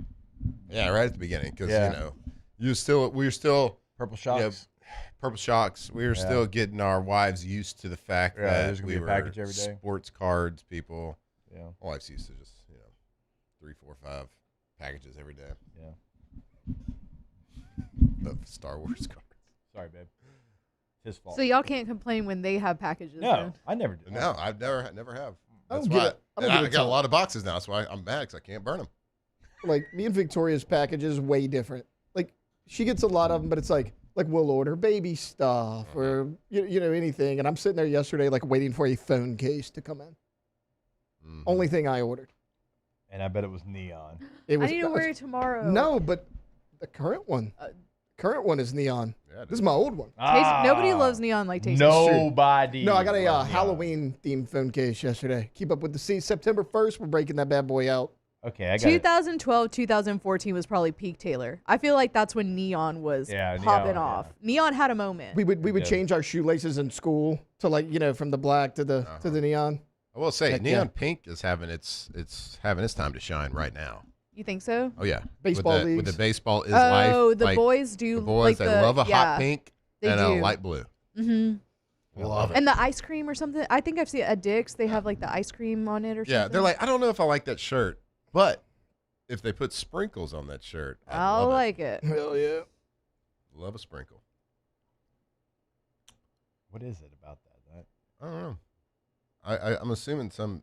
Yeah, right at the beginning, because Yeah. you know, we were still Purple Shocks. Purple Shocks. We were still getting our wives used to the fact Yeah, that there's gonna we be a were package every day. sports cards people. Yeah. My wife's used to just 3, 4, 5 packages every day. Yeah. Of Star Wars cards. Sorry, babe. It's his fault. So y'all can't complain when they have packages. No, then. I never do. No, I've never have. That's don't why get it. I don't I get it got a till- lot of boxes now. That's why I'm mad because I can't burn them. Like me and Victoria's package is way different. Like she gets a lot of them, but it's like we'll order baby stuff or you know anything. And I'm sitting there yesterday like waiting for a phone case to come in. Mm-hmm. Only thing I ordered. And I bet it was neon. It was, I need to wear it tomorrow. No, but the current one is neon. Yeah, this is my old one. Nobody loves neon like Tasty. Nobody. No, I got a loves neon. Halloween themed phone case yesterday. Keep up with the season. September 1st, we're breaking that bad boy out. Okay, I got it. 2012, 2014 was probably peak Taylor. I feel like that's when neon was popping off. Neon had a moment. We would change our shoelaces in school to from the black to the neon. I will say, Heck neon yeah. pink is having its time to shine right now. You think so? Oh yeah, Baseball with leagues. the baseball is life. Oh, the like, boys do. The boys, they love a hot pink they and do. a light blue. Mm-hmm. Love it. And the ice cream or something. I think I've seen at Dick's. They have like the ice cream on it or something. Yeah, they're like, I don't know if I like that shirt, but if they put sprinkles on that shirt, I'll like it. Hell yeah. Love a sprinkle. What is it about that? I don't know. I'm assuming some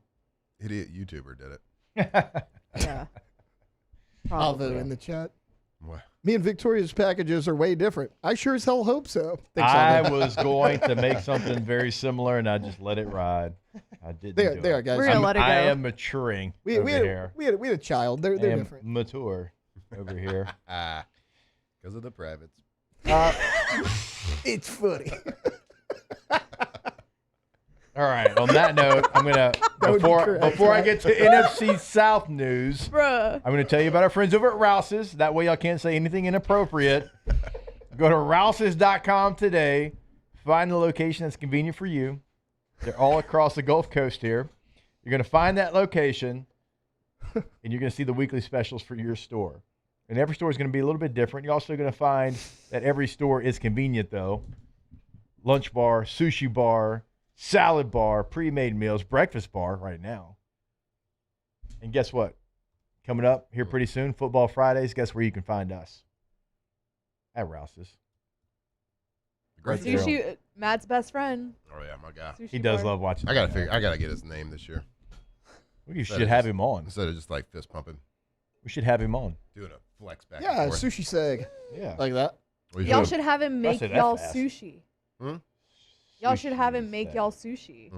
idiot YouTuber did it. Yeah. Although in the chat. What? Me and Victoria's packages are way different. I sure as hell hope so. I was going to make something very similar, and I just let it ride. I didn't do it. They are, guys. We're gonna let it go. I am maturing over here. We had a child. They're I am different. mature over here. Because of the privates. It's funny. All right. On that note, I'm gonna before I get to NFC South news, Bruh. I'm gonna tell you about our friends over at Rouse's. That way, y'all can't say anything inappropriate. Go to Rouse's.com today. Find the location that's convenient for you. They're all across the Gulf Coast here. You're gonna find that location, and you're gonna see the weekly specials for your store. And every store is gonna be a little bit different. You're also gonna find that every store is convenient though. Lunch bar, sushi bar, salad bar, pre-made meals, breakfast bar right now. And guess what? Coming up here pretty soon, Football Fridays, guess where you can find us? At Rouse's. Sushi, Matt's best friend. Oh yeah, my guy. Sushi He does bar. love watching. I gotta get his name this year. You should have him on. Instead of just like fist pumping. We should have him on. Doing a flex back. Yeah, and forth. sushi seg. Yeah. Like that. Y'all should have him make said that y'all fast. sushi. Hmm? Y'all should have him Sushi make is y'all sushi.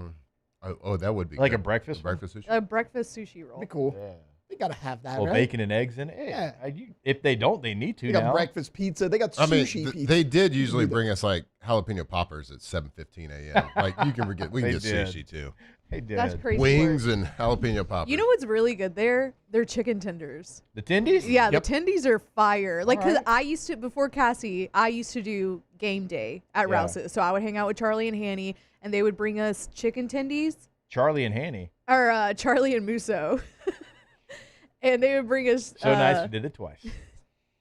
Oh, that would be Like good. a breakfast one? breakfast sushi. A breakfast sushi roll. Be cool. Yeah. They gotta have that, Well, right? bacon and eggs in it. Yeah. If they don't, they need to They got now. breakfast pizza. They got I mean, sushi pizza. they did usually bring us like jalapeno poppers at 7:15 a.m. Like you can forget, we can They get did. sushi too. They did. That's crazy. Wings work. and jalapeno poppers. You know what's really good there? They're chicken tenders. The tendies? Yeah, Yep. the tendies are fire. Like, because Alright. I used to, before Cassie, I used to do game day at Yeah. Rouse's. So I would hang out with Charlie and Hanny, and they would bring us chicken tendies, Charlie and Hanny. or Charlie and Musso. And they would bring us So nice, you did it twice.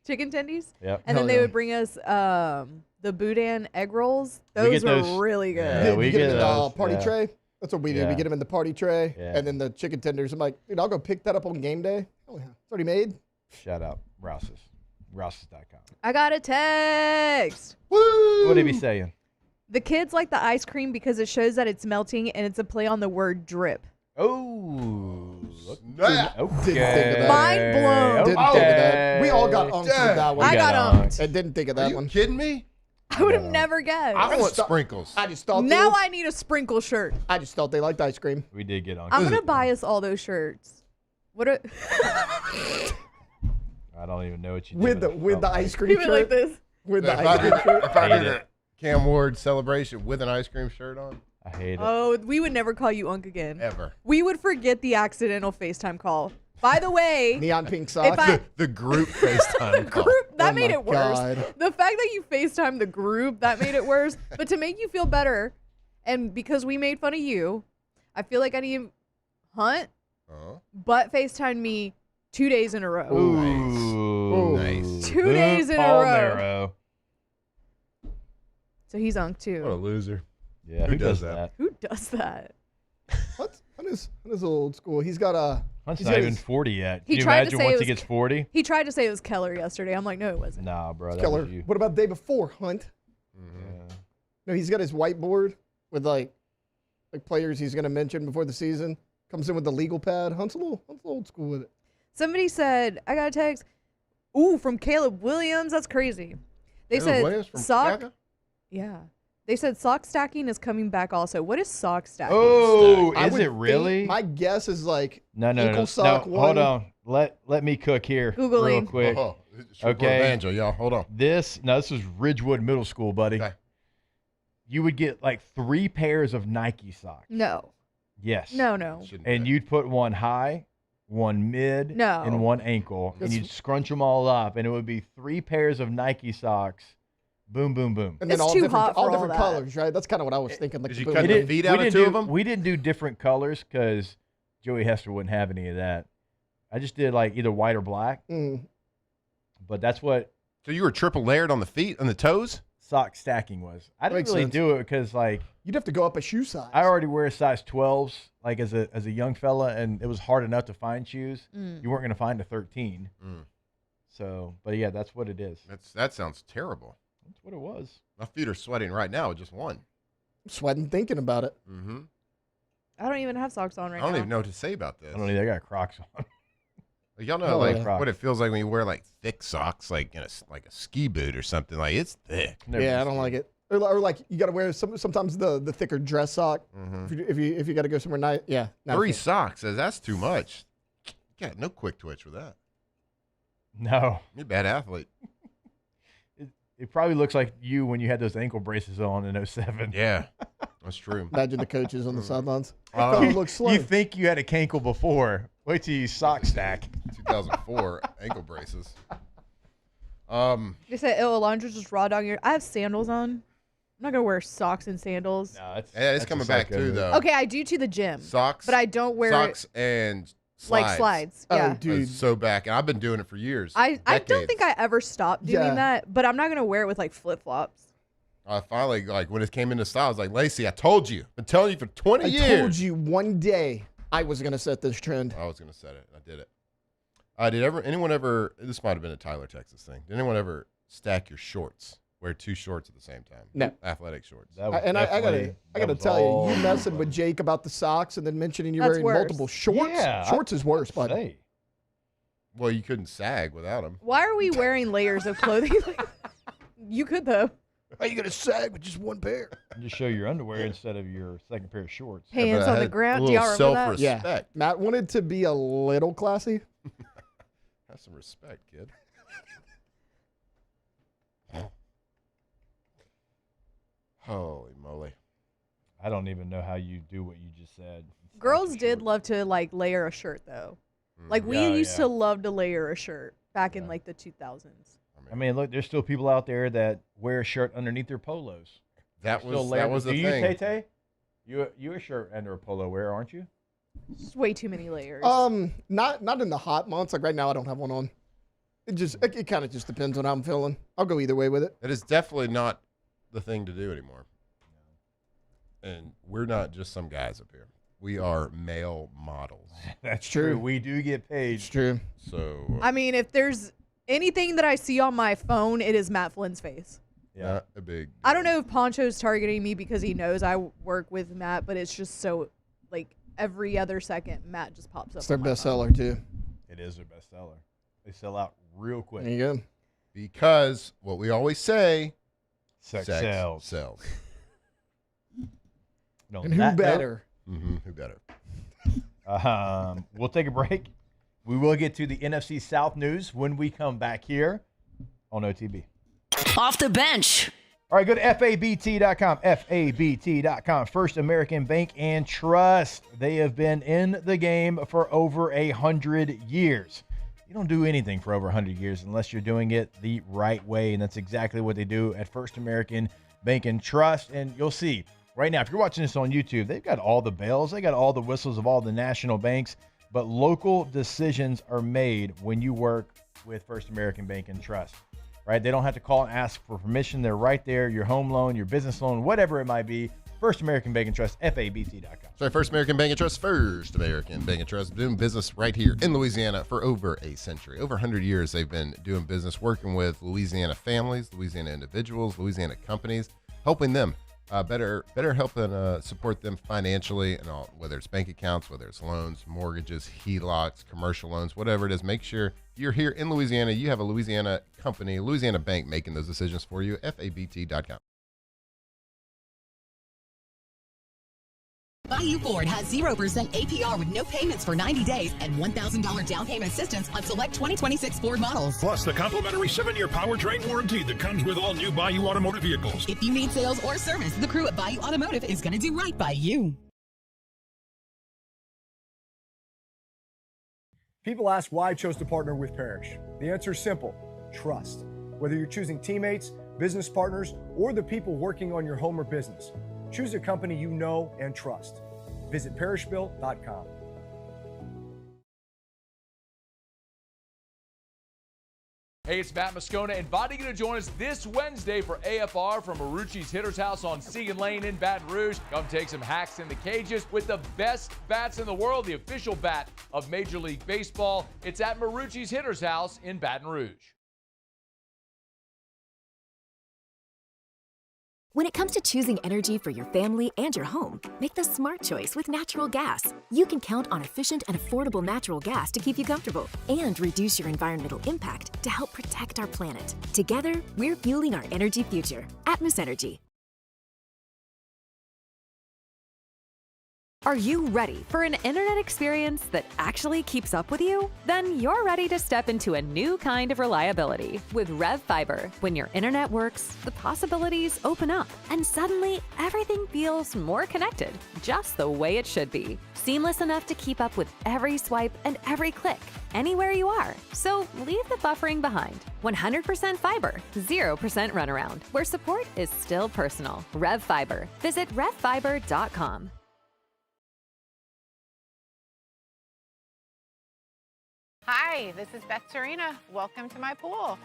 chicken tendies. Yep. And then they would bring us the boudin egg rolls. We Those get were those- really good. Yeah, we we get get them in the those, party yeah. tray. That's what we do. Yeah. We get them in the party tray, Yeah. and then the chicken tenders. I'm like, dude, I'll go pick that up on game day. Oh yeah, it's already made. Shout out Rouse's. Rouse's.com. I got a text. Woo! What did he be saying? The kids like the ice cream because it shows that it's melting and it's a play on the word drip. Oh. Snap. Okay. Didn't think of that. Mind blown. Didn't think of that. We all got umped with that one. I got umped. I didn't think of Are that you one. kidding me? I would have never guessed. I want sprinkles. I just thought. Now they, I need a sprinkle shirt. I just thought they liked ice cream. We did get on. I'm gonna buy us all those shirts. What a I don't even know what you With did. the ice cream Even shirt. like this. With the If ice cream shirt. if I Hate did it. a Cam Ward celebration with an ice cream shirt on, I hate it. Oh, we would never call you Unk again. ever. We would forget the accidental FaceTime call. By the way, Neon pink socks. The group FaceTime call. group that Oh made my it worse. God. The fact that you FaceTime the group that made it worse. But to make you feel better, and because we made fun of you, I feel like I need Hunt, Uh-huh. but FaceTime me 2 days in a row. Ooh, nice. 2 days in a row. Palmero. So he's on 2. What a loser. Yeah, who does that? Who does that? Hunt is old school. He's got a. Hunt's he's not got even his- 40 yet. He Can you tried to imagine say once it he was gets 40? He tried to say it was Keller yesterday. I'm like, no, it wasn't. Nah, bro, that Keller. was you. What about the day before, Hunt? No, he's got his whiteboard with like players he's going to mention before the season. Comes in with the legal pad. Hunt's a little old school with it. Somebody said, I got a text. Ooh, from Caleb Williams. That's crazy. They Caleb Williams said from sock. Chicago? Yeah. They said sock stacking is coming back also. What is sock stacking? Oh, I is would it really? think- my guess is like No. ankle sock one. Hold on. Let me cook here real Googling. quick. Oh, it's your Okay. banjo, y'all. Hold on. This was Ridgewood Middle School, buddy. Okay. You would get like 3 pairs of Nike socks. No. Yes. No. And you'd put one high, one mid, No. and one ankle, and you'd scrunch them all up, and it would be 3 pairs of Nike socks. Boom, boom, boom. And then It's all too different, hot for all all different that. colors, right? That's kind of what I was thinking. Like Did you boom, cut boom. the feet out of 2 of them? We didn't do different colors because Joey Hester wouldn't have any of that. I just did like either white or black. Mm. But that's what So you were triple layered on the feet, on the toes? sock stacking was. I didn't Makes really sense. do it because like You'd have to go up a shoe size. I already wear size 12s like as a young fella, and it was hard enough to find shoes. Mm. You weren't going to find a 13. Mm. So, but yeah, that's what it is. That sounds terrible. That's what it was. My feet are sweating right now with just one. I'm sweating thinking about it. Mm-hmm. I don't even have socks on right I don't now. even know what to say about this. I don't either. I got Crocs on. Y'all know Oh, like yeah. what it feels like when you wear like thick socks, like in like a ski boot or something. Like it's thick. Yeah, I don't like it. Or like you got to wear sometimes the thicker dress sock Mhm. if you got to go somewhere nice. Yeah, not 3 a fan. socks, that's too much. Got no quick twitch with that. No. You're a bad athlete. It probably looks like you when you had those ankle braces on in 07. Yeah, that's true. Imagine the coaches on the sidelines. Uh, Fella looks slow. You think you had a cankle before. Wait till you sock stack. 2004 ankle braces. They said, "Oh, Alondra's just raw dog your." I have sandals on. I'm not gonna wear socks and sandals. No, it's Yeah, it's coming back too, though. Okay, I do to the gym. Socks, but I don't wear socks it and like slides. Yeah. It's so back, and I've been doing it for years. I don't decades. think I ever stopped doing Yeah. that, but I'm not gonna wear it with like flip flops. I finally like when it came into style. I was like, Lacey, I told you. I've been telling you for 20 I years. told you one day I was going to set this trend. I was going to set it. I did it. Did anyone ever? This might have been a Tyler, Texas thing. Did anyone ever stack your shorts? Wear 2 shorts at the same time? No. Athletic shorts. That was I definitely- gotta that was tell you, all you messing fun. with Jake about the socks and then mentioning you're That's wearing worse. multiple shorts. Yeah, Shorts is worse, bud. Say. Well, you couldn't sag without them. Why are we wearing layers of clothing? You could though. How you gonna sag with just one pair? Just show your underwear instead of your second pair of shorts. Hands but I on the had ground. a Do y'all little remember that? self-respect. Yeah. Matt wanted to be a little classy. Have some respect, kid. Holy moly. I don't even know how you do what you just said. Girls did love to like layer a shirt though. Like we Yeah, used yeah. to love to layer a shirt back in like the 2000s. I mean, look, there's still people out there that wear a shirt underneath their polos. That Still was layer- that was the do thing. you, Tay-Tay? You a shirt under a polo wear, aren't you? Just way too many layers. Not in the hot months. Like right now, I don't have one on. It kind of just depends on how I'm feeling. I'll go either way with it. That is definitely not the thing to do anymore. And we're not just some guys up here. We are male models. That's true. We do get paid. It's true. So I mean, if there's anything that I see on my phone, it is Matt Flynn's face. not a big. I don't know if Poncho's targeting me because he knows I work with Matt, but it's just so like every other second Matt just pops up. It's their on my best phone. seller too. It is their best seller. They sell out real quick. There you go. Because what we always say, Sex sells. sells. No, And who that note, better? Who better? We'll take a break. We will get to the NFC South news when we come back here on OTB. Off the bench. All right, go to FABT.com. FABT.com. First American Bank and Trust. They have been in the game for over 100 years. You don't do anything for over 100 years unless you're doing it the right way, and that's exactly what they do at First American Bank and Trust. And you'll see right now, if you're watching this on YouTube, they've got all the bells. They got all the whistles of all the national banks. but local decisions are made when you work with First American Bank and Trust, right? They don't have to call and ask for permission. They're right there. Your home loan, your business loan, whatever it might be. First American Bank and Trust, FABT.com. Sorry, First American Bank and Trust. First American Bank and Trust, doing business right here in Louisiana for over a century. Over 100 years they've been doing business, working with Louisiana families, Louisiana individuals, Louisiana companies, helping them better help and support them financially, and all, whether it's bank accounts, whether it's loans, mortgages, HELOCs, commercial loans, whatever it is. Make sure you're here in Louisiana. You have a Louisiana company, Louisiana bank making those decisions for you. FABT.com. Bayou Ford has 0% APR with no payments for 90 days and $1,000 down payment assistance on select 2026 Ford models. Plus the complimentary 7-year powertrain warranty that comes with all new Bayou Automotive vehicles. If you need sales or service, the crew at Bayou Automotive is going to do right by you. People ask why I chose to partner with Parrish. The answer is simple: trust. Whether you're choosing teammates, business partners, or the people working on your home or business, choose a company you know and trust. Visit parrishbuilt.com. Hey, it's Matt Moscona inviting you to join us this Wednesday for AFR from Marucci's Hitter's House on Segan Lane in Baton Rouge. Come take some hacks in the cages with the best bats in the world, the official bat of Major League Baseball. It's at Marucci's Hitter's House in Baton Rouge. When it comes to choosing energy for your family and your home, make the smart choice with natural gas. You can count on efficient and affordable natural gas to keep you comfortable and reduce your environmental impact to help protect our planet. Together, we're fueling our energy future. Atmos Energy. Are you ready for an internet experience that actually keeps up with you? Then you're ready to step into a new kind of reliability with Rev Fiber. When your internet works, the possibilities open up, and suddenly everything feels more connected, just the way it should be. Seamless enough to keep up with every swipe and every click, anywhere you are. So leave the buffering behind. 100% fiber, 0% runaround, where support is still personal. Rev Fiber. Visit revfiber.com. Hi, this is Beth Serena. Welcome to my pool.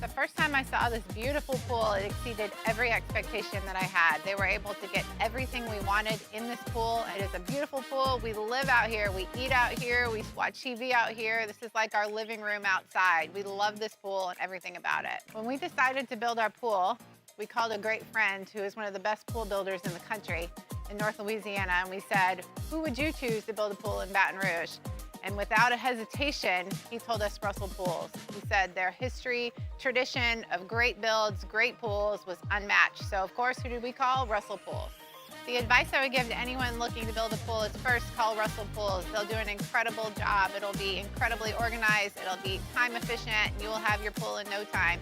The first time I saw this beautiful pool, it exceeded every expectation that I had. They were able to get everything we wanted in this pool. It is a beautiful pool. We live out here, we eat out here, we watch TV out here. This is like our living room outside. We love this pool and everything about it. When we decided to build our pool, we called a great friend who is one of the best pool builders in the country in North Louisiana, and we said, who would you choose to build a pool in Baton Rouge? And without a hesitation, he told us Russell Pools. He said their history, tradition of great builds, great pools was unmatched. So of course, who did we call? Russell Pools. The advice I would give to anyone looking to build a pool is first call Russell Pools. They'll do an incredible job. It'll be incredibly organized. It'll be time efficient, and you will have your pool in no time.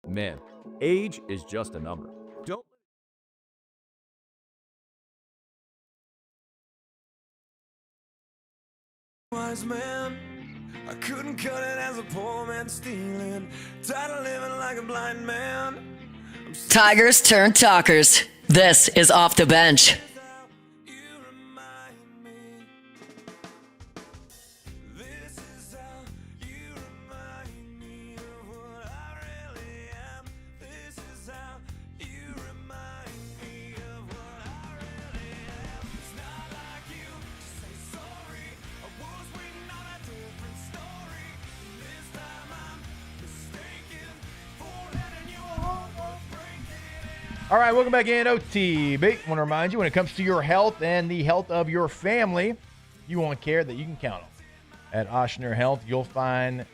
Man, age is just a number. Don't. Wise man, I couldn't cut it as a poor man stealing. Tired of living like a blind man. Tigers turn talkers. This is Off the Bench. All right, welcome back in OTB. I want to remind you, when it comes to your health and the health of your family, you want care that you can count on. At Ochsner Health, you'll find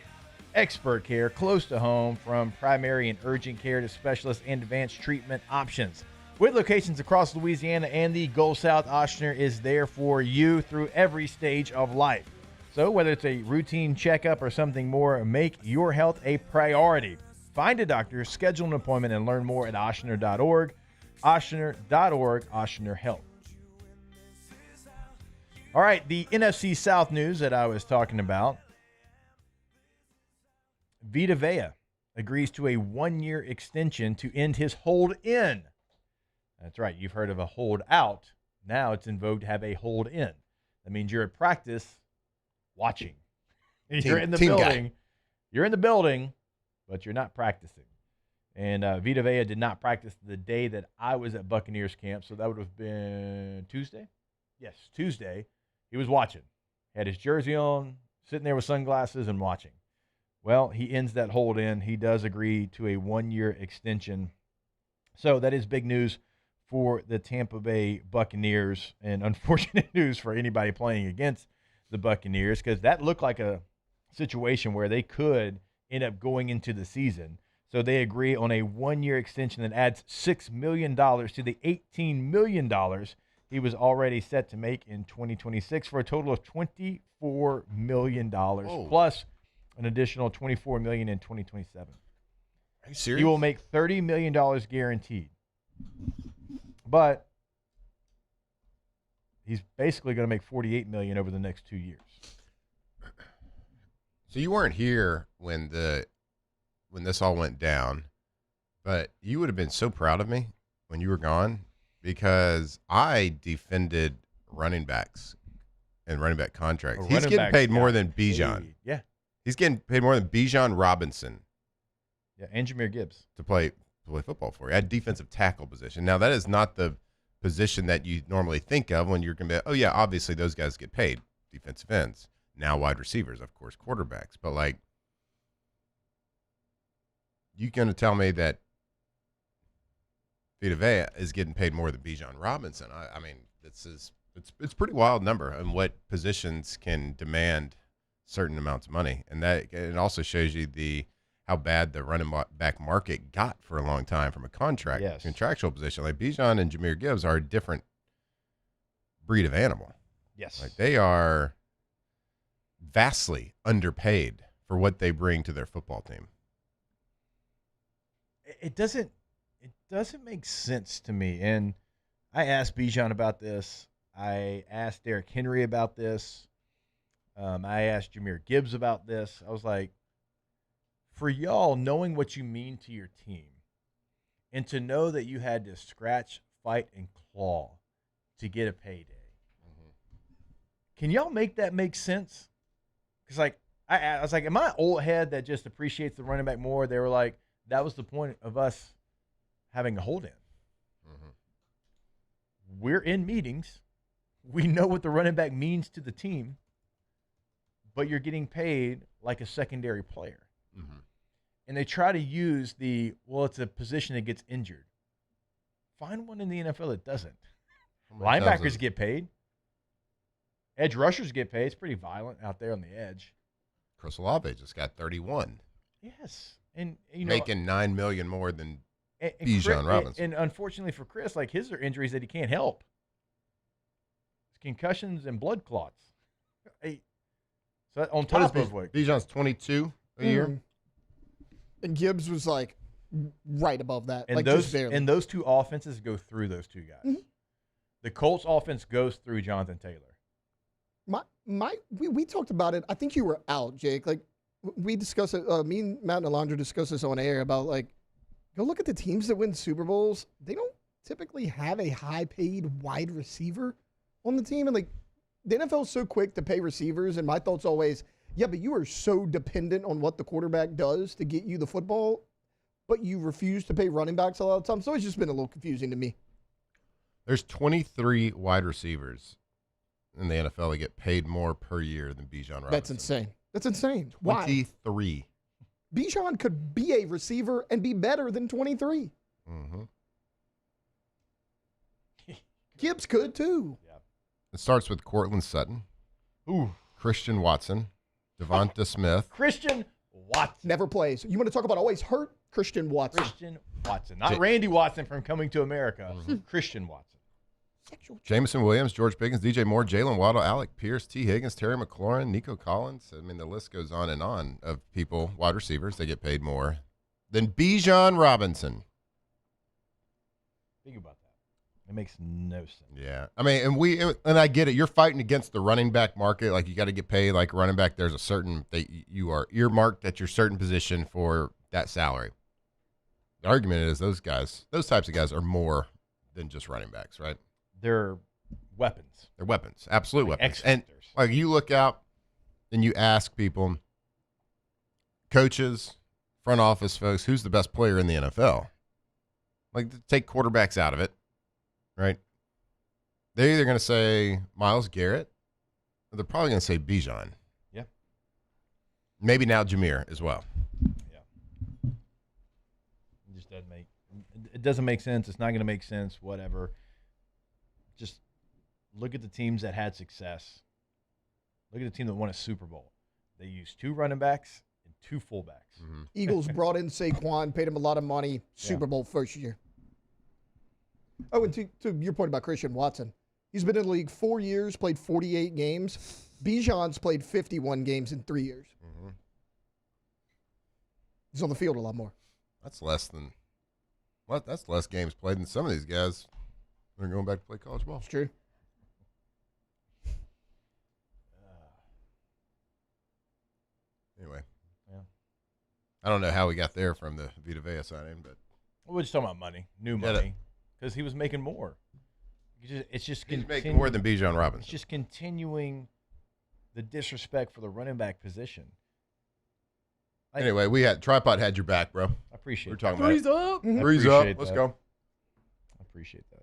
expert care close to home, from primary and urgent care to specialist and advanced treatment options. With locations across Louisiana and the Gulf South, Ochsner is there for you through every stage of life. So whether it's a routine checkup or something more, make your health a priority. Find a doctor, schedule an appointment, and learn more at Ochsner.org. Ochsner.org, Ochsner Health. All right, the NFC South news that I was talking about. Vita Vea agrees to a 1-year extension to end his hold-in. That's right. You've heard of a hold-out. Now it's in vogue to have a hold-in. That means you're at practice watching. You're in the building. Guy. You're in the building, but you're not practicing. And Vita Vea did not practice the day that I was at Buccaneers camp, so that would have been Tuesday? Yes, Tuesday. He was watching. Had his jersey on, sitting there with sunglasses and watching. Well, he ends that hold-in. He does agree to a 1-year extension. So that is big news for the Tampa Bay Buccaneers, and unfortunate news for anybody playing against the Buccaneers, because that looked like a situation where they could end up going into the season. So they agree on a 1-year extension that adds $6 million to the $18 million he was already set to make in 2026 for a total of $24 million, plus an additional $24 million in 2027. Are you serious? He will make $30 million guaranteed. But he's basically going to make $48 million over the next 2 years. So you weren't here when this all went down, but you would have been so proud of me when you were gone, because I defended running backs and running back contracts. He's getting paid more than Bijan. Yeah. He's getting paid more than Bijan Robinson. Yeah, and Jahmyr Gibbs. To play football for you. At defensive tackle position. Now, that is not the position that you normally think of when you're going to be, oh, yeah, obviously those guys get paid. Defensive ends. Now wide receivers, of course, quarterbacks. But, like, you going to tell me that Vita Vea is getting paid more than Bijan Robinson? I mean, it's a pretty wild number on what positions can demand certain amounts of money. And that it also shows you how bad the running back market got for a long time from a contractual position. Like Bijan and Jahmyr Gibbs are a different breed of animal. Yes. Like they are vastly underpaid for what they bring to their football team. It doesn't make sense to me. And I asked Bijan about this. I asked Derrick Henry about this. I asked Jahmyr Gibbs about this. I was like, for y'all knowing what you mean to your team and to know that you had to scratch, fight, and claw to get a payday, can y'all make that make sense? Because, like, I was like, am I an old head that just appreciates the running back more? They were like, that was the point of us having a hold-in. We're in meetings. We know what the running back means to the team, but you're getting paid like a secondary player. And they try to use it's a position that gets injured. Find one in the NFL that doesn't. Linebackers get paid. Edge rushers get paid. It's pretty violent out there on the edge. Chris Olave just got 31. Yes. And making $9 million more than Bijan Robinson. And unfortunately for Chris, like his are injuries that he can't help. It's concussions and blood clots. So on top of what Bijan's 22 a year. And Gibbs was like right above that. And like those just barely. And those two offenses go through those two guys. The Colts offense goes through Jonathan Taylor. We talked about it. I think you were out, Jake. Like we discussed it. Me and Matt and Alondra discussed this on air about like, go look at the teams that win Super Bowls. They don't typically have a high-paid wide receiver on the team, and like the NFL is so quick to pay receivers. And my thought's always, yeah, but you are so dependent on what the quarterback does to get you the football, but you refuse to pay running backs a lot of times. So it's just been a little confusing to me. There's 23 wide receivers in the NFL that get paid more per year than Bijan Robinson. That's insane. That's insane. 23. Why? Bijan could be a receiver and be better than 23. Gibbs could too. Yeah. It starts with Cortland Sutton. Christian Watson. Devonta Smith. Christian Watson. Never plays. You want to talk about always hurt? Christian Watson. Christian Watson. Not Randy Watson from Coming to America. Christian Watson. Jameson Williams, George Pickens, DJ Moore, Jalen Waddle, Alec Pierce, T. Higgins, Terry McLaurin, Nico Collins. I mean, the list goes on and on of people, wide receivers, they get paid more than Bijan Robinson. Think about It makes no sense. Yeah. I mean, and I get it. You're fighting against the running back market. Like, you got to get paid like a running back. There's a certain you are earmarked at your certain position for that salary. The argument is those types of guys are more than just running backs, right? They're weapons. They're weapons. Absolute Like weapons. X And factors. like, you look out and you ask people, coaches, front office folks, who's the best player in the NFL? Like, take quarterbacks out of it, right? They're either going to say Myles Garrett, or they're probably going to say Bijan. Yeah. Maybe now Jameer as well. Yeah. It doesn't make sense. It's not going to make sense, whatever. Just look at the teams that had success. Look at the team that won a Super Bowl. They used 2 running backs and 2 fullbacks. Mm-hmm. Eagles brought in Saquon, paid him a lot of money, Super Bowl first year. Oh, and to your point about Christian Watson, he's been in the league 4 years, played 48 games. Bijan's played 51 games in 3 years. Mm-hmm. He's on the field a lot more. That's less games played than some of these guys that are going back to play college ball. It's true. Anyway. Yeah. I don't know how we got there from the Vita Vea signing, but We're just talking about money, new money, because he was making more. It's just he's making more than Bijan Robinson. It's just continuing the disrespect for the running back position. Anyway, Tripod had your back, bro. I appreciate We're talking that. about Three's up. it. Three's up. Let's go. I appreciate that.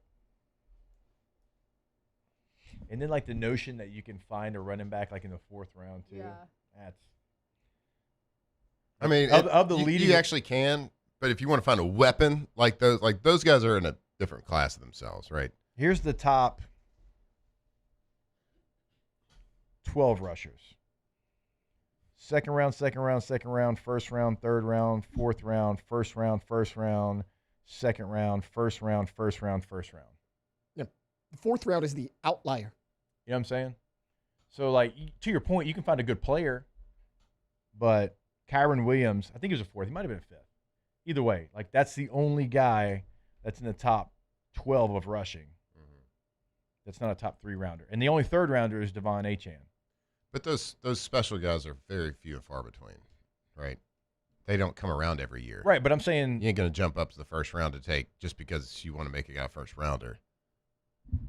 And then, like, the notion that you can find a running back, like, in the 4th round, too. Yeah. That's. I mean, of the leading. You actually can, but if you want to find a weapon like those guys are in a different class of themselves, right? Here's the top 12 rushers. Second round, first round, third round, fourth round, first round, second round, first round. Yeah. The 4th round is the outlier. You know what I'm saying? So, like, to your point, you can find a good player, but Kyron Williams, I think he was a 4th. He might have been a 5th. Either way, like, that's the only guy that's in the top 12 of rushing. That's not a top 3 rounder. And the only 3rd rounder is Devon Achane. But those special guys are very few and far between, right? They don't come around every year. Right, but I'm saying you ain't going to jump up to the first round to take just because you want to make a guy first rounder.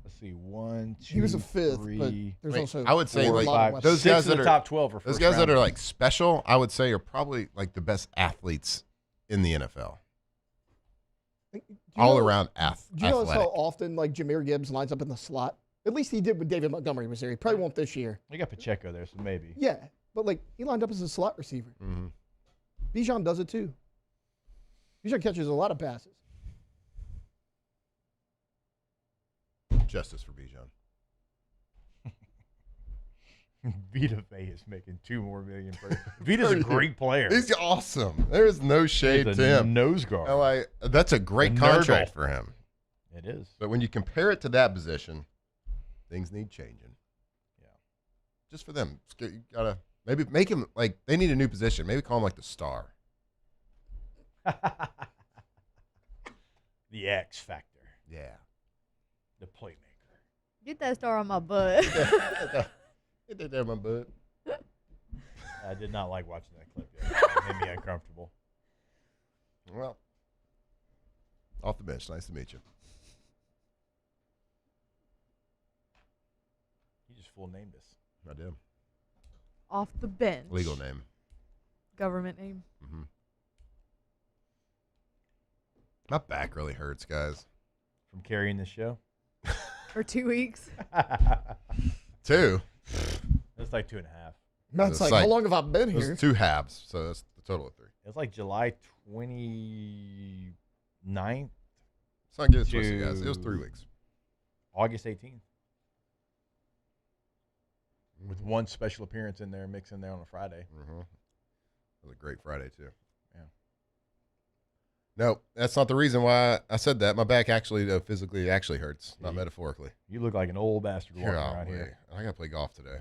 Let's see, 1, 2, He was a 5th, 3, but there's also I would say 4 like those 6 guys of that the are top 12 are those first guys that are rounders. like special, I would say are probably like the best athletes in the NFL. All around Do you notice athletic. how often like Jahmyr Gibbs lines up in the slot? At least he did when David Montgomery was there. He probably won't this year. You got Pacheco there, so maybe. Yeah, but like he lined up as a slot receiver. Mm-hmm. Bijan does it too. Bijan catches a lot of passes. Justice for Bijan. Vita Vea is making $2 more million per. Vita's a great player. He's awesome. There is no shade He's to a him. nose guard. That's a great A contract nerdle. for him. It is. But when you compare it to that position, things need changing. Yeah. Just for them. You gotta maybe make him like they need a new position. Maybe call him like the star. The X factor. Yeah. The playmaker. Get that star on my butt. Get that there, my bud. I did not like watching that clip. It made me uncomfortable. Well, off the bench. Nice to meet you. You just full named us. I did. Off the bench. Legal name. Government name. Mm-hmm. My back really hurts, guys. From carrying this show? For 2 weeks. 2? That's like 2.5. That's like, how long have I been it was here? 2 halves, so that's the total of 3. It's like July 29th. It's not getting twisted, guys. It was 3 weeks. August 18th. With one special appearance in there, mixed in there on a Friday. Mm-hmm. It was a great Friday, too. Yeah. No, that's not the reason why I said that. My back actually, physically, actually hurts, not metaphorically. You look like an old bastard walking around here. I got to play golf today.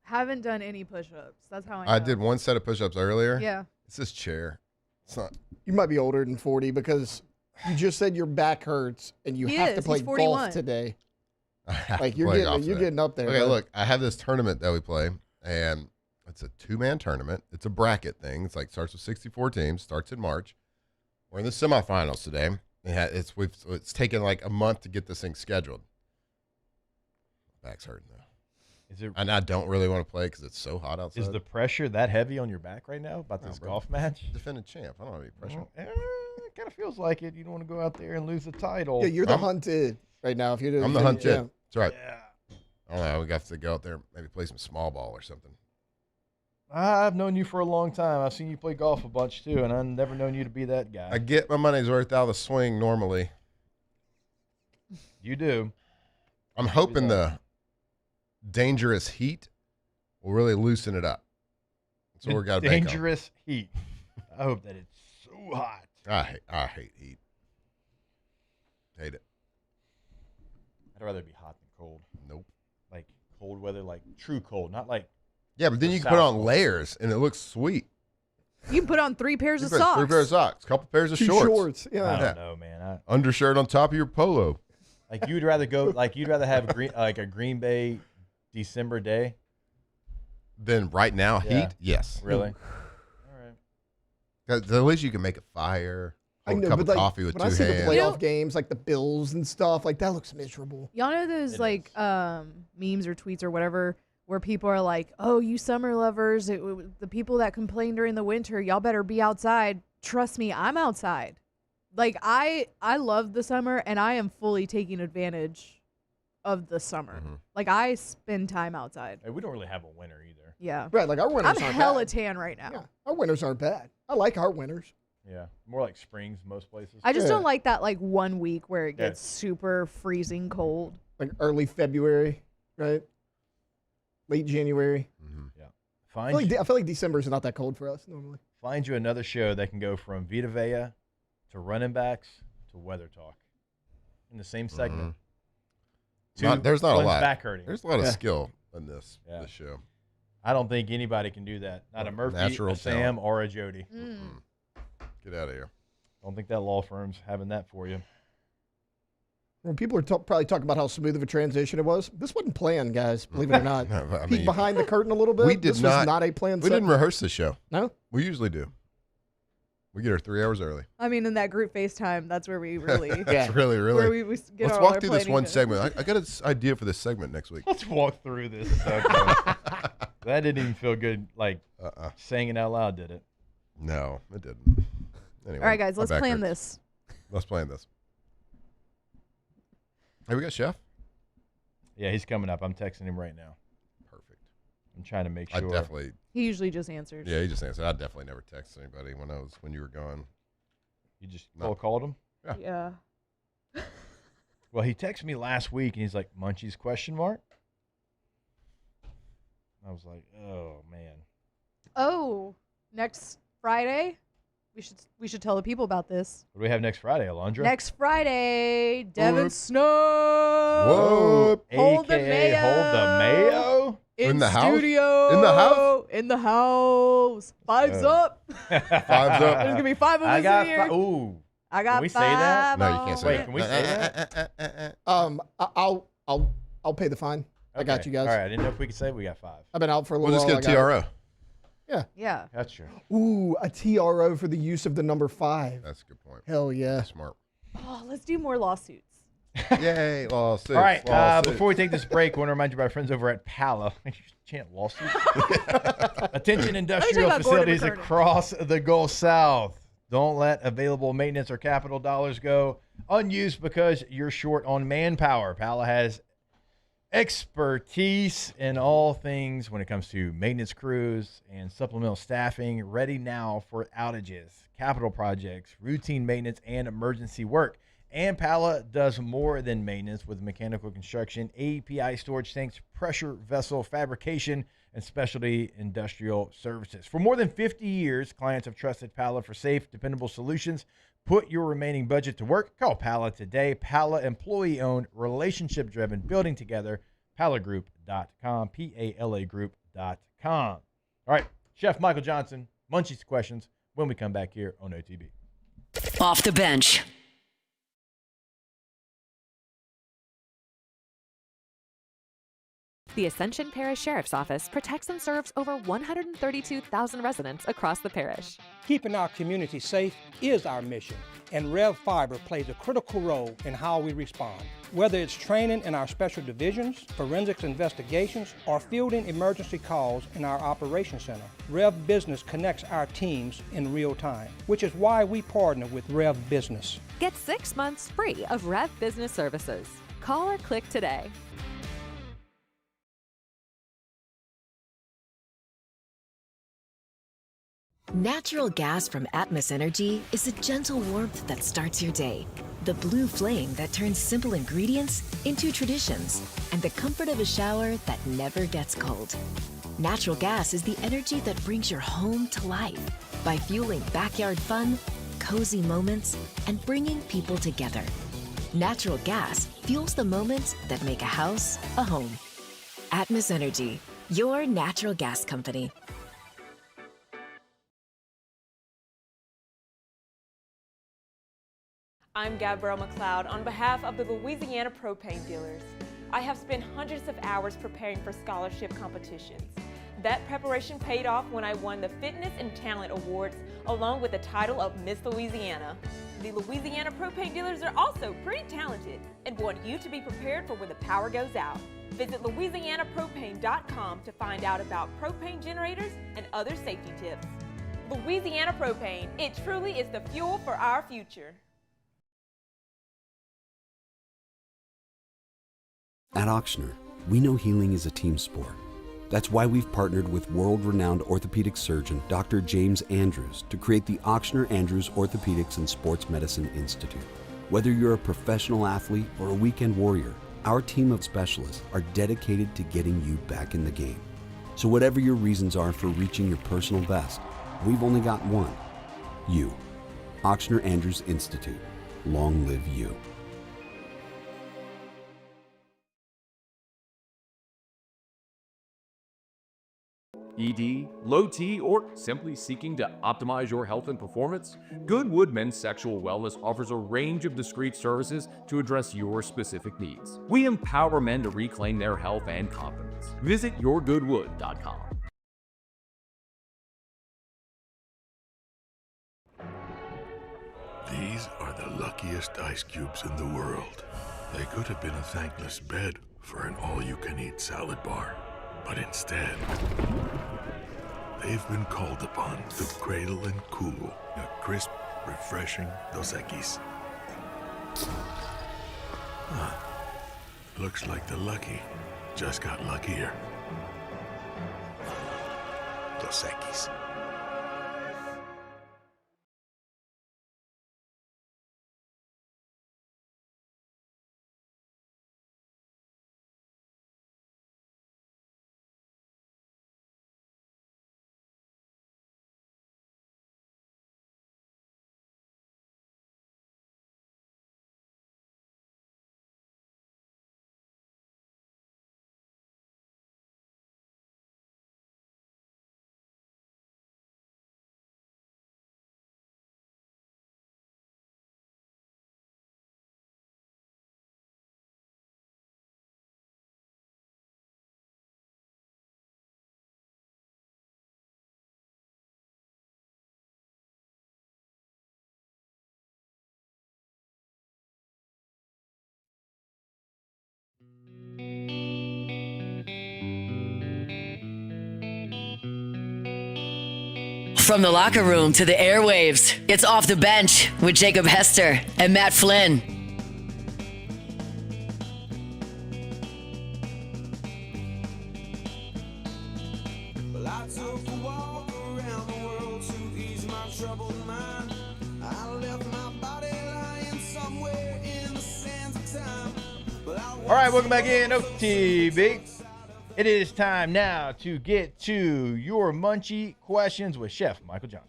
Haven't done any push-ups. That's how I know. I did one set of push-ups earlier. Yeah. It's this chair. It's not. You might be older than 40 because You just said your back hurts and you have to play He's 41. golf today. I have Like to you're play golf getting, you're today. getting up there. Okay, bud. look, I have this tournament that we play, and it's a 2-man tournament. It's a bracket thing. It's like starts with 64 teams, starts in March. We're in the semifinals today. It's taken like a month to get this thing scheduled. Back's hurting though. And I don't really want to play because it's so hot outside. Is the pressure that heavy on your back right now about this bro. golf match? Defending champ. I don't have any pressure. It kind of feels like it. You don't want to go out there and lose the title. Yeah, you're the hunted right now. If you're I'm the hunted. Yeah. That's right. I don't know. We got to go out there, maybe play some small ball or something. I've known you for a long time. I've seen you play golf a bunch too, and I've never known you to be that guy. I get my money's worth out of the swing normally. You do. I'm hoping the dangerous heat will really loosen it up. So we're got dangerous heat. I hope that it's so hot. I hate heat. Hate it. I'd rather be hot than cold. Nope. Like cold weather, like true cold, not like. Yeah, but then you can put on layers and it looks sweet. You can put on 3 pairs of Three socks. pairs of socks, couple pairs of 2 shorts. Yeah. I don't know, man. Undershirt on top of your polo. Like you'd rather go, like you'd rather have a Green Bay December day. Then right now, Yeah. heat? Yes. Really? At least you can make a fire, I hold know, a cup but of like, coffee with when I 2 see the hands. playoff games, like the Bills and stuff, like that looks miserable. Y'all know those like memes or tweets or whatever where people are like, "Oh, you summer lovers, the people that complain during the winter, y'all better be outside." Trust me, I'm outside. Like I love the summer and I am fully taking advantage of the summer. Mm-hmm. Like I spend time outside. Hey, we don't really have a winter either. Yeah. Right, like our winters I'm aren't hella bad. tan right now. Yeah, our winters aren't bad. I like our winters. Yeah, more like springs most places. I just Yeah. don't like that like 1 week where it Yeah. gets super freezing cold. Like early February, right? Late January. Yeah. I feel like December is not that cold for us normally. Find you another show that can go from Vita Vea to running backs to weather talk in the same segment. There's not a Flynn's lot. Back hurting. There's a lot of Yeah. skill in this Yeah. show. I don't think anybody can do that. Not a Murphy, Natural a Sam, talent. or a Jody. Get out of here. Don't think that law firm's having that for you. When people are probably talking about how smooth of a transition it was, this wasn't planned, guys. Believe it or not. No, but I Peek mean, behind the curtain a little bit. We did this was not a planned. We didn't segment. rehearse the show. No, we usually do. We get her 3 hours early. I mean, in that group FaceTime, that's where we really, That's really. where we get Let's all walk our through this planning one to- segment. I got an idea for this segment next week. Let's walk through this segment. That didn't even feel good, like saying it out loud, did it? No, it didn't. Anyway, All right, guys, my let's back plan hurts. this. Let's plan this. Hey, we got Chef. Yeah, he's coming up. I'm texting him right now. Perfect. I'm trying to make I sure. definitely. He usually just answers. Yeah, he just answered. I definitely never text anybody when you were gone. You just No. called him? Yeah. Well, he texted me last week, and he's like, Munchies, question mark? I was like, oh, man. Oh, next Friday, we should tell the people about this. What do we have next Friday, Alondra? Next Friday, Devin Whoop. Snow. Whoa. Hold the AKA mayo. Hold the Mayo? In the house? studio. In the house? In the house. Five's Yeah. up. Five's up. There's gonna be 5 of us I got in here. Ooh. I got Can we say 5. that? No, you can't say Wait, that. can we say that? I'll pay the fine. I got Okay. you guys. All right, I didn't know if we could say we got 5. I've been out for a We'll little just while. get a I got TRO. it. Yeah. That's true. Ooh, a TRO for the use of the number 5. That's a good point. Hell yeah. Smart. Oh, let's do more lawsuits. Yay, lawsuits. All right, lawsuits. before we take this break, I want to remind you about our friends over at Pala. Chant lawsuits. Attention industrial about Gordon facilities McKernan. across the Gulf South. Don't let available maintenance or capital dollars go unused because you're short on manpower. Pala has expertise in all things when it comes to maintenance crews and supplemental staffing, ready now for outages, capital projects, routine maintenance, and emergency work. And Pala does more than maintenance with mechanical construction, API storage tanks, pressure vessel fabrication, and specialty industrial services. For more than 50 years, clients have trusted Pala for safe, dependable solutions. Put your remaining budget to work. Call Pala today. Pala, employee-owned, relationship-driven, building together. PalaGroup.com, P-A-L-A Group.com. All right, Chef Michael Johnson, Munchies questions when we come back here on OTB. Off the bench. The Ascension Parish Sheriff's Office protects and serves over 132,000 residents across the parish. Keeping our community safe is our mission, and Rev Fiber plays a critical role in how we respond. Whether it's training in our special divisions, forensics investigations, or fielding emergency calls in our operations center, Rev Business connects our teams in real time, which is why we partner with Rev Business. Get 6 months free of Rev Business Services. Call or click today. Natural gas from Atmos Energy is a gentle warmth that starts your day. The blue flame that turns simple ingredients into traditions. And the comfort of a shower that never gets cold. Natural gas is the energy that brings your home to life by fueling backyard fun, cozy moments, and bringing people together. Natural gas fuels the moments that make a house a home. Atmos Energy, your natural gas company. I'm Gabrielle McLeod on behalf of the Louisiana Propane Dealers. I have spent hundreds of hours preparing for scholarship competitions. That preparation paid off when I won the Fitness and Talent Awards along with the title of Miss Louisiana. The Louisiana Propane Dealers are also pretty talented and want you to be prepared for when the power goes out. Visit louisianapropane.com to find out about propane generators and other safety tips. Louisiana Propane, it truly is the fuel for our future. At Ochsner, we know healing is a team sport. That's why we've partnered with world-renowned orthopedic surgeon Dr. James Andrews to create the Ochsner Andrews Orthopedics and Sports Medicine Institute. Whether you're a professional athlete or a weekend warrior, our team of specialists are dedicated to getting you back in the game. So whatever your reasons are for reaching your personal best, we've only got one. You. Ochsner Andrews Institute. Long live you. ED, low T, or simply seeking to optimize your health and performance? Goodwood Men's Sexual Wellness offers a range of discreet services to address your specific needs. We empower men to reclaim their health and confidence. Visit yourgoodwood.com. These are the luckiest ice cubes in the world. They could have been a thankless bed for an all-you-can-eat salad bar. But instead, they've been called upon to cradle and cool a crisp, refreshing Dos Equis. Looks like the lucky just got luckier. Dos Equis. From the locker room to the airwaves, it's Off the Bench with Jacob Hester and Matt Flynn. All right, welcome back in, OTB. It is time now to get to your munchie questions with Chef Michael Johnson.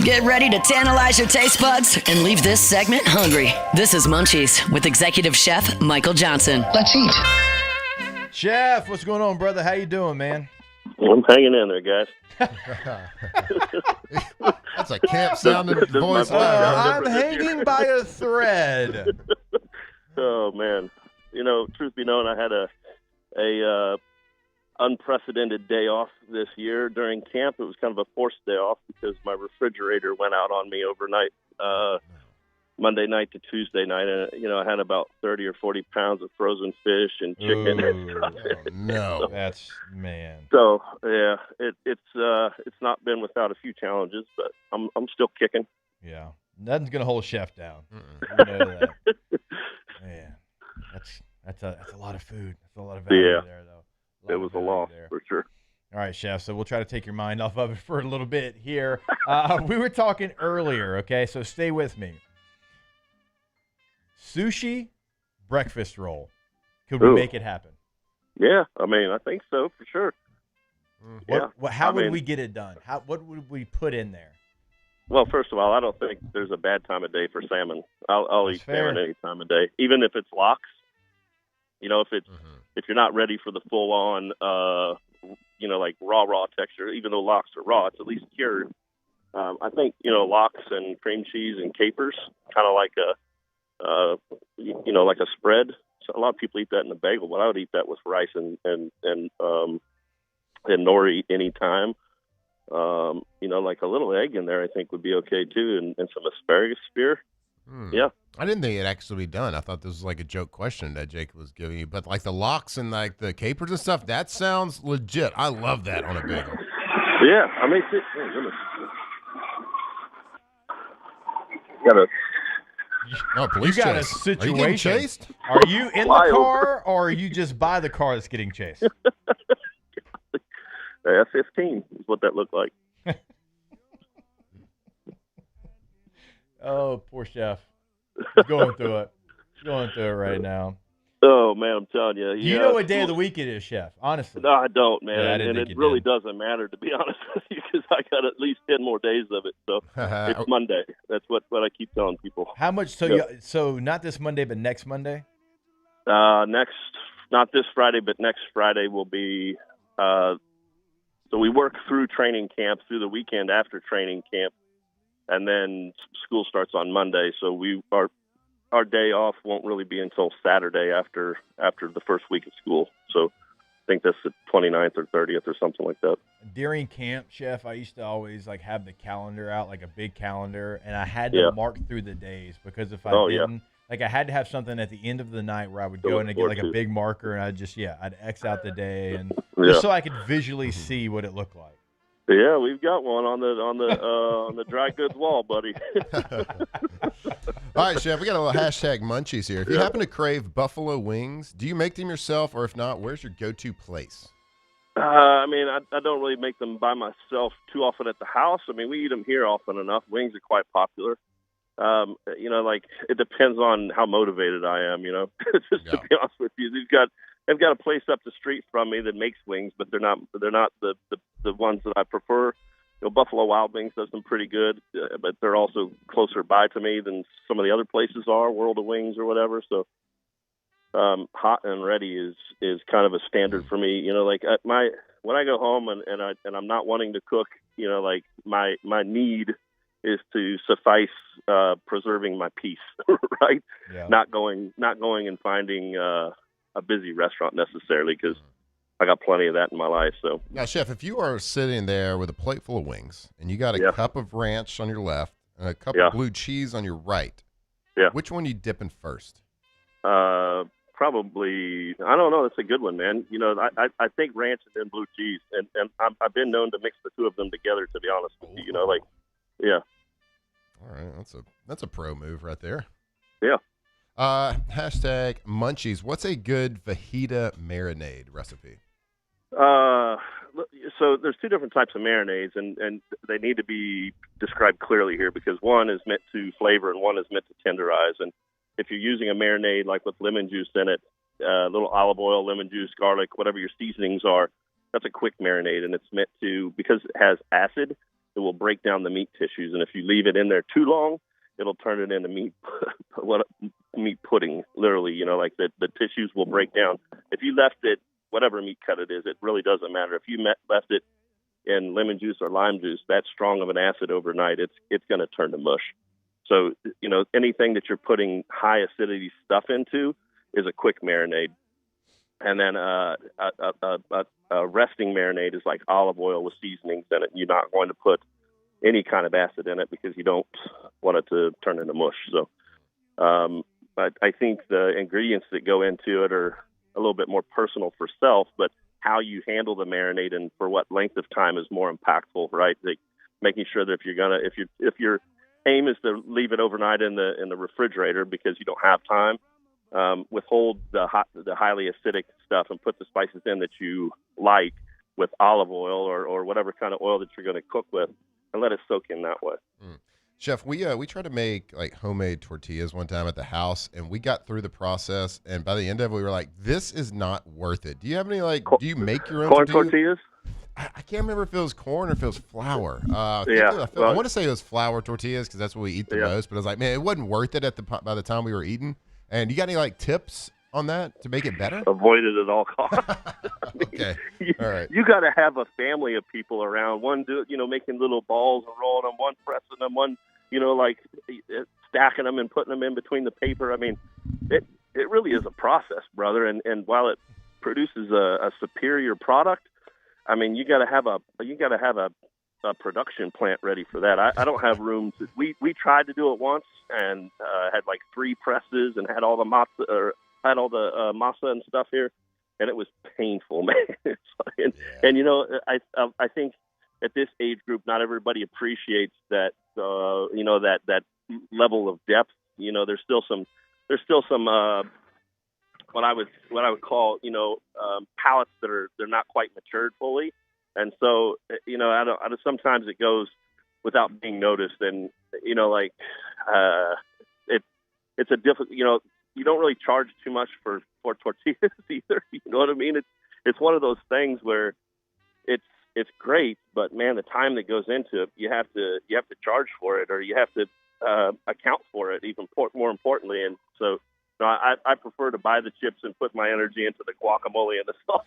Get ready to tantalize your taste buds and leave this segment hungry. This is Munchies with Executive Chef Michael Johnson. Let's eat. Chef, what's going on, brother? How you doing, man? I'm hanging in there, guys. That's a camp sounding voice. I'm hanging by a thread. Oh, man. You know, truth be known, I had a unprecedented day off this year during camp. It was kind of a forced day off because my refrigerator went out on me overnight, Monday night to Tuesday night. And, I had about 30 or 40 pounds of frozen fish and chicken. No. That's, man. So, yeah, it's not been without a few challenges, but I'm still kicking. Yeah. Nothing's going to hold Chef down. You know that. Man, that's a lot of food. That's a lot of value there, though. It was a loss for sure. All right, Chef. So we'll try to take your mind off of it for a little bit here. We were talking earlier, okay? So stay with me. Sushi, breakfast roll. Could we make it happen? Yeah, I think so for sure. How would we get it done? What would we put in there? Well, first of all, I don't think there's a bad time of day for salmon. I'll eat salmon any time of day, even if it's lox. If you're not ready for the full on, like raw texture, even though lox are raw, it's at least cured. I think lox and cream cheese and capers, kind of like like a spread. So a lot of people eat that in a bagel, but I would eat that with rice and nori anytime. Like a little egg in there, I think would be okay too, and some asparagus spear. Yeah. I didn't think it'd actually be done. I thought this was like a joke question that Jake was giving you, but like the lox and like the capers and stuff, that sounds legit. I love that on a bagel. Yeah, oh, goodness. Police you got chase. a situation. Are you getting chased? Are you in the car, or are you just by the car that's getting chased? F-15 is what that looked like. Oh, poor Chef. He's going through it. He's going through it right now. Oh, man, I'm telling you. You know what day of the week it is, Chef, honestly. No, I don't, man. Yeah, and it really doesn't matter, to be honest with you, because I got at least 10 more days of it. So it's Monday. That's what I keep telling people. How much? So not this Monday, but next Monday? Not this Friday, but next Friday will be so we work through training camp, through the weekend after training camp, and then school starts on Monday. So our day off won't really be until Saturday after the first week of school. So I think that's the 29th or 30th or something like that. During camp, Chef, I used to always have the calendar out, like a big calendar, and I had to mark through the days, because if I didn't, I had to have something at the end of the night where I would go in and get a big marker, and I'd X out the day, and just so I could visually see what it looked like. Yeah, we've got one on the dry goods wall, buddy. All right, Chef, we got a little hashtag munchies here. If you happen to crave buffalo wings, do you make them yourself, or if not, where's your go-to place? I don't really make them by myself too often at the house. We eat them here often enough. Wings are quite popular. It depends on how motivated I am, just to be honest with you. They've got a place up the street from me that makes wings, but they're not the ones that I prefer. Buffalo Wild Wings does them pretty good, but they're also closer by to me than some of the other places are, World of Wings or whatever. So hot and ready is kind of a standard for me. When I go home and I'm not wanting to cook, my need is to suffice preserving my peace, right? Yeah. Not going and finding a busy restaurant necessarily, because I got plenty of that in my life. So now, Chef, if you are sitting there with a plate full of wings and you got a cup of ranch on your left and a cup of blue cheese on your right, which one are you dipping first? Probably, I don't know. That's a good one, man. I think ranch and then blue cheese, and I've been known to mix the two of them together, to be honest with you. Yeah. All right, that's a pro move right there. Yeah. Hashtag munchies. What's a good fajita marinade recipe? So there's two different types of marinades, and they need to be described clearly here, because one is meant to flavor and one is meant to tenderize. And if you're using a marinade like with lemon juice in it, a little olive oil, lemon juice, garlic, whatever your seasonings are, that's a quick marinade, and it's meant to, because it has acid, it will break down the meat tissues. And if you leave it in there too long, it'll turn it into meat pudding, literally. The tissues will break down. If you left it, whatever meat cut it is, it really doesn't matter. If you left it in lemon juice or lime juice, that strong of an acid overnight, it's going to turn to mush. So, anything that you're putting high acidity stuff into is a quick marinade. and then a resting marinade is like olive oil with seasonings in it. You're not going to put any kind of acid in it because you don't want it to turn into mush. So, but I think the ingredients that go into it are a little bit more personal for self, but how you handle the marinade and for what length of time is more impactful, right? Like making sure that if your aim is to leave it overnight in the refrigerator because you don't have time, withhold the highly acidic stuff and put the spices in that you like with olive oil or whatever kind of oil that you're going to cook with, and let it soak in that way. Chef, we tried to make like homemade tortillas one time at the house, and we got through the process, and by the end of it, we were like, "This is not worth it." Do you have any do you make your own corn tortillas? I can't remember if it was corn or if it was flour. I want to say it was flour tortillas because that's what we eat the most. But I was like, man, it wasn't worth it by the time we were eating. And you got any tips on that to make it better? Avoid it at all costs. Okay. All right. You got to have a family of people around. One making little balls and rolling them, one pressing them, one stacking them and putting them in between the paper. I mean, it really is a process, brother. And while it produces a superior product, I mean, you got to have a production plant ready for that. I don't have room to. We tried to do it once and had like 3 presses and had all the masa and stuff here, and it was painful, man. I think at this age group, not everybody appreciates that. That level of depth. There's still some what I would call palates that they're not quite matured fully, and so sometimes it goes without being noticed, and it's a difficult. You don't really charge too much for tortillas either. You know what I mean? It's one of those things where it's great, but man, the time that goes into it, you have to charge for it, or you have to account for it. Even more importantly, and so. No, I prefer to buy the chips and put my energy into the guacamole and the sauce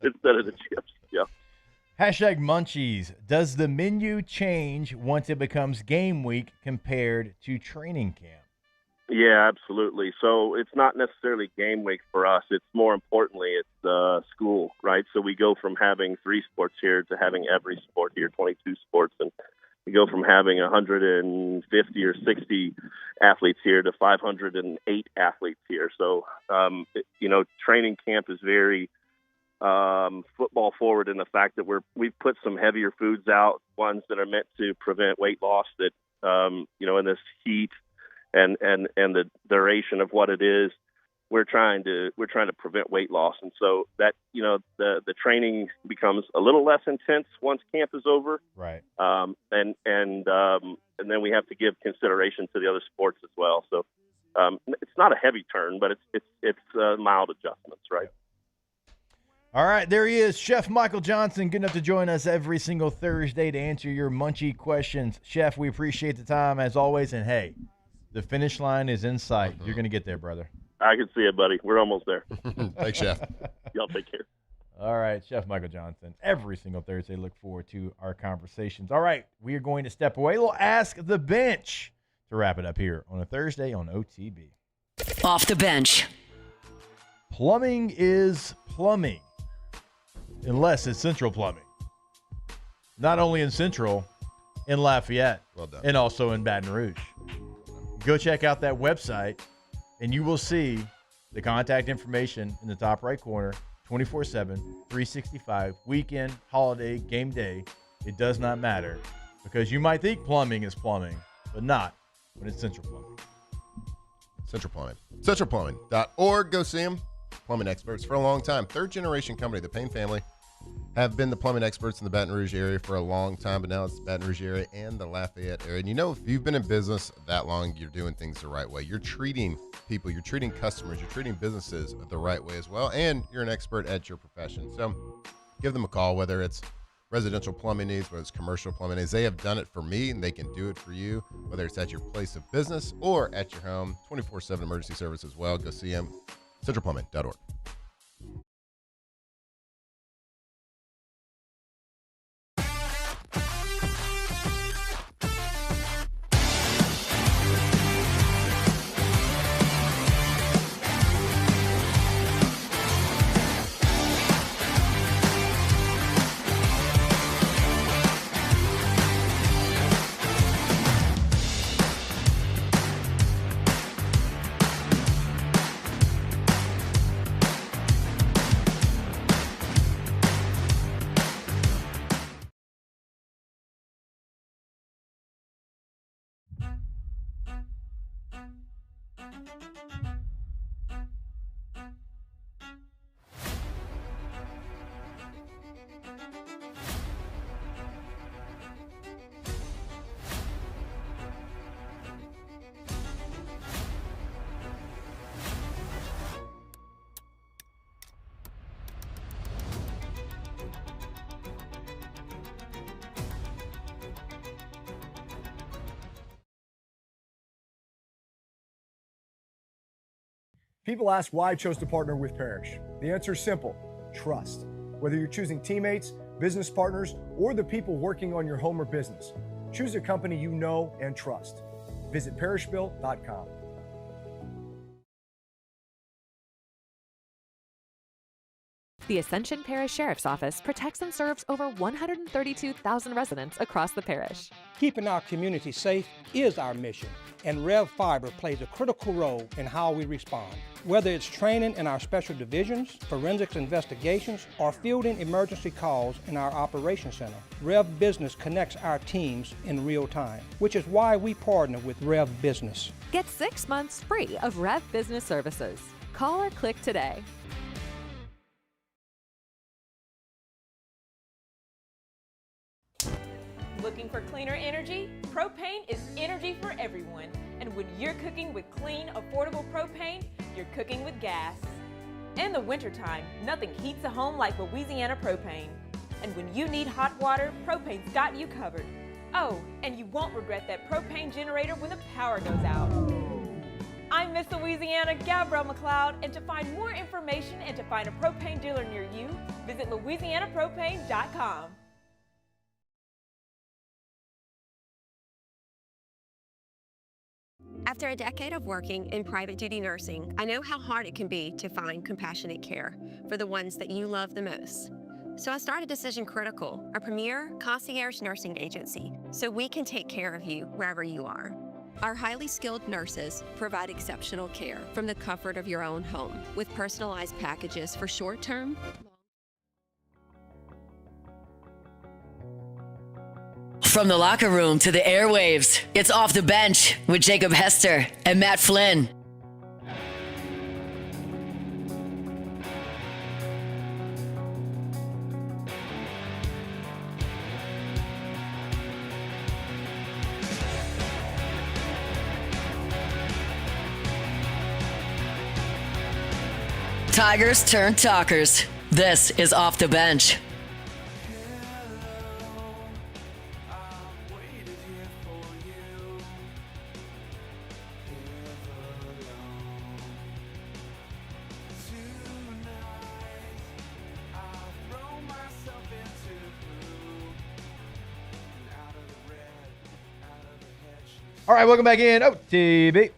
instead of the chips. Yeah. Hashtag Munchies. Does the menu change once it becomes game week compared to training camp? Yeah, absolutely. So it's not necessarily game week for us. It's more importantly, it's school, right? So we go from having 3 sports here to having every sport here, 22 sports, and we go from having 150 or 60 athletes here to 508 athletes here. So, training camp is very football forward in the fact that we've put some heavier foods out, ones that are meant to prevent weight loss that, in this heat and the duration of what it is, we're trying to prevent weight loss. And so that, the training becomes a little less intense once camp is over. Right. And then we have to give consideration to the other sports as well. So it's not a heavy turn, but it's mild adjustments, right? All right, there he is, Chef Michael Johnson, good enough to join us every single Thursday to answer your munchie questions. Chef, we appreciate the time as always, and hey, the finish line is in sight. You're going to get there, brother. I can see it, buddy. We're almost there. Thanks, Chef. Y'all take care. All right, Chef Michael Johnson. Every single Thursday, look forward to our conversations. All right, we are going to step away. We'll ask the bench to wrap it up here on a Thursday on OTB. Off the bench. Plumbing is plumbing, unless it's Central Plumbing. Not only in Central, in Lafayette, well done, and also in Baton Rouge. Go check out that website, and you will see the contact information in the top right corner, 24/7, 365, weekend, holiday, game day. It does not matter, because you might think plumbing is plumbing, but not when it's Central Plumbing. Central Plumbing. CentralPlumbing.org. Go see them. Plumbing experts for a long time. 3rd-generation company. The Payne family have been the plumbing experts in the Baton Rouge area for a long time, but now it's the Baton Rouge area and the Lafayette area. And if you've been in business that long, you're doing things the right way. You're treating people, you're treating customers, you're treating businesses the right way as well, and you're an expert at your profession. So give them a call, whether it's residential plumbing needs, whether it's commercial plumbing needs. They have done it for me, and they can do it for you, whether it's at your place of business or at your home. 24/7 emergency service as well. Go see them. CentralPlumbing.org. People ask why I chose to partner with Parrish. The answer is simple: trust. Whether you're choosing teammates, business partners, or the people working on your home or business, choose a company you know and trust. Visit parrishbuilt.com. The Ascension Parish Sheriff's Office protects and serves over 132,000 residents across the parish. Keeping our community safe is our mission, and Rev Fiber plays a critical role in how we respond. Whether it's training in our special divisions, forensics investigations, or fielding emergency calls in our operations center, Rev Business connects our teams in real time, which is why we partner with Rev Business. Get 6 months free of Rev Business Services. Call or click today. Looking for cleaner energy? Propane is energy for everyone. And when you're cooking with clean, affordable propane, you're cooking with gas. In the wintertime, nothing heats a home like Louisiana propane. And when you need hot water, propane's got you covered. Oh, and you won't regret that propane generator when the power goes out. I'm Miss Louisiana, Gabrielle McLeod, and to find more information and to find a propane dealer near you, visit louisianapropane.com. After a decade of working in private duty nursing, I know how hard it can be to find compassionate care for the ones that you love the most. So I started Decision Critical, a premier concierge nursing agency, so we can take care of you wherever you are. Our highly skilled nurses provide exceptional care from the comfort of your own home with personalized packages for short-term, From the locker room to the airwaves, it's Off the Bench with Jacob Hester and Matt Flynn. Tigers turn talkers. This is Off the Bench. All right, welcome back in. OTB.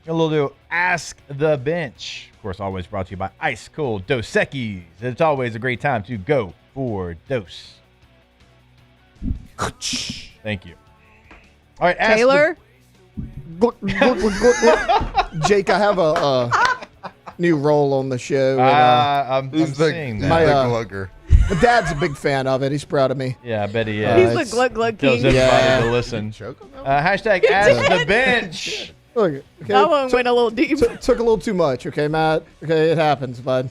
A little do Ask the Bench. Of course, always brought to you by Ice Cold Dos Equis. It's always a great time to go for Dos. Thank you. All right, ask Taylor? Jake, I have a new role on the show. I'm seeing that. My dad's a big fan of it. He's proud of me. Yeah, I bet he is. He's the Glug Glug King. Tells everybody to listen. Hashtag Ask the Bench. Look, okay, That one went a little deep. Took a little too much, okay, Matt? Okay, it happens, bud.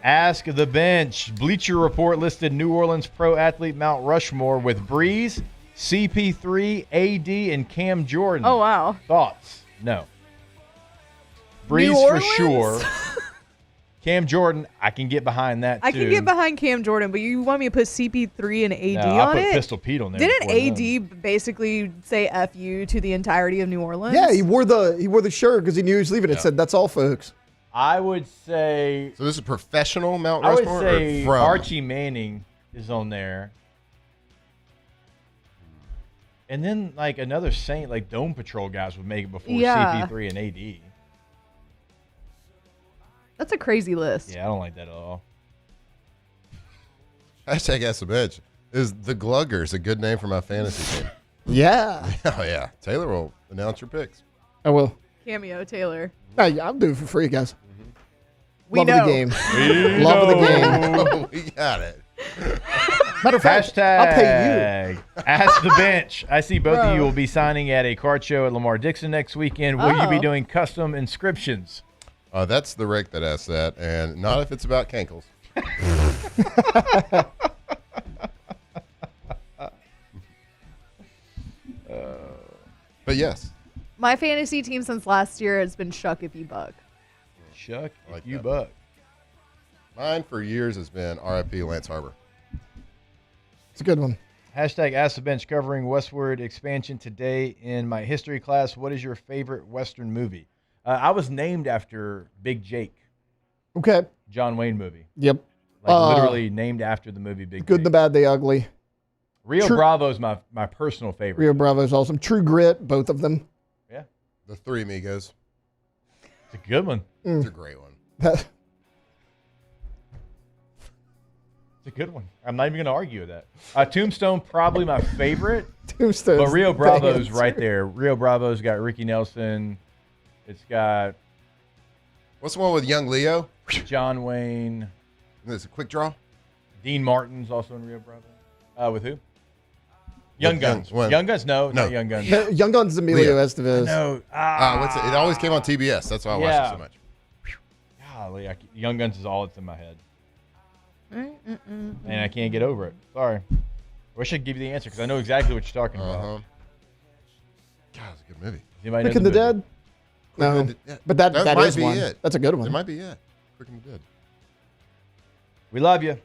Ask the Bench. Bleacher Report listed New Orleans pro athlete Mount Rushmore with Breeze, CP3, AD, and Cam Jordan. Oh, wow. Thoughts? No. Breeze New for Orleans? sure. Cam Jordan, I can get behind that, too. I can get behind Cam Jordan, but you want me to put CP3 and AD No, on I put it? Pistol Pete on there. Didn't AD basically say F you to the entirety of New Orleans? Yeah, he wore the shirt because he knew he was leaving. It said, "That's all, folks." I would say. So this is professional Mount I would Rushmore, say or from? Archie Manning is on there. And then, like, another Saint, like Dome Patrol guys would make it before CP3 and AD. That's a crazy list. Yeah, I don't like that at all. Hashtag Ask the Bench. Is the Gluggers a good name for my fantasy team? Yeah. Oh, yeah. Taylor will announce your picks. I will. Cameo Taylor. Hey, I'll do it for free, guys. We Love know. the game. We Love the know. game. We got it. Matter of fact, Hashtag I'll pay you. Ask the bench. I see both Bro. of you will be signing at a card show at Lamar Dixon next weekend. Will you be Oh. doing custom inscriptions? That's the Rick that asked that, and not if it's about Cankles. But yes. My fantasy team since last year has been Shuck If You Buck. Shuck I like if you that. buck. Mine for years has been RIP Lance Harbor. It's a good one. Hashtag Ask the Bench covering westward expansion today in my history class. What is your favorite Western movie? I was named after Big Jake. Okay. John Wayne movie. Yep. Like literally named after the movie Big Good, Jake. the bad, the ugly. Rio Bravo is my personal favorite. Rio Bravo's awesome. True Grit, both of them. Yeah. The Three Amigos. It's a good one. It's a great one. It's a good one. I'm not even going to argue with that. Tombstone, probably my favorite. Tombstone. But Rio Bravo's right there. Rio Bravo's got Ricky Nelson. It's got... What's the one with young Leo? John Wayne. This a quick draw? Dean Martin's also in Rio Bravo. With who? Young With Guns. when? Young Guns? No, not Young Guns. Young Guns is Emilio Leo. Estevez. No. What's it? It always came on TBS. That's why I watched it so much. Golly, Young Guns is all that's in my head. And I can't get over it. Sorry. I wish I could give you the answer because I know exactly what you're talking about. God, it's a good movie. Anybody know Quick and the movie? Dead? No. Yeah, But that might is be one. it. That's a good one. It might be it. Quick and the Dead. We love you.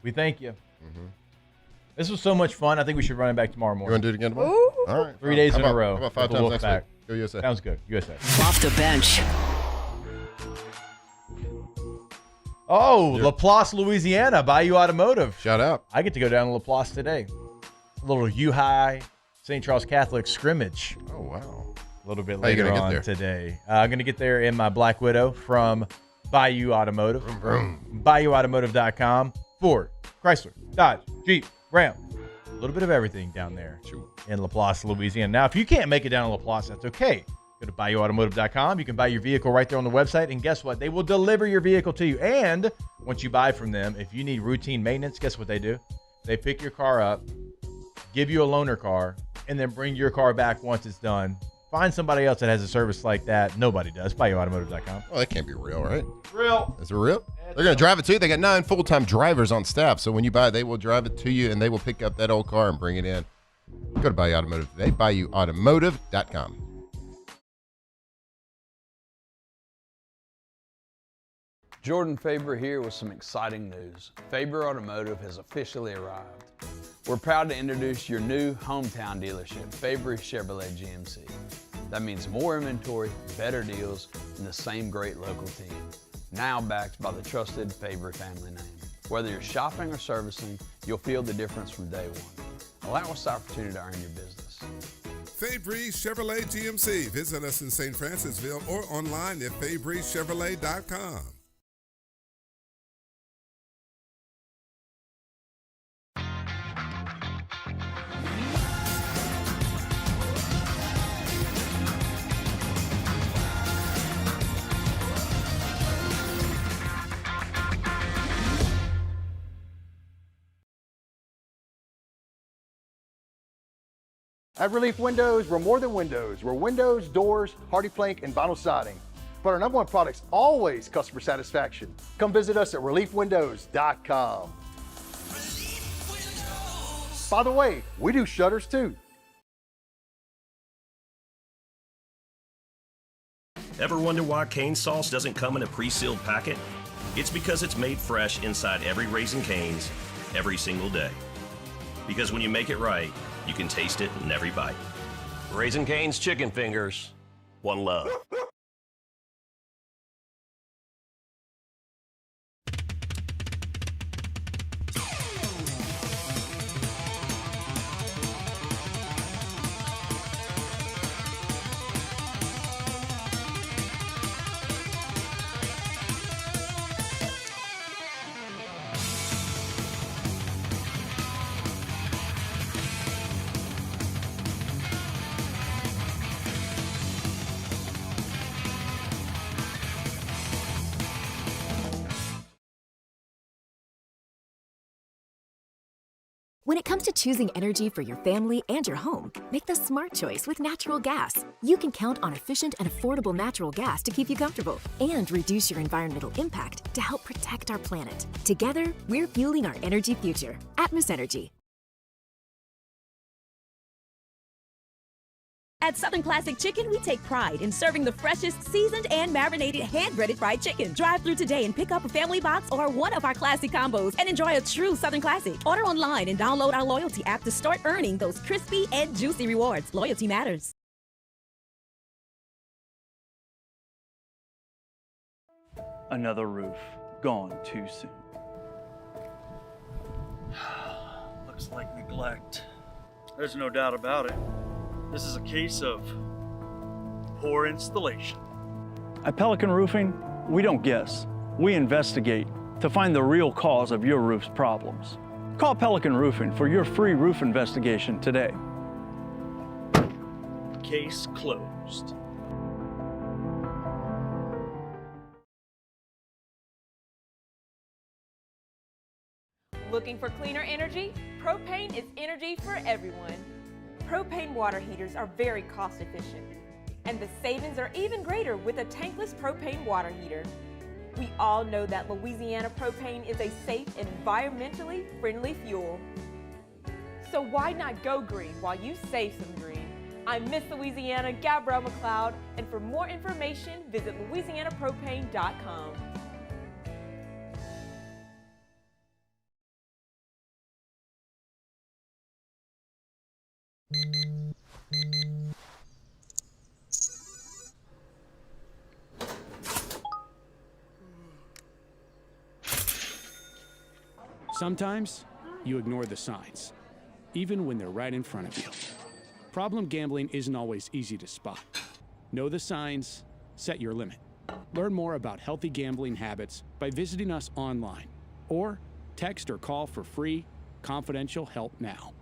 We thank you. This was so much fun. I think we should run it back tomorrow morning. You want to do it again tomorrow? Ooh. All right. 3 days How in a about- row. How about 5 with a times look next back. week? Go USA. Sounds good. USA. Off the bench. Oh, Laplace, Louisiana, Bayou Automotive. Shout out. I get to go down to Laplace today. A little U-High St. Charles Catholic scrimmage. Oh, wow. A little bit How you later gonna get on there? today. I'm going to get there in my Black Widow from Bayou Automotive. BayouAutomotive.com. Ford, Chrysler, Dodge, Jeep, Ram. A little bit of everything down there in Laplace, Louisiana. Now, if you can't make it down to Laplace, that's okay. Go to BayouAutomotive.com. You can buy your vehicle right there on the website. And guess what? They will deliver your vehicle to you. And once you buy from them, if you need routine maintenance, guess what they do? They pick your car up, give you a loaner car, and then bring your car back once it's done. Find somebody else that has a service like that. Nobody does. BayouAutomotive.com. Well, that can't be real, right? Real. Is it real? They're going to drive it to you. They got 9 full-time drivers on staff. So when you buy it, they will drive it to you, and they will pick up that old car and bring it in. Go to Bayou Automotive today. BayouAutomotive.com. Jordan Faber here with some exciting news. Faber Automotive has officially arrived. We're proud to introduce your new hometown dealership, Faber Chevrolet GMC. That means more inventory, better deals, and the same great local team. Now backed by the trusted Faber family name. Whether you're shopping or servicing, you'll feel the difference from day one. Allow us the opportunity to earn your business. Fabry Chevrolet GMC. Visit us in St. Francisville or online at FabryChevrolet.com. At Relief Windows, we're more than windows. We're windows, doors, hardy plank, and vinyl siding. But our number one product's always customer satisfaction. Come visit us at reliefwindows.com. By the way, we do shutters too. Ever wonder why cane sauce doesn't come in a pre-sealed packet? It's because it's made fresh inside every Raising Cane's every single day. Because when you make it right, you can taste it in every bite. Raising Cane's Chicken Fingers, one love. When it comes to choosing energy for your family and your home, make the smart choice with natural gas. You can count on efficient and affordable natural gas to keep you comfortable and reduce your environmental impact to help protect our planet. Together, we're fueling our energy future. Atmos Energy. At Southern Classic Chicken, we take pride in serving the freshest, seasoned, and marinated hand-breaded fried chicken. Drive through today and pick up a family box or one of our classic combos and enjoy a true Southern Classic. Order online and download our loyalty app to start earning those crispy and juicy rewards. Loyalty matters. Another roof gone too soon. Looks like neglect. There's no doubt about it. This is a case of poor installation. At Pelican Roofing, we don't guess. We investigate to find the real cause of your roof's problems. Call Pelican Roofing for your free roof investigation today. Case closed. Looking for cleaner energy? Propane is energy for everyone. Propane water heaters are very cost efficient, and the savings are even greater with a tankless propane water heater. We all know that Louisiana propane is a safe and environmentally friendly fuel. So why not go green while you save some green? I'm Miss Louisiana, Gabrielle McLeod, and for more information, visit louisianapropane.com. Sometimes you ignore the signs, even when they're right in front of you. Problem gambling isn't always easy to spot. Know the signs, set your limit. Learn more about healthy gambling habits by visiting us online or text or call for free, confidential help now.